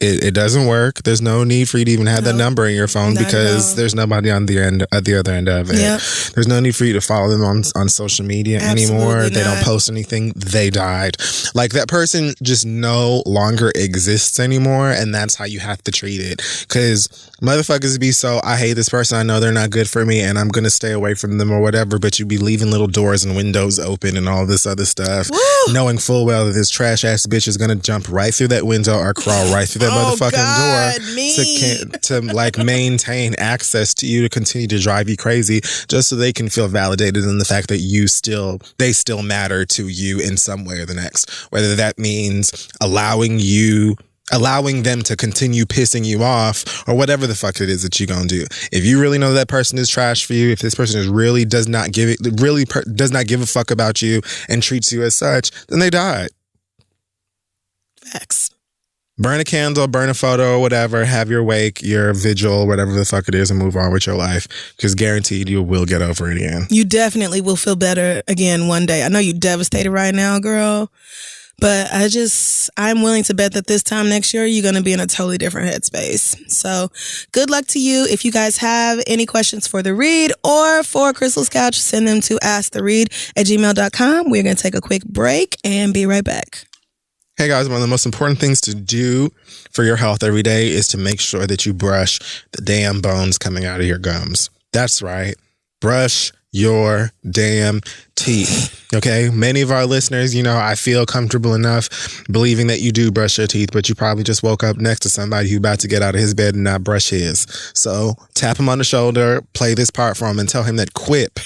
it doesn't work. There's no need for you to even have that number in your phone because there's nobody on the other end of it. Yep. There's no need for you to follow them on social media anymore. They don't post anything. They died. Like, that person just no longer exists anymore, and that's how you have to treat it. Because motherfuckers be so, I hate this person, I know they're not good for me, and I'm gonna stay away from them or whatever, but you be leaving little doors and windows open and all this other stuff, knowing full well that this trash ass bitch is gonna jump right through that window or crawl right through that motherfucking door to like maintain access to you, to continue to drive you crazy, just so they can feel validated in the fact that they still matter to you in some way or the next. Whether that means allowing them to continue pissing you off or whatever the fuck it is that you're gonna do. If you really know that person is trash for you, if this person really does not give a fuck about you and treats you as such, then they died. Facts. Burn a candle, burn a photo, or whatever. Have your wake, your vigil, whatever the fuck it is, and move on with your life. Because guaranteed you will get over it again. You definitely will feel better again one day. I know you're devastated right now, girl. But I'm willing to bet that this time next year, you're going to be in a totally different headspace. So good luck to you. If you guys have any questions for The Read or for Crystal's Couch, send them to asktheread@gmail.com. We're going to take a quick break and be right back. Hey guys, one of the most important things to do for your health every day is to make sure that you brush the damn bones coming out of your gums. That's right. Brush your damn teeth. Okay, many of our listeners, I feel comfortable enough believing that you do brush your teeth, but you probably just woke up next to somebody who's about to get out of his bed and not brush his. So tap him on the shoulder, play this part for him, and tell him that Quip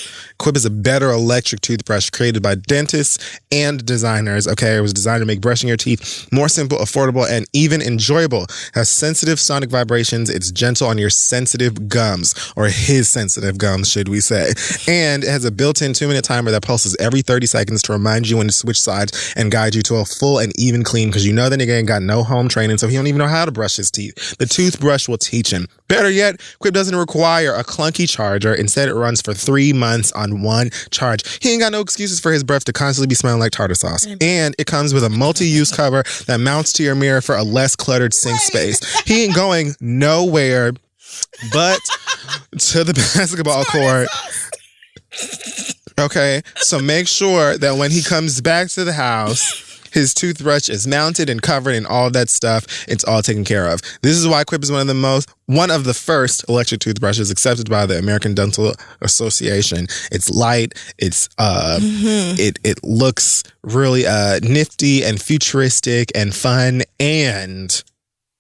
is a better electric toothbrush created by dentists and designers. Okay, it was designed to make brushing your teeth more simple, affordable, and even enjoyable. It has sensitive sonic vibrations. It's gentle on your sensitive gums, or his sensitive gums, should we say. And it has a built-in 2-minute timer that pulses every 30 seconds to remind you when to switch sides and guide you to a full and even clean, because that nigga ain't got no home training, so he don't even know how to brush his teeth. The toothbrush will teach him. Better yet, Quip doesn't require a clunky charger. Instead, it runs for 3 months on one charge. He ain't got no excuses for his breath to constantly be smelling like tartar sauce. And it comes with a multi-use cover that mounts to your mirror for a less cluttered sink space. He ain't going nowhere but to the basketball court. Okay, so make sure that when he comes back to the house, his toothbrush is mounted and covered and all that stuff. It's all taken care of. This is why Quip is one of the first electric toothbrushes accepted by the American Dental Association. It's light. It's it looks really nifty and futuristic and fun, and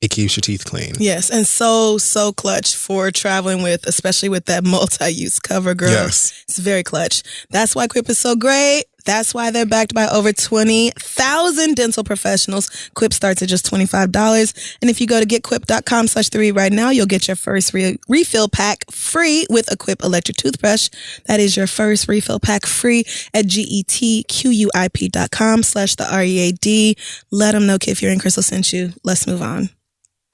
it keeps your teeth clean. Yes, and so clutch for traveling with, especially with that multi-use cover, girl. Yes. It's very clutch. That's why Quip is so great. That's why they're backed by over 20,000 dental professionals. Quip starts at just $25. And if you go to getquip.com/3 right now, you'll get your first refill pack free with a Quip electric toothbrush. That is your first refill pack free at getquip.com/READ. Let them know Kid Fury and Crystal sent you. Let's move on.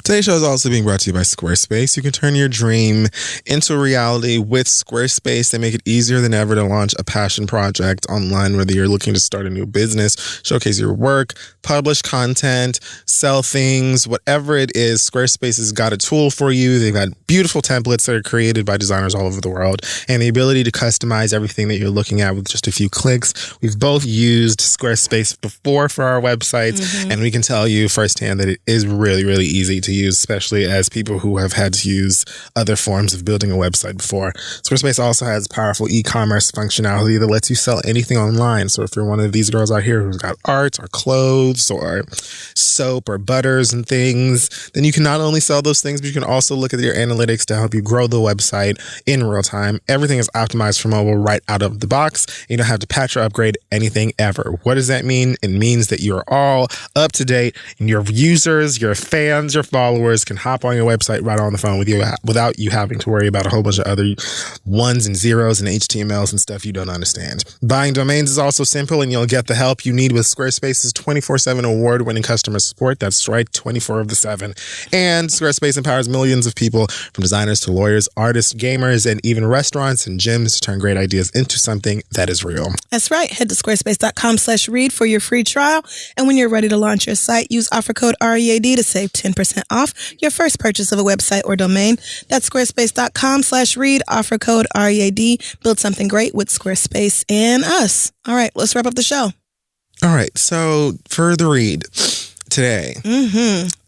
Today's show is also being brought to you by Squarespace. You can turn your dream into reality with Squarespace. They make it easier than ever to launch a passion project online, whether you're looking to start a new business, showcase your work, publish content, sell things, whatever it is. Squarespace has got a tool for you. They've got beautiful templates that are created by designers all over the world, and the ability to customize everything that you're looking at with just a few clicks. We've both used Squarespace before for our websites, and we can tell you firsthand that it is really, really easy to use, especially as people who have had to use other forms of building a website before. Squarespace also has powerful e-commerce functionality that lets you sell anything online. So if you're one of these girls out here who's got art or clothes or soap or butters and things, then you can not only sell those things, but you can also look at your analytics to help you grow the website in real time. Everything is optimized for mobile right out of the box. You don't have to patch or upgrade anything ever. What does that mean? It means that you're all up to date, and your users, your fans, your followers can hop on your website right on the phone with you without you having to worry about a whole bunch of other ones and zeros and HTMLs and stuff you don't understand. Buying domains is also simple, and you'll get the help you need with Squarespace's 24/7 award-winning customer support. That's right, 24 of the 7. And Squarespace empowers millions of people, from designers to lawyers, artists, gamers, and even restaurants and gyms, to turn great ideas into something that is real. That's right. Head to squarespace.com/read for your free trial. And when you're ready to launch your site, use offer code READ to save 10% off your first purchase of a website or domain. That's squarespace.com/read, offer code READ. Build something great with Squarespace and us. All right, let's wrap up the show. All right, so for the read today,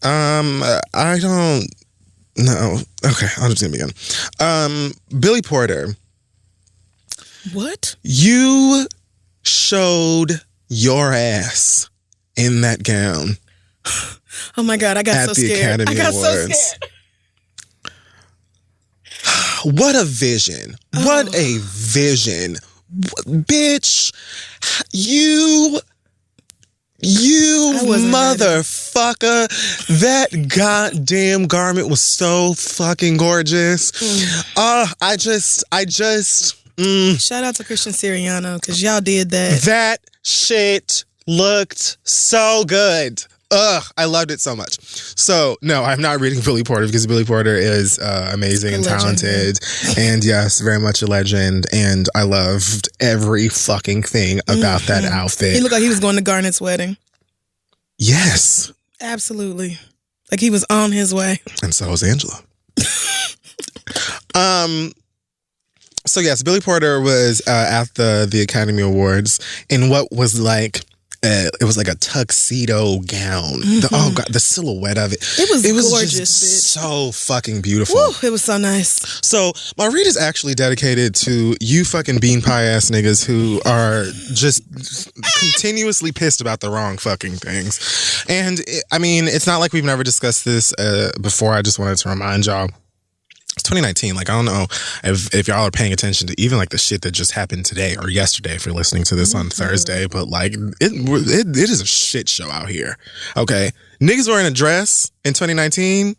I don't know. Okay, I'll just begin. Billy Porter. What? You showed your ass in that gown. Oh my God, I got so scared. At the Academy Awards. So scared. What a vision. What a vision. Bitch, you motherfucker. That goddamn garment was so fucking gorgeous. I just shout out to Christian Siriano, because y'all did that. That shit looked so good. I loved it so much. So, no, I'm not reading Billy Porter, because Billy Porter is amazing and talented. And yes, very much a legend. And I loved every fucking thing about that outfit. He looked like he was going to Garnet's wedding. Yes. Absolutely. Like he was on his way. And so was Angela. So yes, Billy Porter was at the Academy Awards in what was like it was like a tuxedo gown. Oh God, the silhouette of it. It was gorgeous, just bitch. so fucking beautiful. Woo, it was so nice. So my read is actually dedicated to you fucking bean pie ass niggas who are just continuously pissed about the wrong fucking things. And I mean, it's not like we've never discussed this before. I just wanted to remind y'all. It's 2019. Like, I don't know if y'all are paying attention to even like the shit that just happened today or yesterday if you're listening to this on Thursday, but like it is a shit show out here. Okay. Niggas wearing a dress in 2019.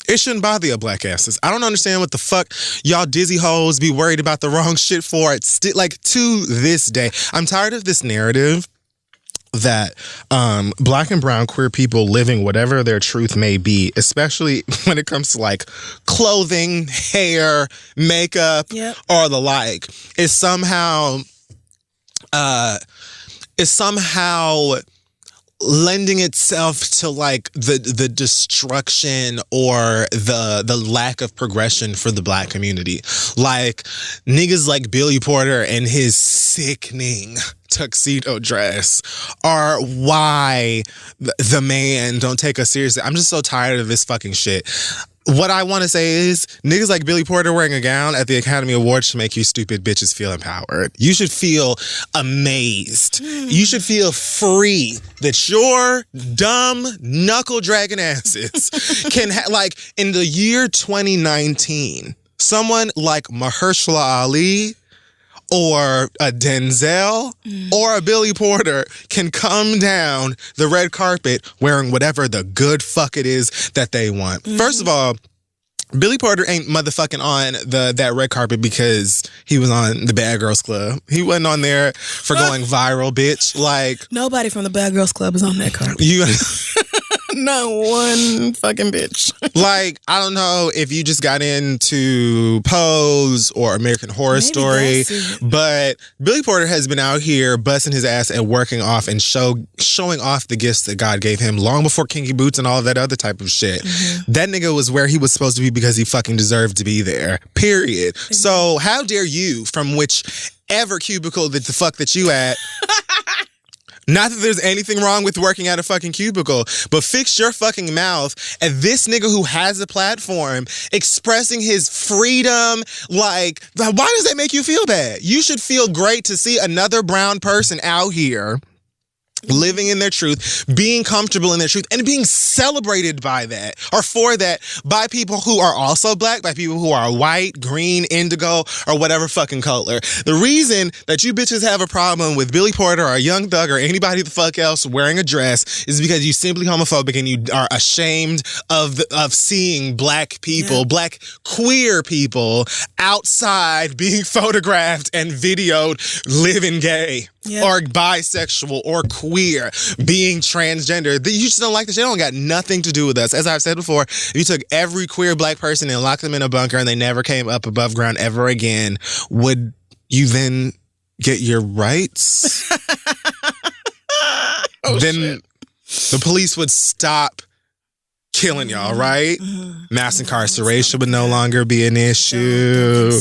It shouldn't bother your black asses. I don't understand what the fuck y'all dizzy hoes be worried about the wrong shit for. It's like to this day. I'm tired of this narrative that black and brown queer people living whatever their truth may be, especially when it comes to like clothing, hair, makeup, or the like, is somehow lending itself to like the destruction or the lack of progression for the black community. Like niggas like Billy Porter and his sickening tuxedo dress are why the man don't take us seriously. I'm just so tired of this fucking shit. What I want to say is niggas like Billy Porter wearing a gown at the Academy Awards should make you stupid bitches feel empowered. You should feel amazed. You should feel free that your dumb knuckle dragging asses can like in the year 2019, someone like Mahershala Ali or a Denzel or a Billy Porter can come down the red carpet wearing whatever the good fuck it is that they want. First of all, Billy Porter ain't motherfucking on that red carpet because he was on the Bad Girls Club. He wasn't on there for going viral, bitch. Like nobody from the Bad Girls Club is on that carpet. Not one fucking bitch. Like, I don't know if you just got into Pose or American Horror Story, but Billy Porter has been out here busting his ass and working off and showing off the gifts that God gave him long before Kinky Boots and all of that other type of shit. That nigga was where he was supposed to be because he fucking deserved to be there. Period. So how dare you, from whichever cubicle that the fuck that you at, not that there's anything wrong with working at a fucking cubicle, but fix your fucking mouth at this nigga who has a platform expressing his freedom. Like, why does that make you feel bad? You should feel great to see another brown person out here living in their truth, being comfortable in their truth, and being celebrated by that, or for that, by people who are also black, by people who are white, green, indigo, or whatever fucking color. The reason that you bitches have a problem with Billy Porter or Young Thug or anybody the fuck else wearing a dress is because you simply homophobic and you are ashamed of seeing black people, black queer people outside being photographed and videoed living gay. Or bisexual or queer, being transgender. You just don't like this shit. It don't got nothing to do with us. As I've said before, if you took every queer black person and locked them in a bunker and they never came up above ground ever again, would you then get your rights? Then the police would stop killing y'all, right? Mass incarceration would no longer be an issue.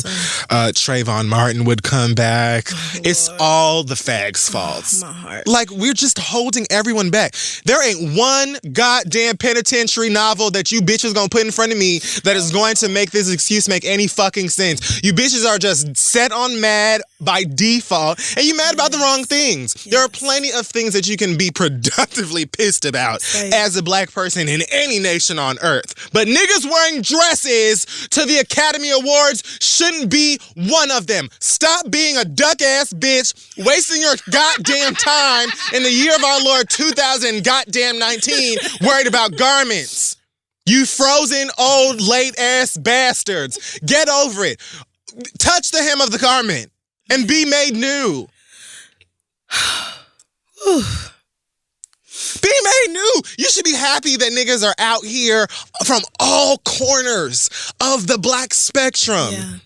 Trayvon Martin would come back. It's all the fags' faults. My heart. Like, we're just holding everyone back. There ain't one goddamn penitentiary novel that you bitches gonna put in front of me that is going to make this excuse make any fucking sense. You bitches are just set on mad by default, and you mad about the wrong things. There are plenty of things that you can be productively pissed about as a black person in any nation on earth. But niggas wearing dresses to the Academy Awards shouldn't be one of them. Stop being a duck-ass bitch, wasting your goddamn time in the year of our Lord 2019 worried about garments. You frozen old late-ass bastards. Get over it. Touch the hem of the garment and be made new. Be made new. You should be happy that niggas are out here from all corners of the black spectrum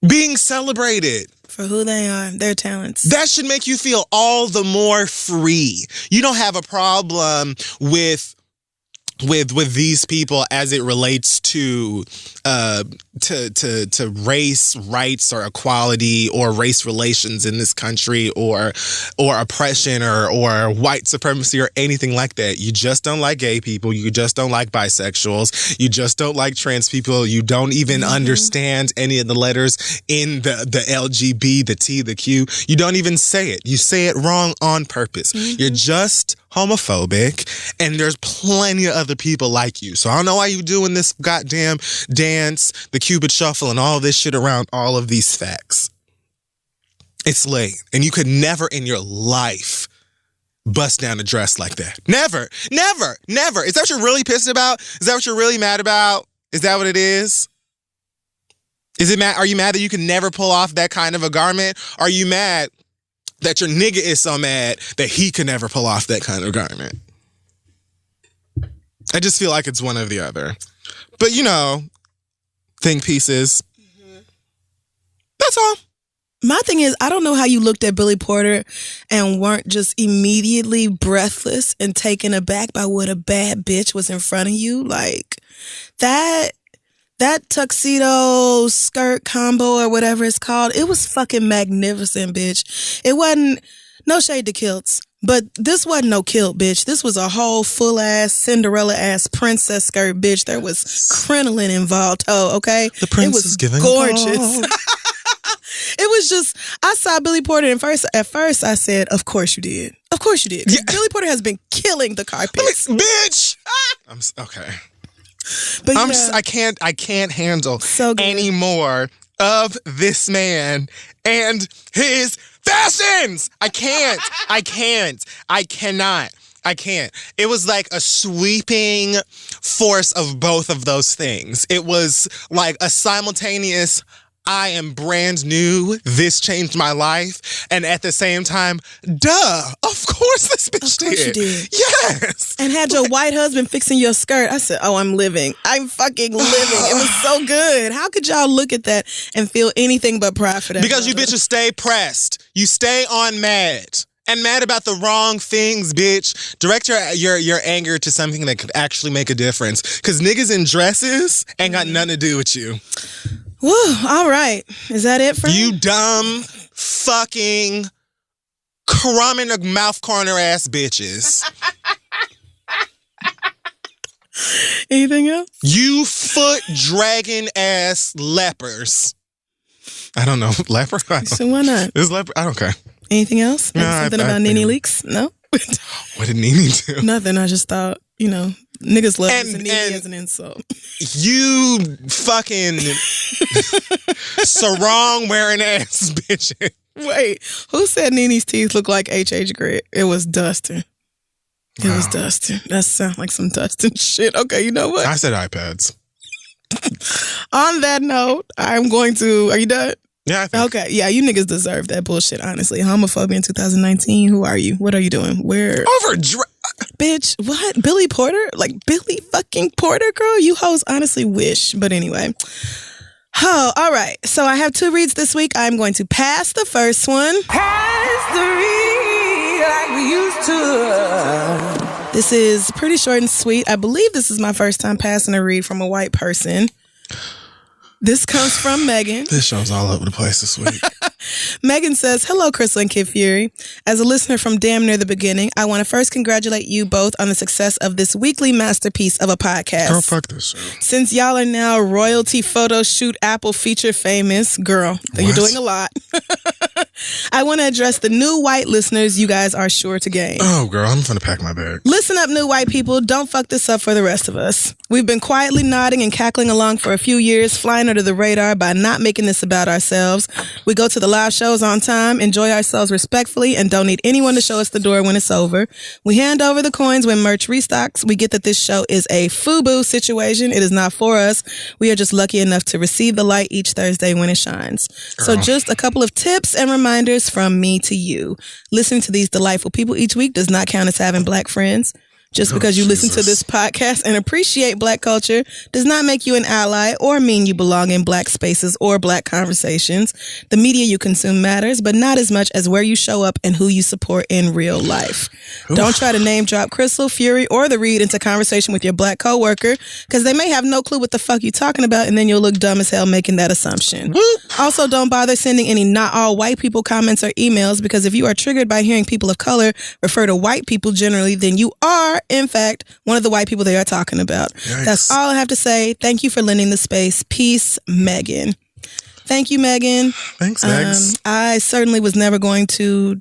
being celebrated for who they are, their talents. That should make you feel all the more free. You don't have a problem with with these people as it relates to race rights or equality or race relations in this country or oppression or white supremacy or anything like that. You just don't like gay people. You just don't like bisexuals. You just don't like trans people. You don't even understand any of the letters in the LGB, the T, the Q. You don't even say it. You say it wrong on purpose. You're just homophobic, and there's plenty of other people like you. So I don't know why you doing this goddamn dance, the Cupid shuffle, and all this shit around all of these facts. It's late, and you could never in your life bust down a dress like that. Never, never, never. Is that what you're really pissed about? Is that what you're really mad about? Is that what it is? Are you mad that you can never pull off that kind of a garment? Are you mad that your nigga is so mad that he can never pull off that kind of garment? I just feel like it's one or the other. But, think pieces. That's all. My thing is, I don't know how you looked at Billy Porter and weren't just immediately breathless and taken aback by what a bad bitch was in front of you. Like, that tuxedo skirt combo or whatever it's called, it was fucking magnificent, bitch. It wasn't, no shade to kilts, but this wasn't no kilt, bitch. This was a whole full-ass, Cinderella-ass princess skirt, bitch. There was crinoline involved. Oh, okay? The prince is giving gorgeous. It was just, I saw Billy Porter and at first I said, of course you did. Of course you did. Yeah. Billy Porter has been killing the carpets. Bitch! Okay. But I can't handle any more of this man and his fashions. I cannot. It was like a sweeping force of both of those things. It was like a simultaneous, I am brand new, this changed my life, and at the same time, duh, of course this bitch did. Of course you did. Yes. And had your white husband fixing your skirt. I said, oh, I'm living. I'm fucking living. It was so good. How could y'all look at that and feel anything but pride for that? Because you bitches stay pressed. You stay on mad. And mad about the wrong things, bitch. Direct your anger to something that could actually make a difference. Because niggas in dresses ain't got nothing to do with you. Woo, all right. Is that it, friend? You dumb, fucking, crumb in the mouth corner ass bitches. Anything else? You foot dragging ass lepers. I don't know. Leper? So why not? Is leper? I don't care. Anything else? No, something about Nene Leaks? No? What did Nene do? Nothing. I just thought, niggas love us and Nene as an insult. You fucking sarong wearing ass bitch. Wait, who said Nene's teeth look like H.H. Gregg? It was Dustin. It was Dustin. That sounds like some Dustin shit. Okay, you know what? I said iPads. On that note, I'm going to... Are you done? Yeah, I think. Okay, yeah, you niggas deserve that bullshit, honestly. Homophobia in 2019, who are you? What are you doing? Where? Bitch, what? Billy Porter? Like, Billy fucking Porter, girl? You hoes honestly wish. But anyway. Oh, all right. So I have 2 reads this week. I'm going to pass the first one. Pass the read like we used to. This is pretty short and sweet. I believe this is my first time passing a read from a white person. This comes from Megan. This show's all over the place this week. Megan says, hello, Crystal and Kid Fury. As a listener from damn near the beginning, I want to first congratulate you both on the success of this weekly masterpiece of a podcast. Girl, fuck this show. Since y'all are now royalty photo shoot Apple feature famous, girl, you're doing a lot. I want to address the new white listeners you guys are sure to gain. Oh, girl, I'm finna pack my bag. Listen up, new white people. Don't fuck this up for the rest of us. We've been quietly nodding and cackling along for a few years, flying under the radar by not making this about ourselves. We go to the live shows on time, enjoy ourselves respectfully, and don't need anyone to show us the door when it's over. We hand over the coins when merch restocks. We get that this show is a FUBU situation. It is not for us. We are just lucky enough to receive the light each Thursday when it shines. Girl. So just a couple of tips and reminders from me to you. Listening to these delightful people each week does not count as having black friends. Just because you listen to this podcast and appreciate Black culture does not make you an ally or mean you belong in Black spaces or Black conversations. The media you consume matters, but not as much as where you show up and who you support in real life. Oof. Don't try to name drop Crystal, Fury, or The Read into conversation with your Black coworker, because they may have no clue what the fuck you're talking about, and then you'll look dumb as hell making that assumption. Whoop. Also, don't bother sending any not all white people comments or emails, because if you are triggered by hearing people of color refer to white people generally, then you are, in fact, one of the white people they are talking about. Yikes. That's all I have to say. Thank you for lending the space. Peace, Megan. Thank you, Megan. Thanks, Megs. I certainly was never going to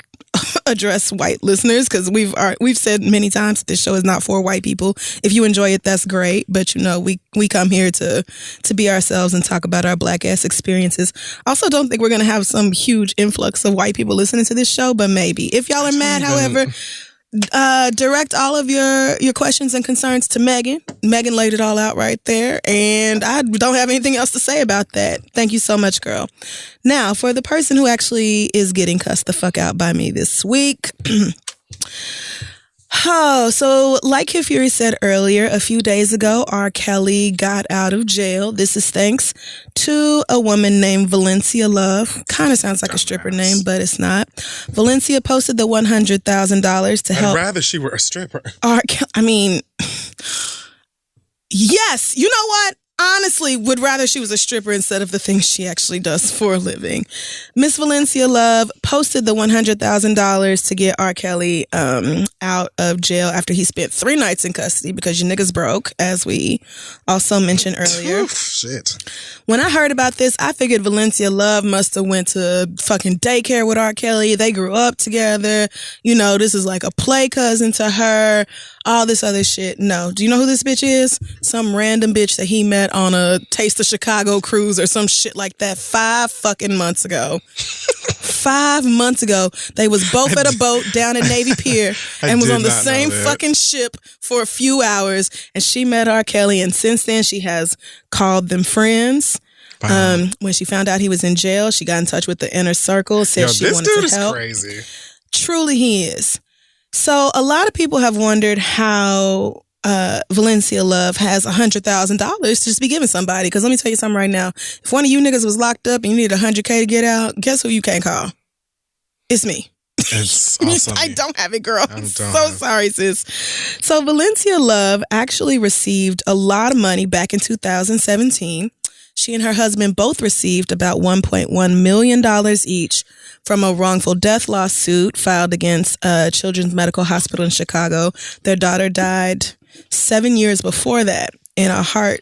address white listeners, because we've said many times this show is not for white people. If you enjoy it, that's great. But we come here to be ourselves and talk about our Black ass experiences. Also, don't think we're going to have some huge influx of white people listening to this show, but maybe. If y'all are mad, however, direct all of your questions and concerns to Megan. Megan laid it all out right there, and I don't have anything else to say about that. Thank you so much, girl. Now, for the person who actually is getting cussed the fuck out by me this week. So like Kid Fury said earlier, a few days ago, R. Kelly got out of jail. This is thanks to a woman named Valencia Love. Kind of sounds like a stripper name, but it's not. Valencia posted the $100,000 to help. I'd rather she were a stripper. Yes. You know what? Honestly, would rather she was a stripper instead of the things she actually does for a living. Miss Valencia Love posted the $100,000 to get R. Kelly out of jail after he spent 3 nights in custody because your niggas broke, as we also mentioned earlier. Shit. When I heard about this, I figured Valencia Love must have went to fucking daycare with R. Kelly. They grew up together. This is like a play cousin to her. All this other shit. No. Do you know who this bitch is? Some random bitch that he met on a Taste of Chicago cruise or some shit like that 5 fucking months ago. 5 months ago, they was both at a boat down at Navy Pier and was on the same fucking ship for a few hours, and she met R. Kelly, and since then she has called them friends. Wow. When she found out he was in jail, she got in touch with the inner circle, said she wanted to help. This dude is crazy. Truly he is. So a lot of people have wondered how Valencia Love has $100,000 to just be giving somebody. Because let me tell you something right now. If one of you niggas was locked up and you needed $100K to get out, guess who you can't call? It's me. It's awesome. I don't have it, girl. I'm so sorry, sis. So Valencia Love actually received a lot of money back in 2017. She and her husband both received about $1.1 million each from a wrongful death lawsuit filed against Children's Medical Hospital in Chicago. Their daughter died 7 years before that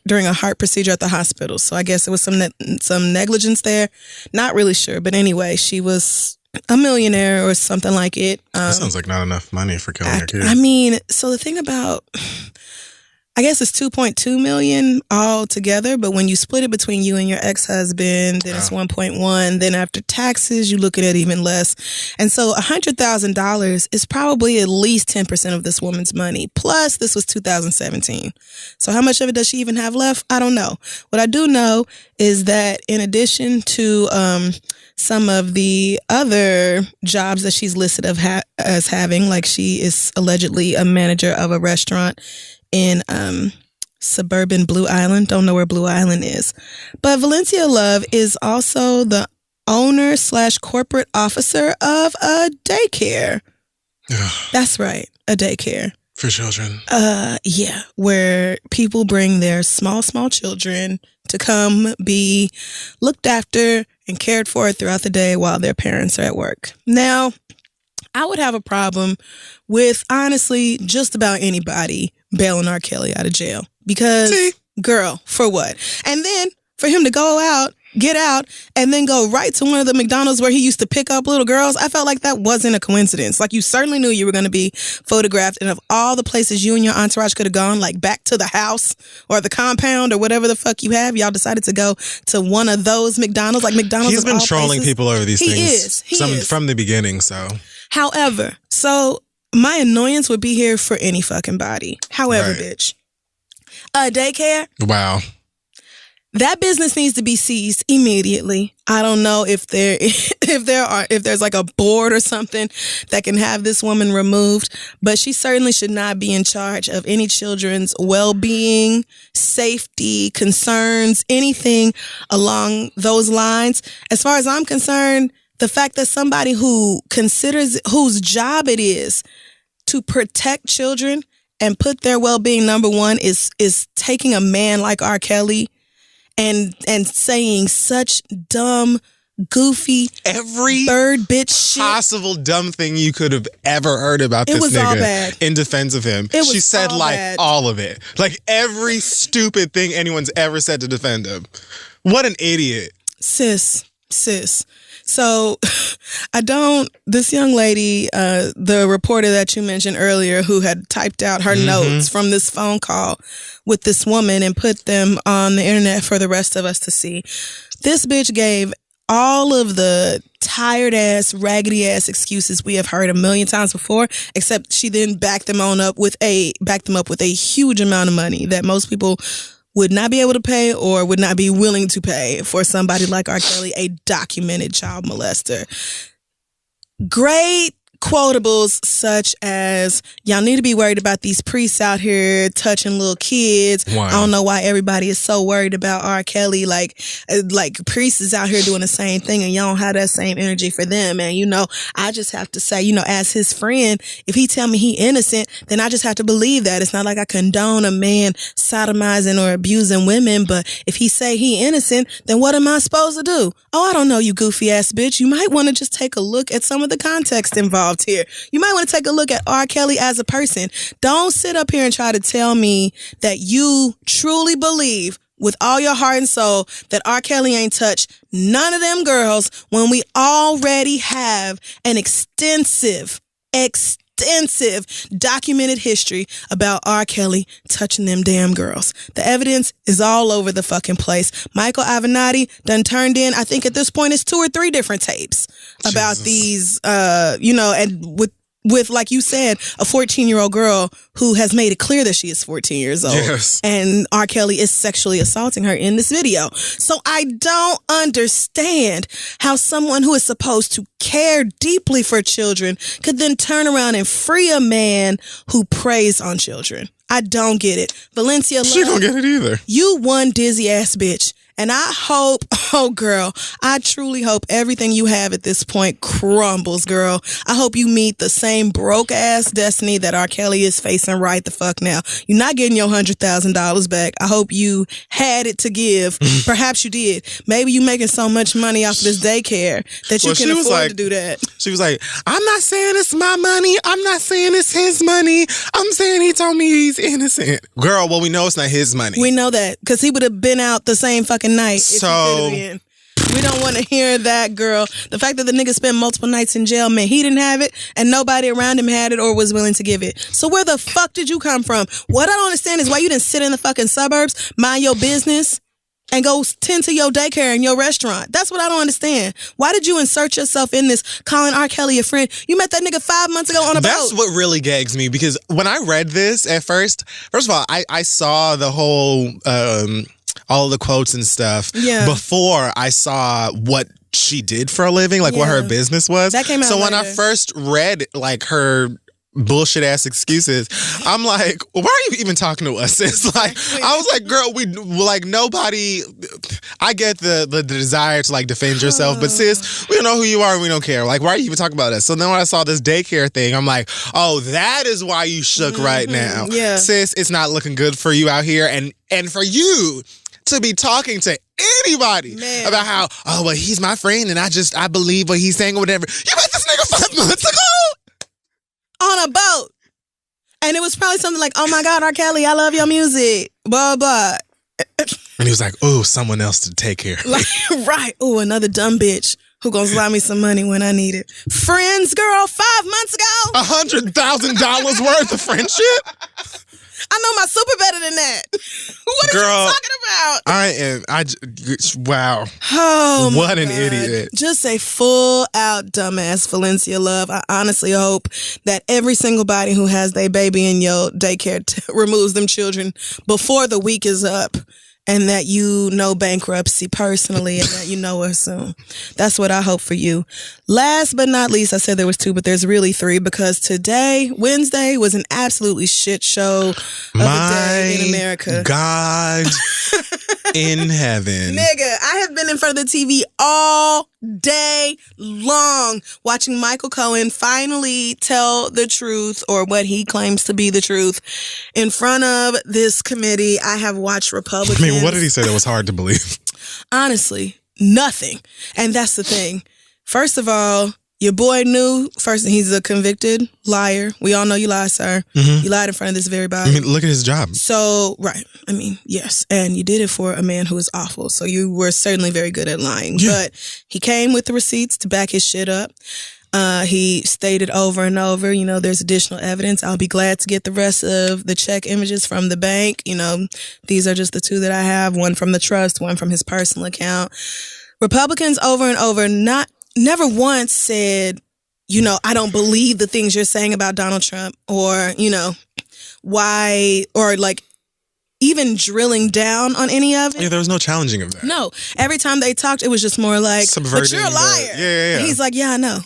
during a heart procedure at the hospital. So I guess it was some negligence there. Not really sure. But anyway, she was a millionaire or something like it. That sounds like not enough money for killing your kid. So the thing about... I guess it's $2.2 million all together, but when you split it between you and your ex-husband, then it's 1.1. Then after taxes, you look at it even less. And so $100,000 is probably at least 10% of this woman's money. Plus, this was 2017. So how much of it does she even have left? I don't know. What I do know is that in addition to some of the other jobs that she's listed as having, like she is allegedly a manager of a restaurant in suburban Blue Island. Don't know where Blue Island is. But Valencia Love is also the owner / corporate officer of a daycare. That's right. A daycare. For children. Yeah. Where people bring their small children to come be looked after and cared for throughout the day while their parents are at work. Now, I would have a problem with, honestly, just about anybody bailing R. Kelly out of jail. Because, girl, for what? And then for him to get out, and then go right to one of the McDonald's where he used to pick up little girls, I felt like that wasn't a coincidence. Like, you certainly knew you were going to be photographed, and of all the places you and your entourage could have gone, like back to the house or the compound or whatever the fuck you have, y'all decided to go to one of those McDonald's. Like, McDonald's He's been trolling places. People over these things. He is. From the beginning, so. However, my annoyance would be here for any fucking body. However, bitch. Daycare. Wow. That business needs to be seized immediately. I don't know if there's like a board or something that can have this woman removed, but she certainly should not be in charge of any children's well-being, safety, concerns, anything along those lines. As far as I'm concerned, the fact that somebody whose job it is to protect children and put their well-being number one is taking a man like R. Kelly and saying such dumb, goofy, every bird bitch shit. Possible dumb thing you could have ever heard about this was all nigga bad. In defense of him. She said all like bad. all of it. Like every stupid thing anyone's ever said to defend him. What an idiot. Sis. So this young lady, the reporter that you mentioned earlier who had typed out her notes from this phone call with this woman and put them on the internet for the rest of us to see. This bitch gave all of the tired ass, raggedy ass excuses we have heard a million times before, except she then backed them up with a huge amount of money that most people would not be able to pay or would not be willing to pay for somebody like R. Kelly, a documented child molester. Great quotables such as, y'all need to be worried about these priests out here touching little kids. Wow. I don't know why everybody is so worried about R. Kelly. Like priests is out here doing the same thing and y'all don't have that same energy for them. And, I just have to say, as his friend, if he tell me he innocent, then I just have to believe that. It's not like I condone a man sodomizing or abusing women, but if he say he innocent, then what am I supposed to do? Oh, I don't know, you goofy ass bitch. You might want to just take a look at some of the context involved here. You might want to take a look at R. Kelly as a person. Don't sit up here and try to tell me that you truly believe with all your heart and soul that R. Kelly ain't touched none of them girls when we already have an extensive documented history about R. Kelly touching them damn girls. The evidence is all over the fucking place. Michael Avenatti done turned in, I think at this point it's 2 or 3 different tapes about these, and with, like you said, a 14-year-old girl who has made it clear that she is 14 years old. Yes. And R. Kelly is sexually assaulting her in this video. So I don't understand how someone who is supposed to care deeply for children could then turn around and free a man who preys on children. I don't get it. Valencia, She don't get it either. You one dizzy ass bitch. And I hope, oh girl, I truly hope everything you have at this point crumbles, girl. I hope you meet the same broke ass destiny that R. Kelly is facing right the fuck now. You're not getting your $100,000 back. I hope you had it to give. Perhaps you did. Maybe you making so much money off of this daycare that you can afford to do that. She was like, I'm not saying it's my money. I'm not saying it's his money. I'm saying he told me he's innocent. Girl, well, we know it's not his money. We know that because he would have been out the same fucking night. So we don't want to hear that, girl. The fact that the nigga spent multiple nights in jail meant he didn't have it and nobody around him had it or was willing to give it. So where the fuck did you come from? What I don't understand is why you didn't sit in the fucking suburbs, mind your business, and go tend to your daycare and your restaurant. That's what I don't understand. Why did you insert yourself in this, calling R. Kelly a friend? You met that nigga 5 months ago on a boat. That's what really gags me, because when I read this at first of all, I saw the whole, all the quotes and stuff before I saw what she did for a living, like what her business was. That came out So when I later. first read like her bullshit ass excuses, I'm like, why are you even talking to us? It's like, I was like, girl, we like nobody. I get the desire to like defend yourself, but sis, we don't know who you are and we don't care. Like, why are you even talking about us? So then when I saw this daycare thing, I'm like, oh, that is why you shook right now. Yeah. Sis, it's not looking good for you out here, and for you to be talking to anybody about how, oh, well, he's my friend and I believe what he's saying or whatever. You met this nigga 5 months ago on a boat. And it was probably something like, oh my God, R. Kelly, I love your music, blah, blah. And he was like, oh, someone else to take care of me. Like, right. Oh, another dumb bitch who gonna slide me some money when I need it. Friends, girl, 5 months ago. $100,000 worth of friendship? I know my super better than that. What are you talking about? Wow. Oh, what an idiot. Just a full out dumbass Valencia Love. I honestly hope that every single body who has their baby in your daycare removes them children before the week is up. and that you know bankruptcy personally and that you know her soon. That's what I hope for you. Last but not least, I said there was 2, but there's really 3 because today, Wednesday, was an absolutely shit show of a day in America. God in heaven. Nigga, I have been in front of the TV all day long watching Michael Cohen finally tell the truth, or what he claims to be the truth, in front of this committee. I have watched Republicans. I mean, what did he say that was hard to believe? Honestly, nothing. And that's the thing. First of all, your boy knew, first, he's a convicted liar. We all know you lied, sir. Mm-hmm. You lied in front of this very body. I mean, look at his job. So, right. I mean, yes. And you did it for a man who is awful. So you were certainly very good at lying. Yeah. But he came with the receipts to back his shit up. He stated over and over, you know, there's additional evidence. I'll be glad to get the rest of the check images from the bank. You know, these are just the 2 that I have. One from the trust, one from his personal account. Republicans over and over never once said, you know, I don't believe the things you're saying about Donald Trump, or, you know, why, or like even drilling down on any of it. Yeah, there was no challenging of that. No. Every time they talked, it was just more like, subverting, but you're a liar. Yeah. And he's like, yeah, I know.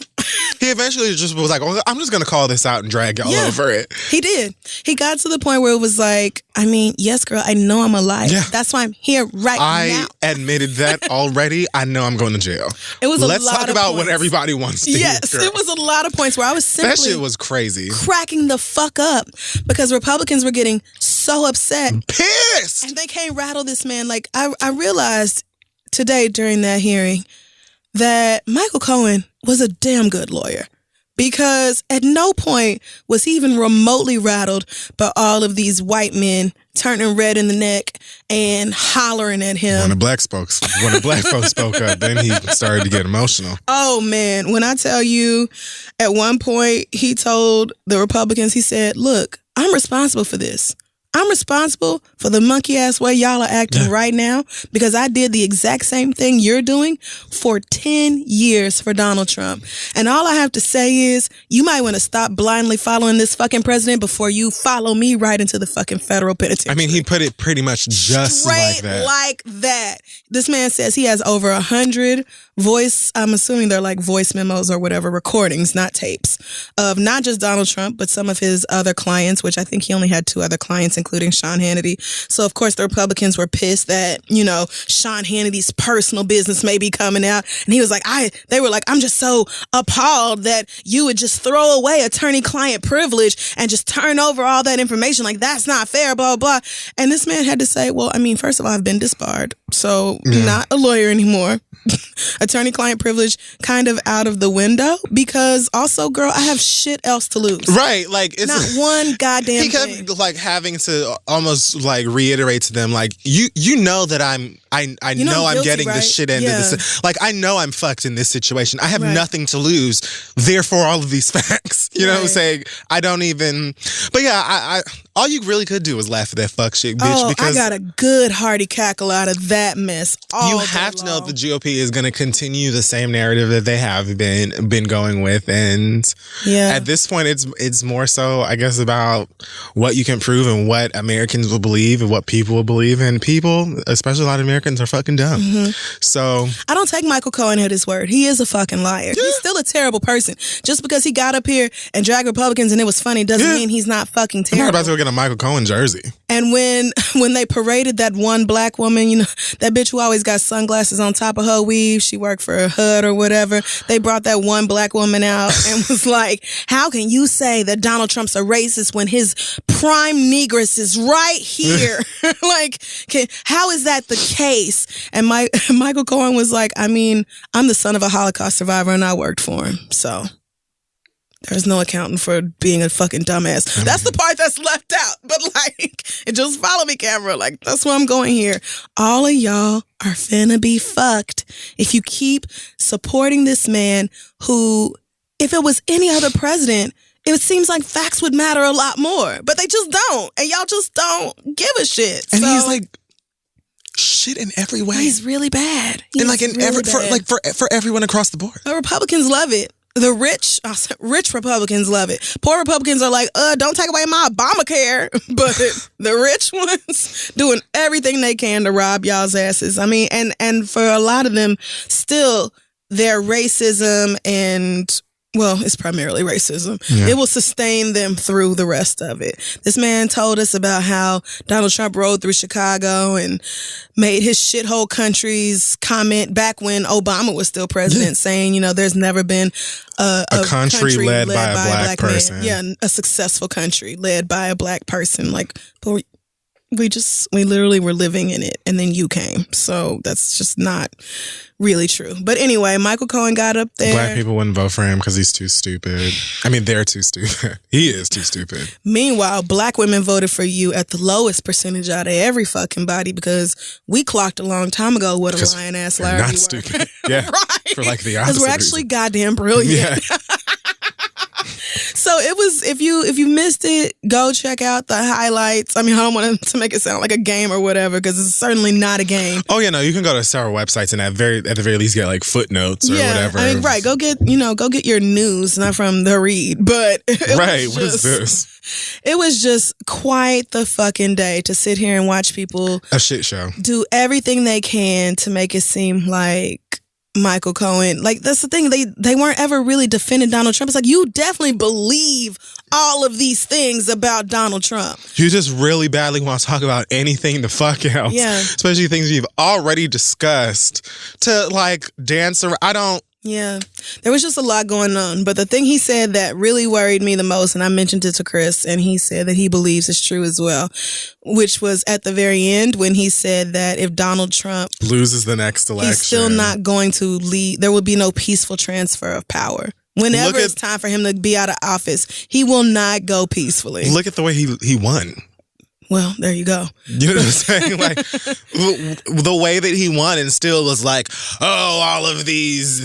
He eventually just was like, well, I'm just going to call this out and drag all over it. He did. He got to the point where it was like, I mean, yes, girl, I know I'm a liar. Yeah. That's why I'm here now. I admitted that already. I know I'm going to jail. It was Let's talk about what everybody wants to hear. Yes, it was a lot of points where I was simply... That shit was crazy. Cracking the fuck up because Republicans were getting so upset. Pissed! And they can't rattle this man. Like, I realized today during that hearing that Michael Cohen was a damn good lawyer, because at no point was he even remotely rattled by all of these white men turning red in the neck and hollering at him. When the black folks spoke up, then he started to get emotional. Oh, man. When I tell you, at one point, he told the Republicans, he said, look, I'm responsible for this. I'm responsible for the monkey ass way y'all are acting right now, because I did the exact same thing you're doing for 10 years for Donald Trump. And all I have to say is you might want to stop blindly following this fucking president before you follow me right into the fucking federal penitentiary. I mean, he put it pretty much just straight like that. This man says he has over 100 I'm assuming they're like voice memos or whatever, recordings, not tapes, of not just Donald Trump, but some of his other clients, which I think he only had 2 other clients, including Sean Hannity. So, of course, the Republicans were pissed that, you know, Sean Hannity's personal business may be coming out. And he was like, they were like, I'm just so appalled that you would just throw away attorney-client privilege and just turn over all that information. Like, that's not fair, blah, blah. And this man had to say, well, I mean, first of all, I've been disbarred, so not a lawyer anymore. Attorney-client privilege kind of out of the window, because also, girl, I have shit else to lose. Right, like it's not one goddamn thing. He kept like having to almost like reiterate to them, like you know that I know I'm getting the shit end of this. Like, I know I'm fucked in this situation. I have nothing to lose. Therefore, all of these facts. You know what I'm saying? I don't even. But yeah, I all you really could do was laugh at that fuck shit, bitch. Because I got a good hearty cackle out of that mess. You have to know that the GOP is going to continue the same narrative that they have been going with, and at this point, it's more so, I guess, about what you can prove and what Americans will believe and what people will believe, and people, especially a lot of Americans, are fucking dumb. Mm-hmm. So I don't take Michael Cohen at his word. He is a fucking liar. Yeah. He's still a terrible person. Just because he got up here and dragged Republicans and it was funny doesn't mean he's not fucking terrible. I'm not about to go get a Michael Cohen jersey. And when they paraded that one black woman, you know, that bitch who always got sunglasses on top of her weave, she worked for a HUD or whatever, they brought that one black woman out and was like, how can you say that Donald Trump's a racist when his prime negress is right here? Like, how is that the case? And Michael Cohen was like, I mean, I'm the son of a Holocaust survivor and I worked for him, so there's no accounting for being a fucking dumbass. That's the part that's left out. But like, just follow me, camera. Like, that's where I'm going here. All of y'all are finna be fucked if you keep supporting this man who, if it was any other president, it seems like facts would matter a lot more. But they just don't. And y'all just don't give a shit. And he's like, shit in every way. He's really bad. And like in really for everyone across the board. But Republicans love it. the rich Republicans love it. Poor Republicans are like, don't take away my Obamacare. But the rich ones doing everything they can to rob y'all's asses. I mean, and for a lot of them, still their racism and, well, it's primarily racism. Yeah. It will sustain them through the rest of it. This man told us about how Donald Trump rode through Chicago and made his shithole country's comment back when Obama was still president, saying, there's never been a country led by a black person. Man. Yeah, a successful country led by a black person. Like, but we literally were living in it, and then you came. So that's just not really true. But anyway, Michael Cohen got up there. Black people wouldn't vote for him because he's too stupid. I mean, they're too stupid. He is too stupid. Meanwhile, black women voted for you at the lowest percentage out of every fucking body because we clocked a long time ago what a lying ass liar not stupid. Yeah. Right. For like the opposite. Because we're actually goddamn brilliant. Yeah. So it was, if you missed it, go check out the highlights. I mean, I don't want to make it sound like a game or whatever, because it's certainly not a game. Oh yeah, no, you can go to several websites and at the very least get like footnotes or whatever. I mean, right, go get your news, not from the read, but right, what is this? It was just quite the fucking day to sit here and watch people a shit show do everything they can to make it seem like Michael Cohen, like that's the thing, they weren't ever really defending Donald Trump. It's like, you definitely believe all of these things about Donald Trump. You just really badly want to talk about anything the fuck else. Yeah. Especially things you've already discussed to like dance around. Yeah, there was just a lot going on. But the thing he said that really worried me the most, and I mentioned it to Chris, and he said that he believes it's true as well, which was at the very end when he said that if Donald Trump loses the next election, he's still not going to lead. There will be no peaceful transfer of power. Whenever it's time for him to be out of office, he will not go peacefully. Look at the way he won. Well, there you go. You know what I'm saying? Like the way that he won and still was like, oh, all of this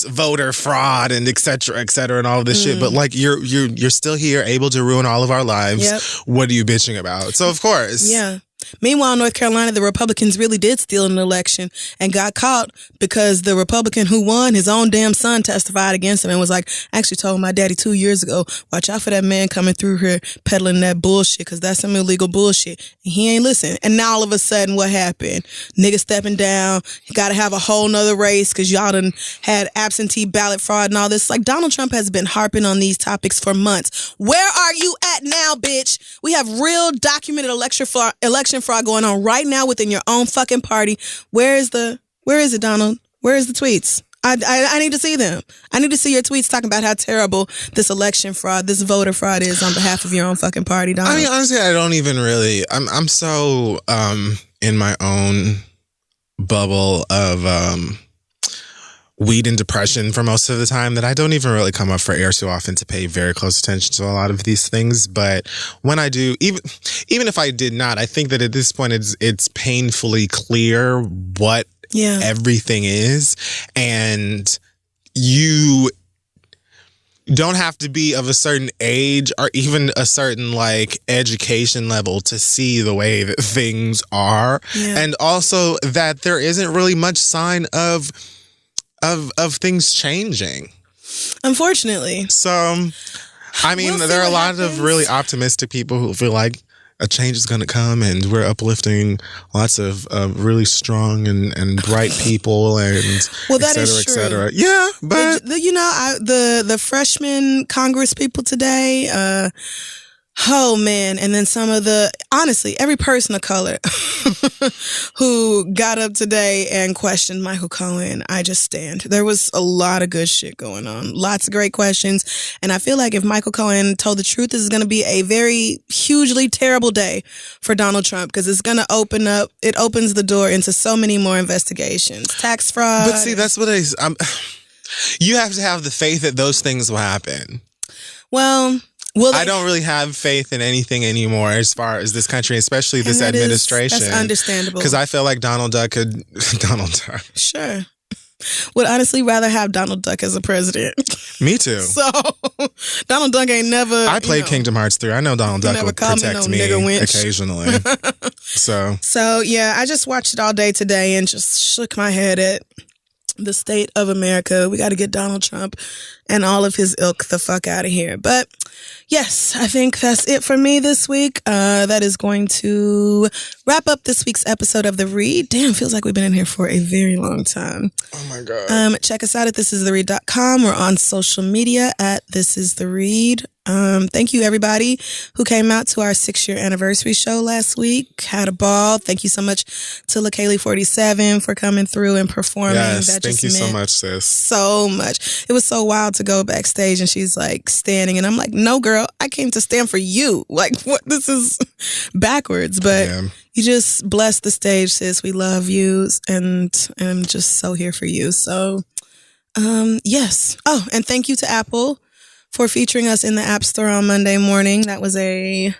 voter fraud and et cetera, and all of this shit. But like you're still here, able to ruin all of our lives. Yep. What are you bitching about? So of course. Yeah. Meanwhile, in North Carolina, the Republicans really did steal an election and got caught because the Republican who won, his own damn son testified against him and was like, I actually told my daddy 2 years ago, watch out for that man coming through here peddling that bullshit, because that's some illegal bullshit. And he ain't listening. And now all of a sudden, what happened? Niggas stepping down. You got to have a whole nother race because y'all done had absentee ballot fraud and all this. Like, Donald Trump has been harping on these topics for months. Where are you at now, bitch? We have real documented election fraud going on right now within your own fucking party. Where is it, Donald? Where is the tweets? I need to see them. I need to see your tweets talking about how terrible this election fraud, this voter fraud is on behalf of your own fucking party, Donald. I mean, honestly, I don't even really. I'm so in my own bubble of weed and depression for most of the time that I don't even really come up for air too often to pay very close attention to a lot of these things. But when I do, even if I did not, I think that at this point it's painfully clear what everything is, and you don't have to be of a certain age or even a certain like education level to see the way that things are, and also that there isn't really much sign of things changing, unfortunately. So, I mean, there are a lot of really optimistic people who feel like a change is going to come, and we're uplifting lots of really strong and bright people, and that is true. et cetera. Yeah, but the freshman Congress people today. Oh man, and then honestly, every person of color who got up today and questioned Michael Cohen, I just stand. There was a lot of good shit going on. Lots of great questions. And I feel like if Michael Cohen told the truth, this is going to be a very hugely terrible day for Donald Trump, because it's going to opens the door into so many more investigations. Tax fraud. But see, that's what you have to have the faith that those things will happen. Well, I don't really have faith in anything anymore as far as this country, especially this administration. That's understandable. Because I feel like Donald Duck. Sure. Would honestly rather have Donald Duck as a president. Me too. So, Donald Duck ain't never... I played Kingdom Hearts 3. I know Donald Duck would protect me occasionally. So, yeah, I just watched it all day today and just shook my head at the state of America. We got to get Donald Trump and all of his ilk the fuck out of here. But yes, I think that's it for me this week. That is going to wrap up this week's episode of The Read. Damn, feels like we've been in here for a very long time. Oh my God. Check us out at thisistheread.com. We're on social media at thisistheread. Thank you everybody who came out to our 6-year anniversary show last week. Had a ball. Thank you so much to LaKaylee47 for coming through and performing. Yes, that thank you so much, sis. So much. It was so wild to go backstage and she's like standing and I'm like, no girl, I came to stand for you. Like what? This is backwards, but you just bless the stage, sis. We love you and I'm just so here for you. So, yes. Oh, and thank you to Apple for featuring us in the App Store on Monday morning. That was a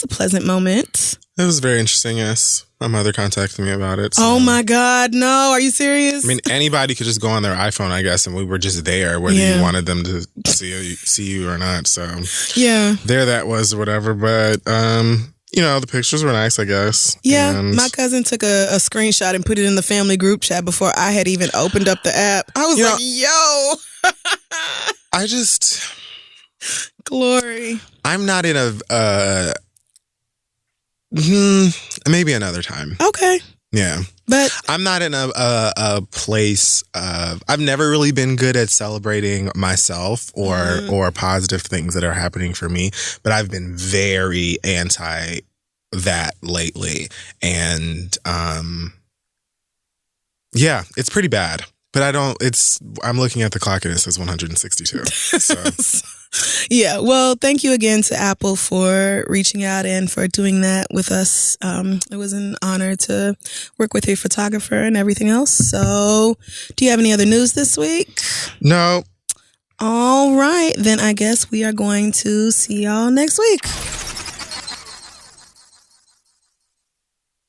pleasant moment. It was very interesting, yes. My mother contacted me about it. So. Oh my God, no. Are you serious? I mean, anybody could just go on their iPhone, I guess, and we were just there, whether you wanted them to see you or not. So yeah, there that was or whatever. But you know, the pictures were nice, I guess. Yeah, my cousin took a screenshot and put it in the family group chat before I had even opened up the app. I was like, yo. I just... Glory. I'm not in a... maybe another time. Okay. Yeah. But I'm not in a place of... I've never really been good at celebrating myself or positive things that are happening for me, but I've been very anti that lately. And yeah, it's pretty bad. But I'm looking at the clock and it says 162. So. Yeah. Well, thank you again to Apple for reaching out and for doing that with us. It was an honor to work with your photographer and everything else. So do you have any other news this week? No. All right. Then I guess we are going to see y'all next week.